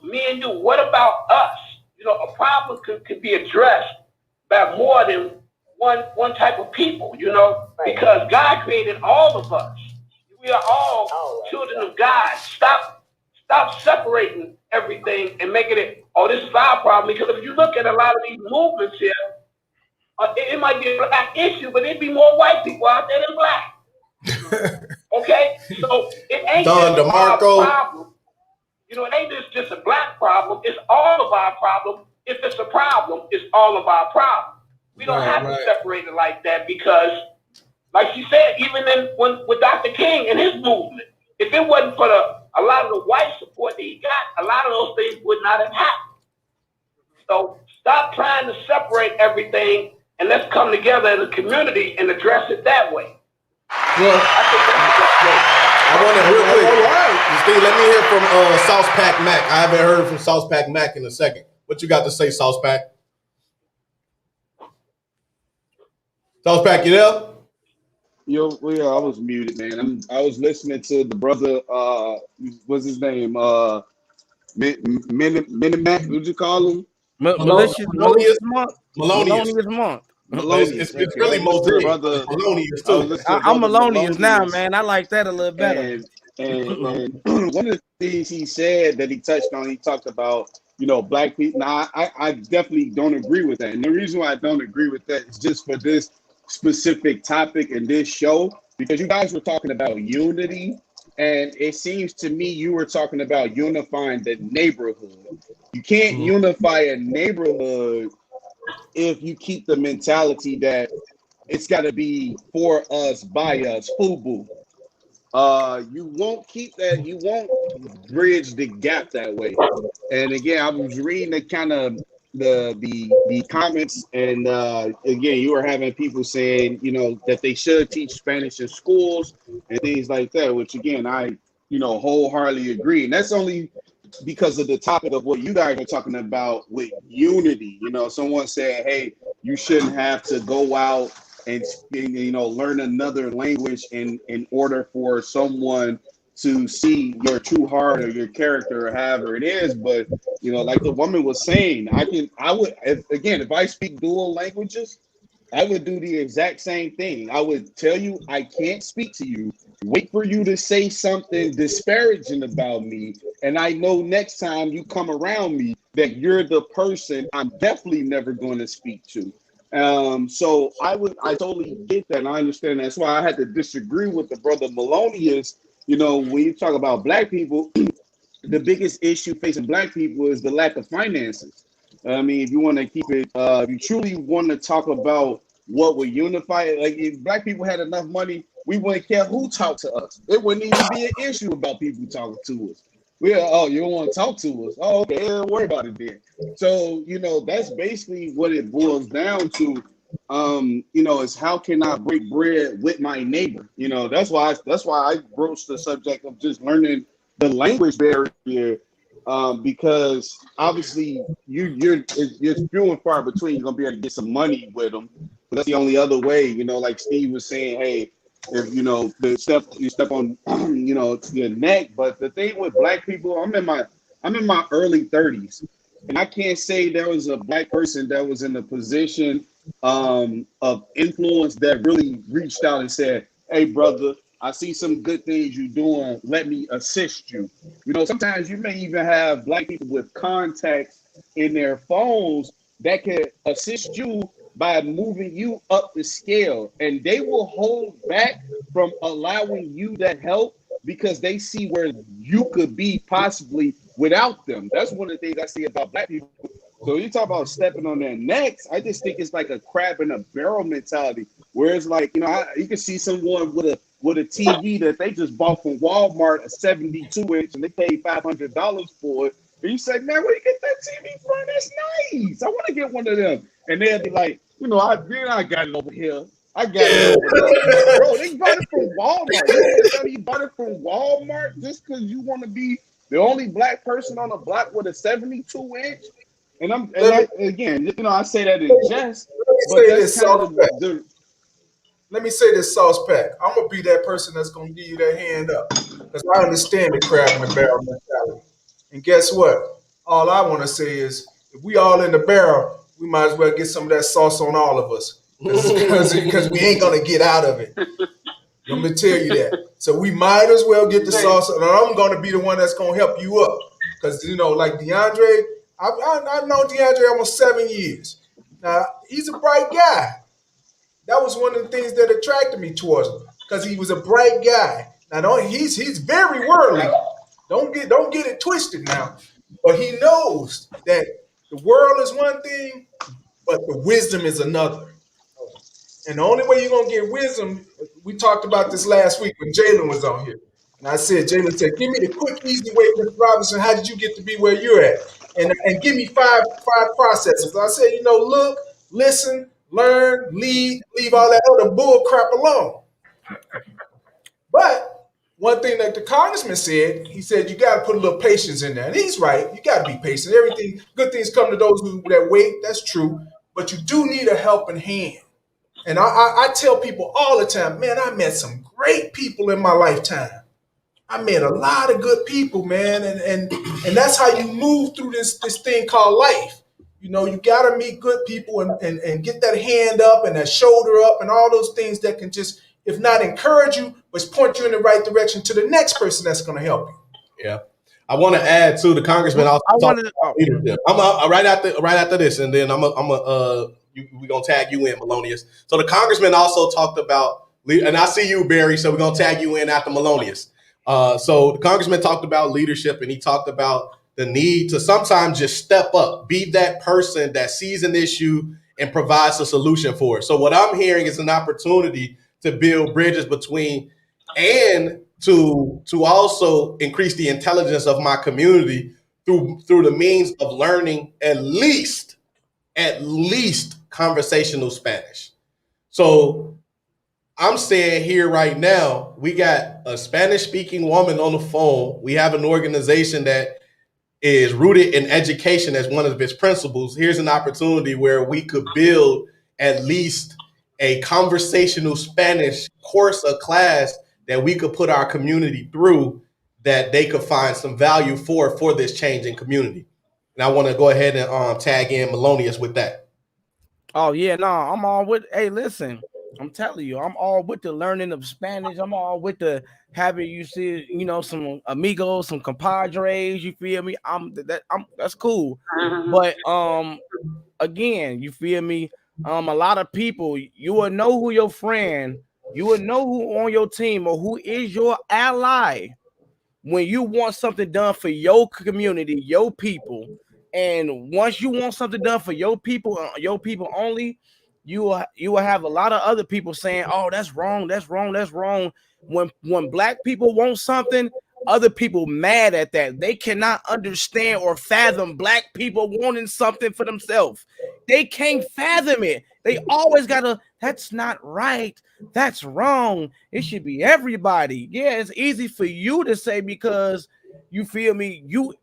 Speaker 2: me and you. What about us? You know, a problem could be addressed by more than one type of people, you know, because God created all of us. We are all children of God. Stop separating everything and making it, oh, this is our problem. Because if you look at a lot of these movements here, it might be a black issue, but it'd be more white people out there than black. Okay? So it ain't
Speaker 1: Don
Speaker 2: just our
Speaker 1: DeMarco.
Speaker 2: problem. You know, it ain't just a black problem. It's all of our problem. If it's a problem, it's all of our problem. We don't have to separate it like that, because, like she said, even with Dr. King and his movement, if it wasn't for a lot of the white support that he got, a lot of those things would not have happened. So stop trying to separate everything, and let's come together as a community and address it that way.
Speaker 1: Well,
Speaker 2: I think that's the best way.
Speaker 1: I want to real quick. Steve, let me hear from South Pack Mac. I haven't heard from South Pack Mac in a second. What you got to say, South Pack? South Pack, you there?
Speaker 7: Yo, yeah, I was muted, man. I was listening to the brother. What's his name? Minimac. What'd you call him?
Speaker 8: Malicious Monk.
Speaker 1: Melonious.
Speaker 7: Melonious.
Speaker 1: It's really Mosaic.
Speaker 7: Brother.
Speaker 1: Melonious
Speaker 7: I was
Speaker 1: too.
Speaker 7: listening to
Speaker 8: I'm
Speaker 7: Brother
Speaker 8: Melonious now,
Speaker 7: Melonious.
Speaker 8: man. I like that a little better.
Speaker 7: And one of the things he said that he touched on, he talked about, you know, black people. Now, I definitely don't agree with that. And the reason why I don't agree with that is just for this specific topic in this show, because you guys were talking about unity, and it seems to me you were talking about unifying the neighborhood. You can't unify a neighborhood if you keep the mentality that it's got to be for us, by us, FUBU. You won't keep that. You won't bridge the gap that way. And again, I was reading the kind of the comments, and again, you were having people saying, you know, that they should teach Spanish in schools and things like that, which again, I, you know, wholeheartedly agree. And that's only because of the topic of what you guys are talking about with unity. You know, someone said, hey, you shouldn't have to go out and, you know, learn another language in order for someone to see your true heart or your character or however it is. But, you know, like the woman was saying, if I speak dual languages, I would do the exact same thing. I would tell you I can't speak to you, wait for you to say something disparaging about me, and I know next time you come around me that you're the person I'm definitely never going to speak to. So I totally get that, and I understand. That's why I had to disagree with the brother Melonious. You know, when you talk about black people, the biggest issue facing black people is the lack of finances. I mean, if you want to keep it, if you truly want to talk about what would unify it, like if black people had enough money, we wouldn't care who talked to us. It wouldn't even be an issue about people talking to us. You don't want to talk to us? Oh, okay, don't worry about it then. So, you know, that's basically what it boils down to. You know, is how can I break bread with my neighbor? You know, that's why I broached the subject of just learning the language barrier, because obviously you're few and far between. You're gonna be able to get some money with them. But that's the only other way. You know, like Steve was saying, hey, if you know you step on you know your neck. But the thing with black people, I'm in my I'm in my early 30s, and I can't say there was a black person that was in a position of influence that really reached out and said, "Hey, brother, I see some good things you're doing. Let me assist you." You know, sometimes you may even have black people with contacts in their phones that can assist you by moving you up the scale, and they will hold back from allowing you that help because they see where you could be possibly without them. That's one of the things I see about black people. So you talk about stepping on their necks. I just think it's like a crab in a barrel mentality, where it's like, you know, you can see someone with a TV that they just bought from Walmart, a 72-inch, and they paid $500 for it. And you say, man, where you get that TV from? That's nice. I want to get one of them. And they'll be like, you know, I got it over here. I got it over there. Bro, they bought it from Walmart. You want to tell me you bought it from Walmart just because you want to be the only black person on the block with a 72-inch? Again, you know, I say that in jest, but that's kind of
Speaker 3: Let me say this, Sauce Pack. I'm gonna be that person that's gonna give you that hand up, because I understand the crab in the barrel mentality. And guess what? All I want to say is, if we all in the barrel, we might as well get some of that sauce on all of us, because we ain't gonna get out of it. Let me tell you that. So we might as well get the sauce, and I'm gonna be the one that's gonna help you up, because you know, like DeAndre, I've known DeAndre almost 7 years. Now he's a bright guy. That was one of the things that attracted me towards him, because he was a bright guy. Now he's very worldly. Don't get it twisted now. But he knows that the world is one thing, but the wisdom is another. And the only way you're gonna get wisdom, we talked about this last week when Jalen was on here. And I said, Jalen said, give me the quick, easy way, Mr. Robinson, how did you get to be where you're at? And give me five processes. I said, you know, look, listen, learn, leave all that other bull crap alone. But one thing that the congressman said, he said, you got to put a little patience in there. And he's right. You got to be patient. Everything, good things come to those that wait. That's true. But you do need a helping hand. And I tell people all the time, man, I met some great people in my lifetime. I met a lot of good people, man. And that's how you move through this thing called life. You know, you got to meet good people and get that hand up and that shoulder up and all those things that can just, if not encourage you, but point you in the right direction to the next person that's going to help you.
Speaker 1: Yeah. I want to add to the congressman also talking about leadership. I'm right after this, and then we're gonna tag you in, Melonious. So the congressman also talked about, and I see you, Barry. So we're gonna tag you in after Melonious. So the congressman talked about leadership, and he talked about the need to sometimes just step up, be that person that sees an issue and provides a solution for it. So what I'm hearing is an opportunity to build bridges between and to also increase the intelligence of my community through the means of learning at least conversational Spanish. So I'm saying here right now, we got a Spanish-speaking woman on the phone. We have an organization that is rooted in education as one of its principles. Here's an opportunity where we could build at least a conversational Spanish course or class that we could put our community through, that they could find some value for this changing community. And I want to go ahead and tag in Melonious with that.
Speaker 8: Oh yeah, no, I'm all with. Hey, listen, I'm telling you, I'm all with the learning of Spanish. I'm all with the having you see, you know, some amigos, some compadres. You feel me? That's cool. But again, you feel me? A lot of people, you will know who your friend, you will know who on your team or who is your ally when you want something done for your community, your people. And once you want something done for your people only, you will have a lot of other people saying, "Oh, that's wrong, that's wrong, that's wrong." When black people want something, other people mad at that. They cannot understand or fathom black people wanting something for themselves. They can't fathom it. They always gotta, that's not right, that's wrong. It should be everybody. Yeah, it's easy for you to say because you feel me, you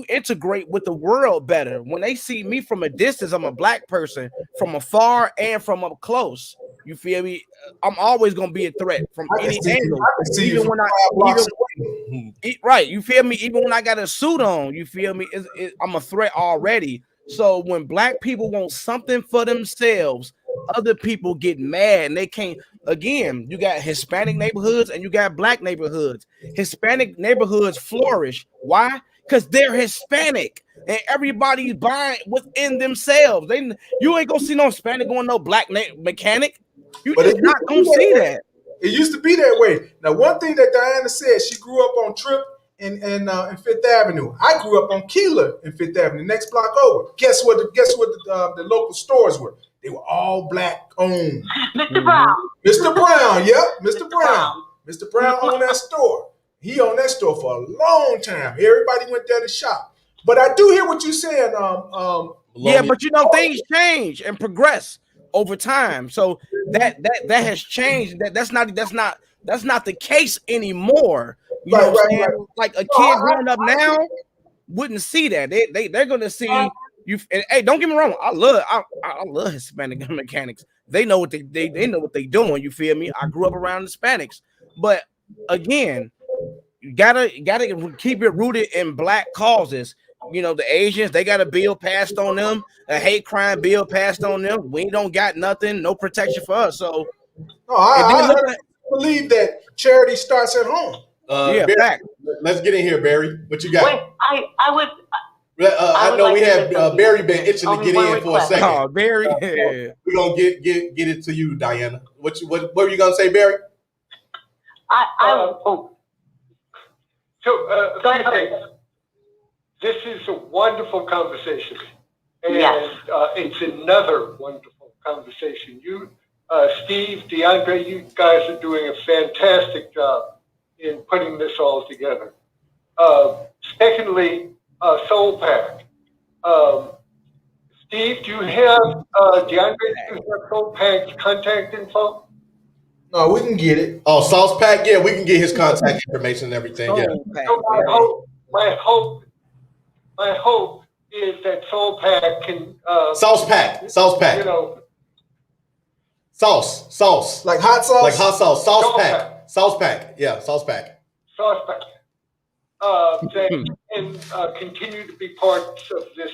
Speaker 8: integrate with the world better. When they see me from a distance, I'm a black person, from afar and from up close. You feel me? I'm always gonna be a threat from any angle. Right, you feel me? Even when I got a suit on, you feel me? I'm a threat already. So when black people want something for themselves, other people get mad and they can't. Again, you got Hispanic neighborhoods and you got black neighborhoods. Hispanic neighborhoods flourish. Why? Because they're Hispanic and everybody's buying within themselves. You ain't gonna see no Hispanic going no black mechanic. You
Speaker 3: But
Speaker 8: just
Speaker 3: it
Speaker 8: not gonna see that.
Speaker 3: It used to be that way. Now, one thing that Diana said, she grew up on Tripp in Fifth Avenue. I grew up on Keeler in Fifth Avenue, next block over. Guess what? The local stores were? They were all black owned.
Speaker 5: Mr. Brown.
Speaker 3: Mr. Brown, yep, Mr. Brown. Mr. Brown owned that store. He owned that store for a long time. Everybody went there to shop. But I do hear what you're saying.
Speaker 8: Yeah, but you know things change and progress over time. So that has changed. That's not the case anymore. You know what I'm saying? Right. Like a kid growing up now wouldn't see that. They're gonna see you. And, hey, don't get me wrong. I love Hispanic mechanics. They know what they know what they doing. You feel me? I grew up around Hispanics, but again, you gotta keep it rooted in black causes. You know, the Asians, they got a bill passed on them, a hate crime bill passed on them. We don't got nothing, no protection for us. So,
Speaker 3: no, I believe that charity starts at home.
Speaker 8: Yeah,
Speaker 1: Barry,
Speaker 8: fact.
Speaker 1: Let's get in here, Barry. What you got?
Speaker 9: Wait, I would.
Speaker 1: I know we have Barry been itching to get in for a second.
Speaker 8: Oh, Barry,
Speaker 1: We're gonna get it to you, Diana. What were you gonna say, Barry?
Speaker 2: This is a wonderful conversation, and
Speaker 9: yes.
Speaker 2: It's another wonderful conversation. You, Steve, DeAndre, you guys are doing a fantastic job in putting this all together. Secondly, Soul Pack. Steve, do you have DeAndre? Do you have Soul Pack's contact info?
Speaker 3: No, we can get it.
Speaker 1: Oh, Sauce Pack, yeah, we can get his contact information and everything. Yeah.
Speaker 2: So my hope is that Soul Pack can
Speaker 1: Sauce Pack.
Speaker 2: You know,
Speaker 1: sauce.
Speaker 3: Like hot sauce?
Speaker 1: Like hot sauce. Sauce Pack. Sauce Pack. Yeah, Sauce Pack.
Speaker 2: Sauce Pack. That can continue to be parts of this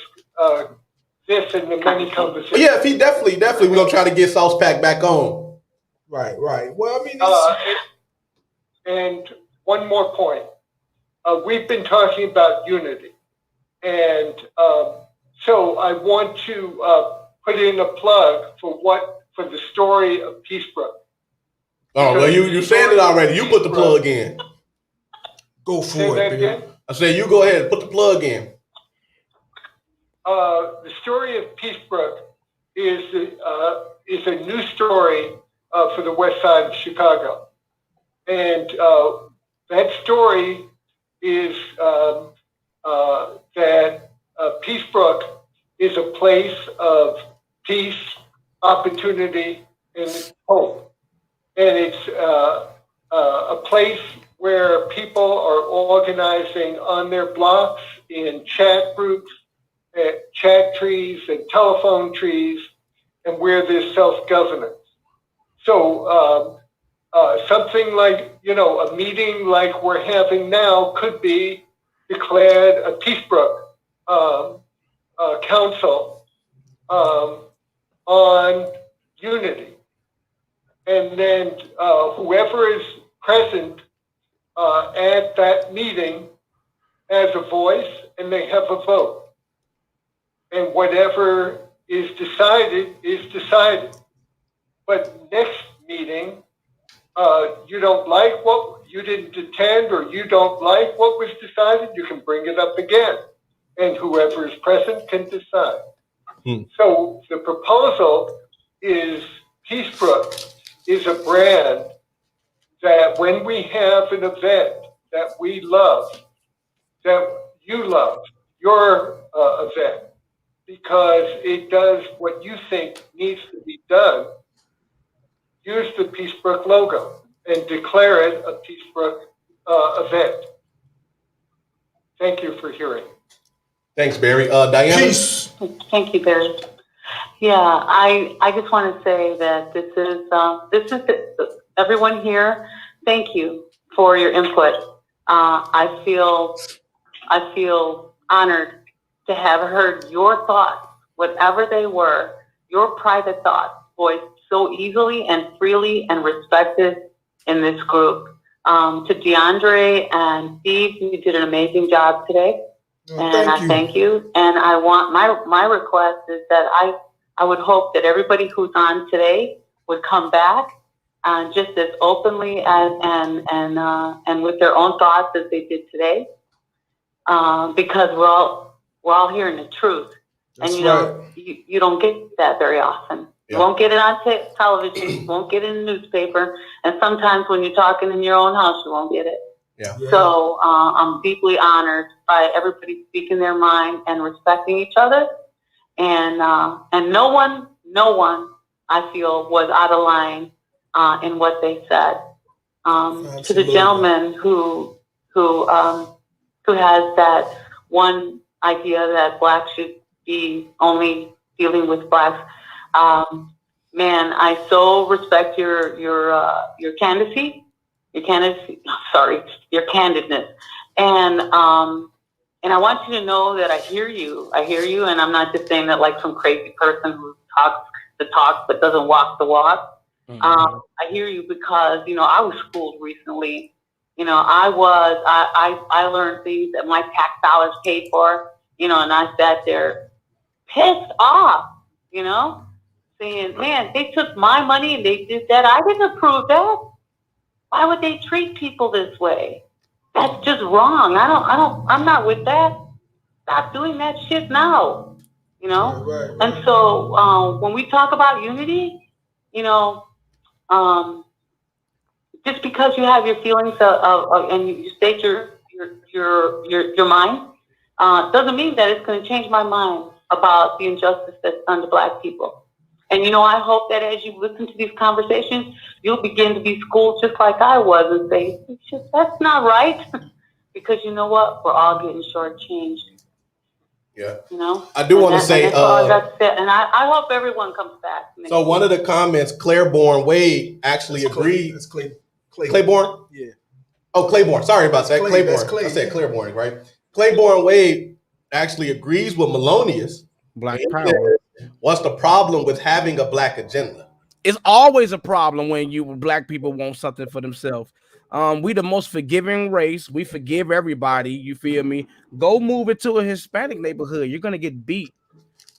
Speaker 2: and the many conversations.
Speaker 1: Yeah, if he definitely, we're gonna try to get Sauce Pack back on.
Speaker 3: Right. Well, I mean,
Speaker 2: and one more point. We've been talking about unity, and so I want to put in a plug for the story of Peacebrook.
Speaker 1: Oh, well, you said it already. You put the plug in.
Speaker 3: Go for it,
Speaker 2: again.
Speaker 1: I said you go ahead and put the plug in.
Speaker 2: The story of Peacebrook is a new story for the West Side of Chicago, and that story is that Peacebrook is a place of peace, opportunity, and hope, and it's a place where people are organizing on their blocks in chat groups, chat trees, and telephone trees, and where there's self-governance. So something like, a meeting like we're having now could be declared a Peacebrook Council on unity. And then whoever is present at that meeting has a voice and they have a vote. And whatever is decided is decided. But next meeting, you don't like what you didn't attend or you don't like what was decided, you can bring it up again. And whoever is present can decide. So the proposal is Peacebrook is a brand that when we have an event that we love, that you love, your event, because it does what you think needs to be done, use the Peacebrook logo and declare it a Peacebrook event. Thank you for hearing.
Speaker 1: Thanks, Barry. Diana?
Speaker 3: Peace.
Speaker 5: Thank you, Barry. Yeah, I just want to say that this is everyone here. Thank you for your input. I feel honored to have heard your thoughts, whatever they were, your private thoughts, voiced so easily and freely and respected in this group. To DeAndre and Steve, you did an amazing job today. And I thank you. And I want my request is that I would hope that everybody who's on today would come back just as openly and with their own thoughts as they did today, because we're all hearing the truth.
Speaker 3: That's
Speaker 5: and you don't get that very often. You won't get it on television. You won't get it in the newspaper. And sometimes when you're talking in your own house, you won't get it.
Speaker 1: Yeah.
Speaker 5: So I'm deeply honored by everybody speaking their mind and respecting each other. And no one I feel was out of line in what they said. To the gentleman who has that one idea that blacks should be only dealing with blacks. Man, I so respect your candidacy, your candidness, and I want you to know that I hear you, and I'm not just saying that like some crazy person who talks the talk but doesn't walk the walk.
Speaker 8: Mm-hmm.
Speaker 5: I hear you because I was schooled recently. I learned things that my tax dollars paid for. And I sat there pissed off. Saying, man, they took my money and they did that. I didn't approve that. Why would they treat people this way? That's just wrong. I'm not with that. Stop doing that shit now.
Speaker 3: Right.
Speaker 5: And so when we talk about unity, just because you have your feelings and you state your mind, doesn't mean that it's going to change my mind about the injustice that's done to black people. And I hope that as you listen to these conversations, you'll begin to be schooled just like I was and say, that's not right. Because you know what? We're all getting shortchanged.
Speaker 1: Yeah. I do want to say,
Speaker 5: and I hope everyone comes back.
Speaker 1: So one of the comments, Claiborne Wade actually agreed.
Speaker 3: That's Claiborne.
Speaker 1: Yeah. Oh, Claiborne. Sorry about that. Claiborne. I said Claiborne, right? Claiborne Wade actually agrees with Melonius.
Speaker 8: Black power.
Speaker 1: What's the problem with having a black agenda?
Speaker 8: It's always a problem when black people want something for themselves. We the most forgiving race. We forgive everybody. You feel me? Go move it to a Hispanic neighborhood. You're gonna get beat.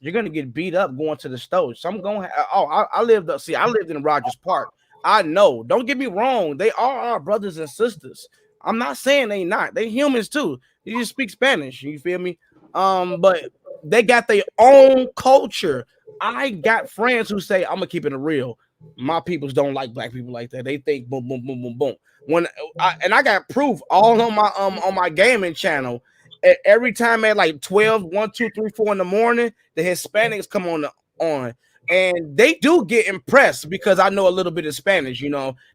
Speaker 8: You're gonna get beat up going to the store. So I'm going. I lived in Rogers Park. I know. Don't get me wrong. They are our brothers and sisters. I'm not saying they not. They humans too. They just speak Spanish. You feel me? But they got their own culture. I got friends who say, I'm gonna keep it real. My peoples don't like black people like that. They think boom, boom, boom, boom, boom. I got proof all on my gaming channel. Every time at like 12, 1, 2, 3, 4 in the morning, the Hispanics come on, and they do get impressed because I know a little bit of Spanish.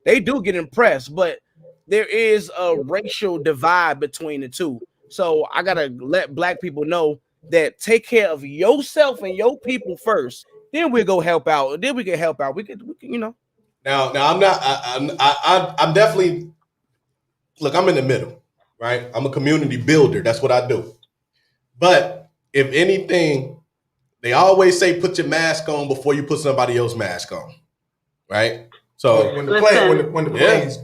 Speaker 8: They do get impressed, but there is a racial divide between the two. So I gotta let black people know that take care of yourself and your people first. Then we'll go help out. Then we can help out. We can.
Speaker 1: Now I'm not. I'm definitely. Look, I'm in the middle, right? I'm a community builder. That's what I do. But if anything, they always say put your mask on before you put somebody else's mask on, right? So
Speaker 3: when the plane's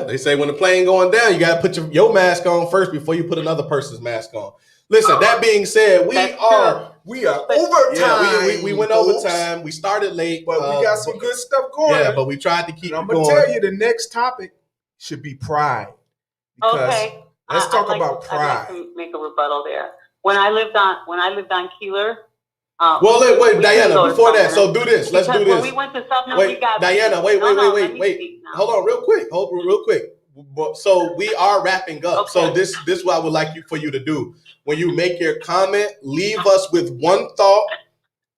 Speaker 1: they say when the plane going down, you got to put your mask on first before you put another person's mask on. Listen, that being said, we are overtime.
Speaker 3: Yeah,
Speaker 1: we went overtime. We started late,
Speaker 3: but we got some good stuff going.
Speaker 1: Yeah, but we tried to keep it
Speaker 3: I'm
Speaker 1: going.
Speaker 3: gonna tell you, the next topic should be pride.
Speaker 5: Okay,
Speaker 3: let's talk about pride.
Speaker 5: I'd like to make a rebuttal there. When I lived on Keeler.
Speaker 1: Wait, Diana. Before that, so do this. Let's do this.
Speaker 5: When we went to Sumner, we got
Speaker 1: Diana. Wait. Hold on, real quick. So we are wrapping up. Okay. So this is what I would like for you to do. When you make your comment, leave us with one thought,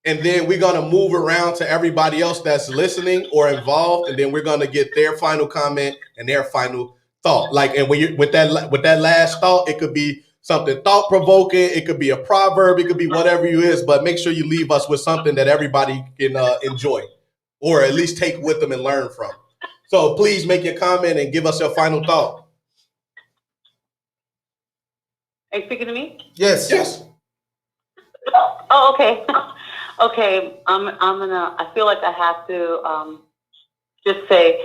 Speaker 1: and then we're gonna move around to everybody else that's listening or involved, and then we're gonna get their final comment and their final thought. And when you with that last thought, it could be something thought provoking, it could be a proverb, it could be whatever you is, but make sure you leave us with something that everybody can enjoy, or at least take with them and learn from. So please make your comment and give us your final thought.
Speaker 5: Are you speaking to me?
Speaker 3: Yes.
Speaker 1: Yes.
Speaker 5: Oh, okay. Okay, I feel like I have to just say,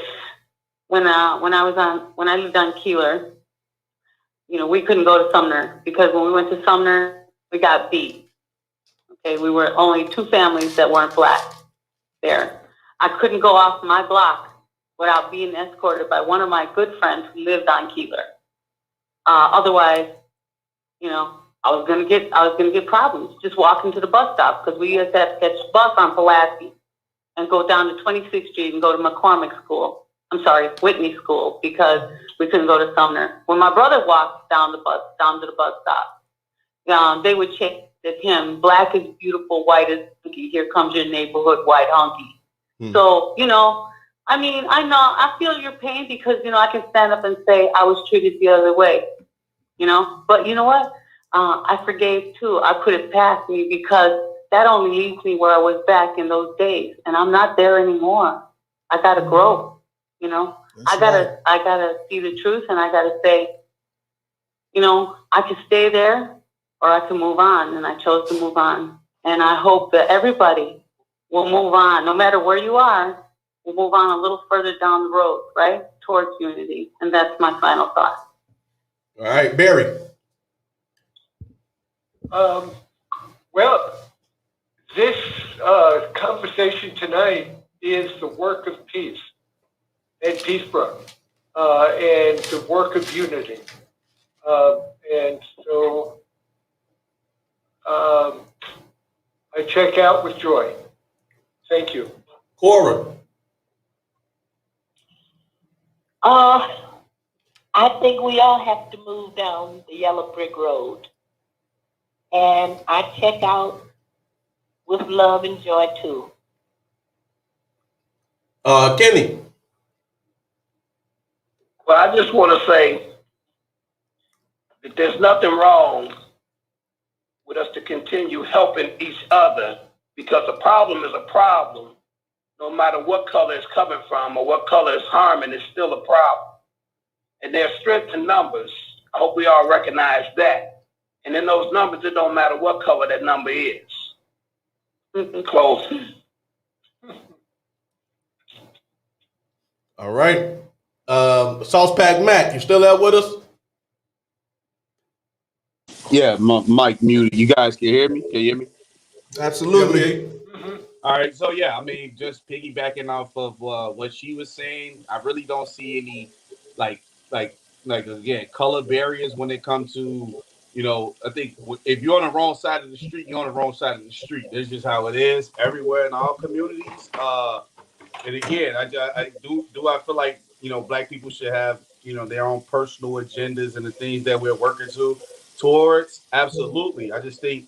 Speaker 5: when I lived on Keeler, we couldn't go to Sumner because when we went to Sumner, we got beat. Okay, we were only 2 families that weren't black there. I couldn't go off my block without being escorted by one of my good friends who lived on Keeler. Otherwise, I was gonna get problems just walking to the bus stop, because we used to have to catch the bus on Pulaski and go down to 26th Street and go to McCormick School. I'm sorry, Whitney School, because we couldn't go to Sumner. When my brother walked down to the bus stop, they would chant at him, "Black is beautiful, white is hunky. Here comes your neighborhood white hunky." So, I feel your pain, because, I can stand up and say I was treated the other way, but you know what? I forgave too. I put it past me, because that only leaves me where I was back in those days, and I'm not there anymore. I gotta grow, I gotta see the truth, and I gotta say, I can stay there or I can move on, and I chose to move on. And I hope that everybody will move on, no matter where you are. We'll move on a little further down the road, right, towards unity. And that's my final thought.
Speaker 1: All right, Barry.
Speaker 2: Well, this conversation tonight is the work of peace and Peacebrook, and the work of unity. And so I check out with joy. Thank you.
Speaker 1: Cora.
Speaker 6: I think we all have to move down the yellow brick road. And I check out with love and joy too.
Speaker 1: Kenny.
Speaker 9: Well, I just want to say that there's nothing wrong with us to continue helping each other, because a problem is a problem. No matter what color it's coming from or what color it's harming, it's still a problem. And there's strength in numbers. I hope we all recognize that. And in those numbers, it don't matter what color that number is. Close.
Speaker 1: All right. Sauce Pack Mac, you still there with us?
Speaker 10: Yeah, mic muted. You guys can hear me? Can you hear me?
Speaker 3: Absolutely.
Speaker 10: All right. So, yeah, I mean, just piggybacking off of what she was saying, I really don't see any, like again, color barriers when it comes to, I think if you're on the wrong side of the street, you're on the wrong side of the street. That's just how it is everywhere in all communities. And again, I feel like, Black people should have, their own personal agendas and the things that we're working towards. Absolutely. I just think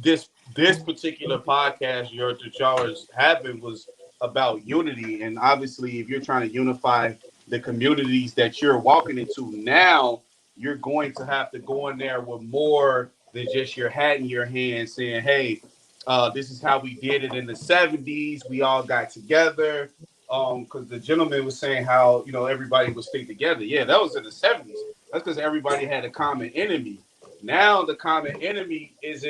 Speaker 10: this particular podcast that y'all is having was about unity. And obviously, if you're trying to unify the communities that you're walking into now, you're going to have to go in there with more than just your hat in your hand saying, hey, this is how we did it in the 70s. We all got together. Because the gentleman was saying how, everybody would stay together. Yeah, that was in the 70s. That's because everybody had a common enemy. Now the common enemy is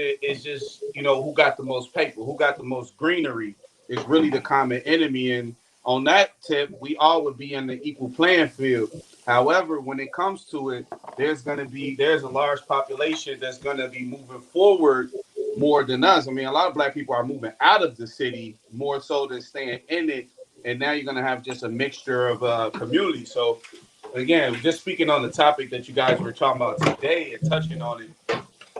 Speaker 10: just, who got the most paper, who got the most greenery is really the common enemy. And on that tip, we all would be in the equal playing field. However, when it comes to it, there's a large population that's going to be moving forward more than us. I mean, a lot of Black people are moving out of the city more so than staying in it. And now you're going to have just a mixture of community. So, again, just speaking on the topic that you guys were talking about today and touching on it,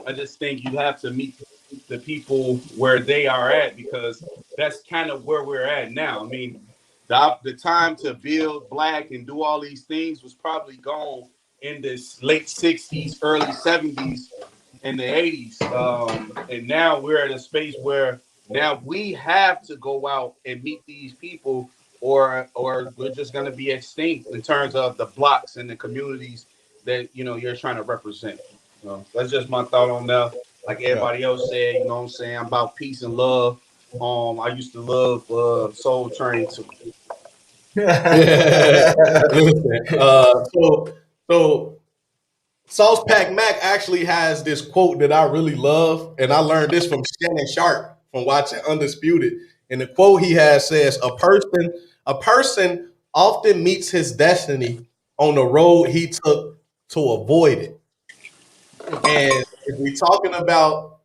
Speaker 10: I just think you have to meet the people where they are at, because that's kind of where we're at now. I mean, the time to build Black and do all these things was probably gone in this late 60s, early 70s, and the 80s. And now we're at a space where now we have to go out and meet these people, or we're just going to be extinct in terms of the blocks and the communities that, you're trying to represent. That's just my thought on that. Like everybody else said, you know what I'm saying? I'm about peace and love. I used to love Soul Train too.
Speaker 1: So Sauce Pack Mac actually has this quote that I really love, and I learned this from Shannon Sharp from watching Undisputed. And the quote he has says, "A person often meets his destiny on the road he took to avoid it." And if we're talking about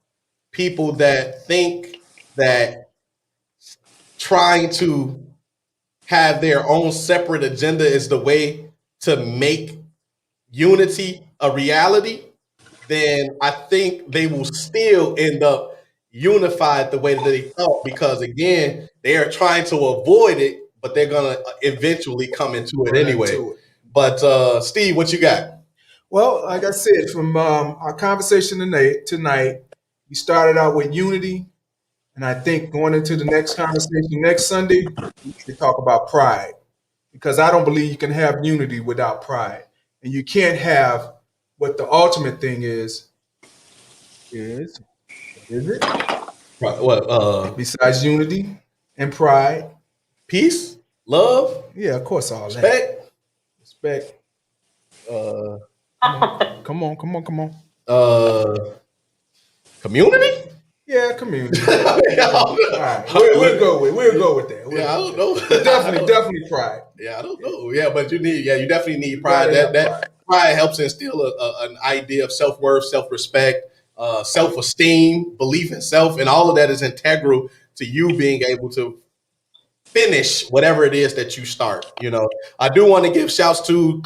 Speaker 1: people that think that trying to have their own separate agenda is the way to make unity a reality, then I think they will still end up unified the way that they thought, because again, they are trying to avoid it, but they're gonna eventually come into it anyway. But Steve, what you got?
Speaker 3: Well, like I said, from our conversation tonight, we started out with unity, and I think going into the next conversation next Sunday, we should talk about pride, because I don't believe you can have unity without pride, and you can't have what the ultimate thing is it
Speaker 1: What?
Speaker 3: besides unity and pride?
Speaker 1: Peace, love,
Speaker 3: Yeah, of course, all that.
Speaker 1: respect.
Speaker 3: Come on.
Speaker 1: Community.
Speaker 3: Yeah, community.
Speaker 1: I mean, I
Speaker 3: All
Speaker 1: don't know.
Speaker 3: right, we'll go with that.
Speaker 1: Yeah, I don't know.
Speaker 3: Definitely pride.
Speaker 1: Yeah, I don't know. Yeah, but you definitely need pride.
Speaker 3: gotta have
Speaker 1: That pride helps instill an idea of self-worth, self-respect, self-esteem, belief in self, and all of that is integral to you being able to finish whatever it is that you start. I do want to give shouts to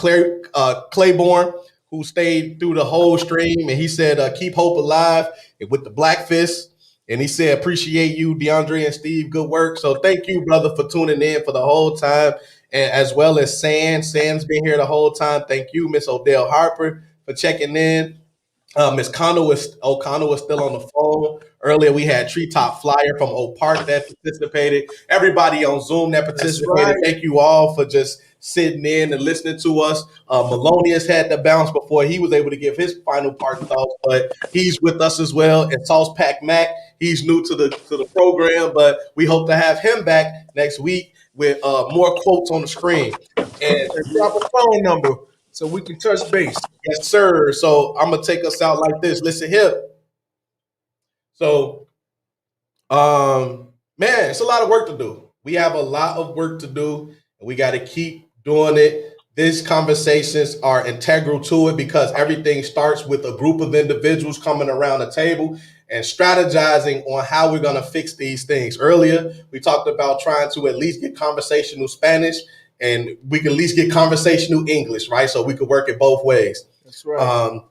Speaker 1: Claiborne, who stayed through the whole stream, and he said, "Keep hope alive," with the black fist. And he said, "Appreciate you, DeAndre and Steve. Good work." So thank you, brother, for tuning in for the whole time, and as well as Sands. Sands been here the whole time. Thank you, Miss Odell Harper, for checking in. Miss O'Connell was still on the phone. Earlier, we had Treetop Flyer from Oak Park that participated. Everybody on Zoom that participated.
Speaker 3: right.
Speaker 1: Thank you all for just sitting in and listening to us. Melonius had to bounce before he was able to give his final parting thoughts, but he's with us as well. And Sauce Pack Mac, he's new to the program, but we hope to have him back next week with more quotes on the screen. And
Speaker 3: Drop a phone number so we can touch base.
Speaker 1: yes, sir. So I'm gonna take us out like this. Listen here. So, man, it's a lot of work to do. We have a lot of work to do, and we got to keep doing it. These conversations are integral to it because everything starts with a group of individuals coming around the table and strategizing on how we're going to fix these things. Earlier, we talked about trying to at least get conversational Spanish, and we can at least get conversational English, right? So we could work it both ways.
Speaker 3: That's right.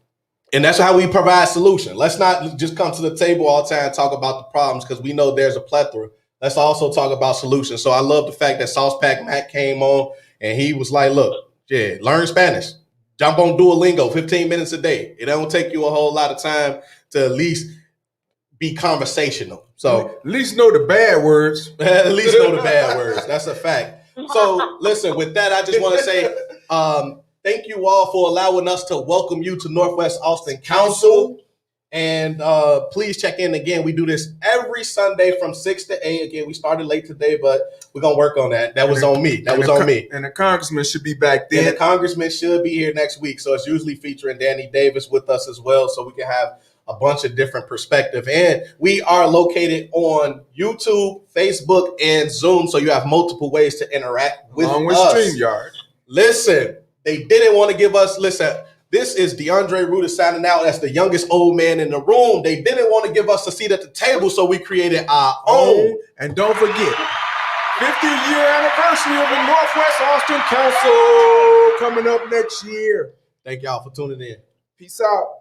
Speaker 1: And that's how we provide solution. Let's not just come to the table all the time and talk about the problems, because we know there's a plethora. Let's also talk about solutions. So I love the fact that Sauce Pack Mac came on and he was like, look, learn Spanish. Jump on Duolingo 15 minutes a day. It don't take you a whole lot of time to at least be conversational. So
Speaker 3: at least know the bad words.
Speaker 1: at least know the bad words. That's a fact. So listen, with that, I just want to say thank you all for allowing us to welcome you to Northwest Austin Council. And please check in again. We do this every Sunday from 6 to 8. Again, we started late today, but we're going to work on that. That was on me.
Speaker 3: And the congressman should be back then.
Speaker 1: And the congressman should be here next week. So it's usually featuring Danny Davis with us as well, so we can have a bunch of different perspective. And we are located on YouTube, Facebook, and Zoom, so you have multiple ways to interact with
Speaker 3: Along with
Speaker 1: us.
Speaker 3: StreamYard.
Speaker 1: Listen, they didn't want to give us, this is DeAndre Ruda signing out as the youngest old man in the room. They didn't want to give us a seat at the table, so we created our own.
Speaker 3: And don't forget, 50th-year anniversary of the Northwest Austin Council coming up next year.
Speaker 1: Thank y'all for tuning in.
Speaker 3: Peace out.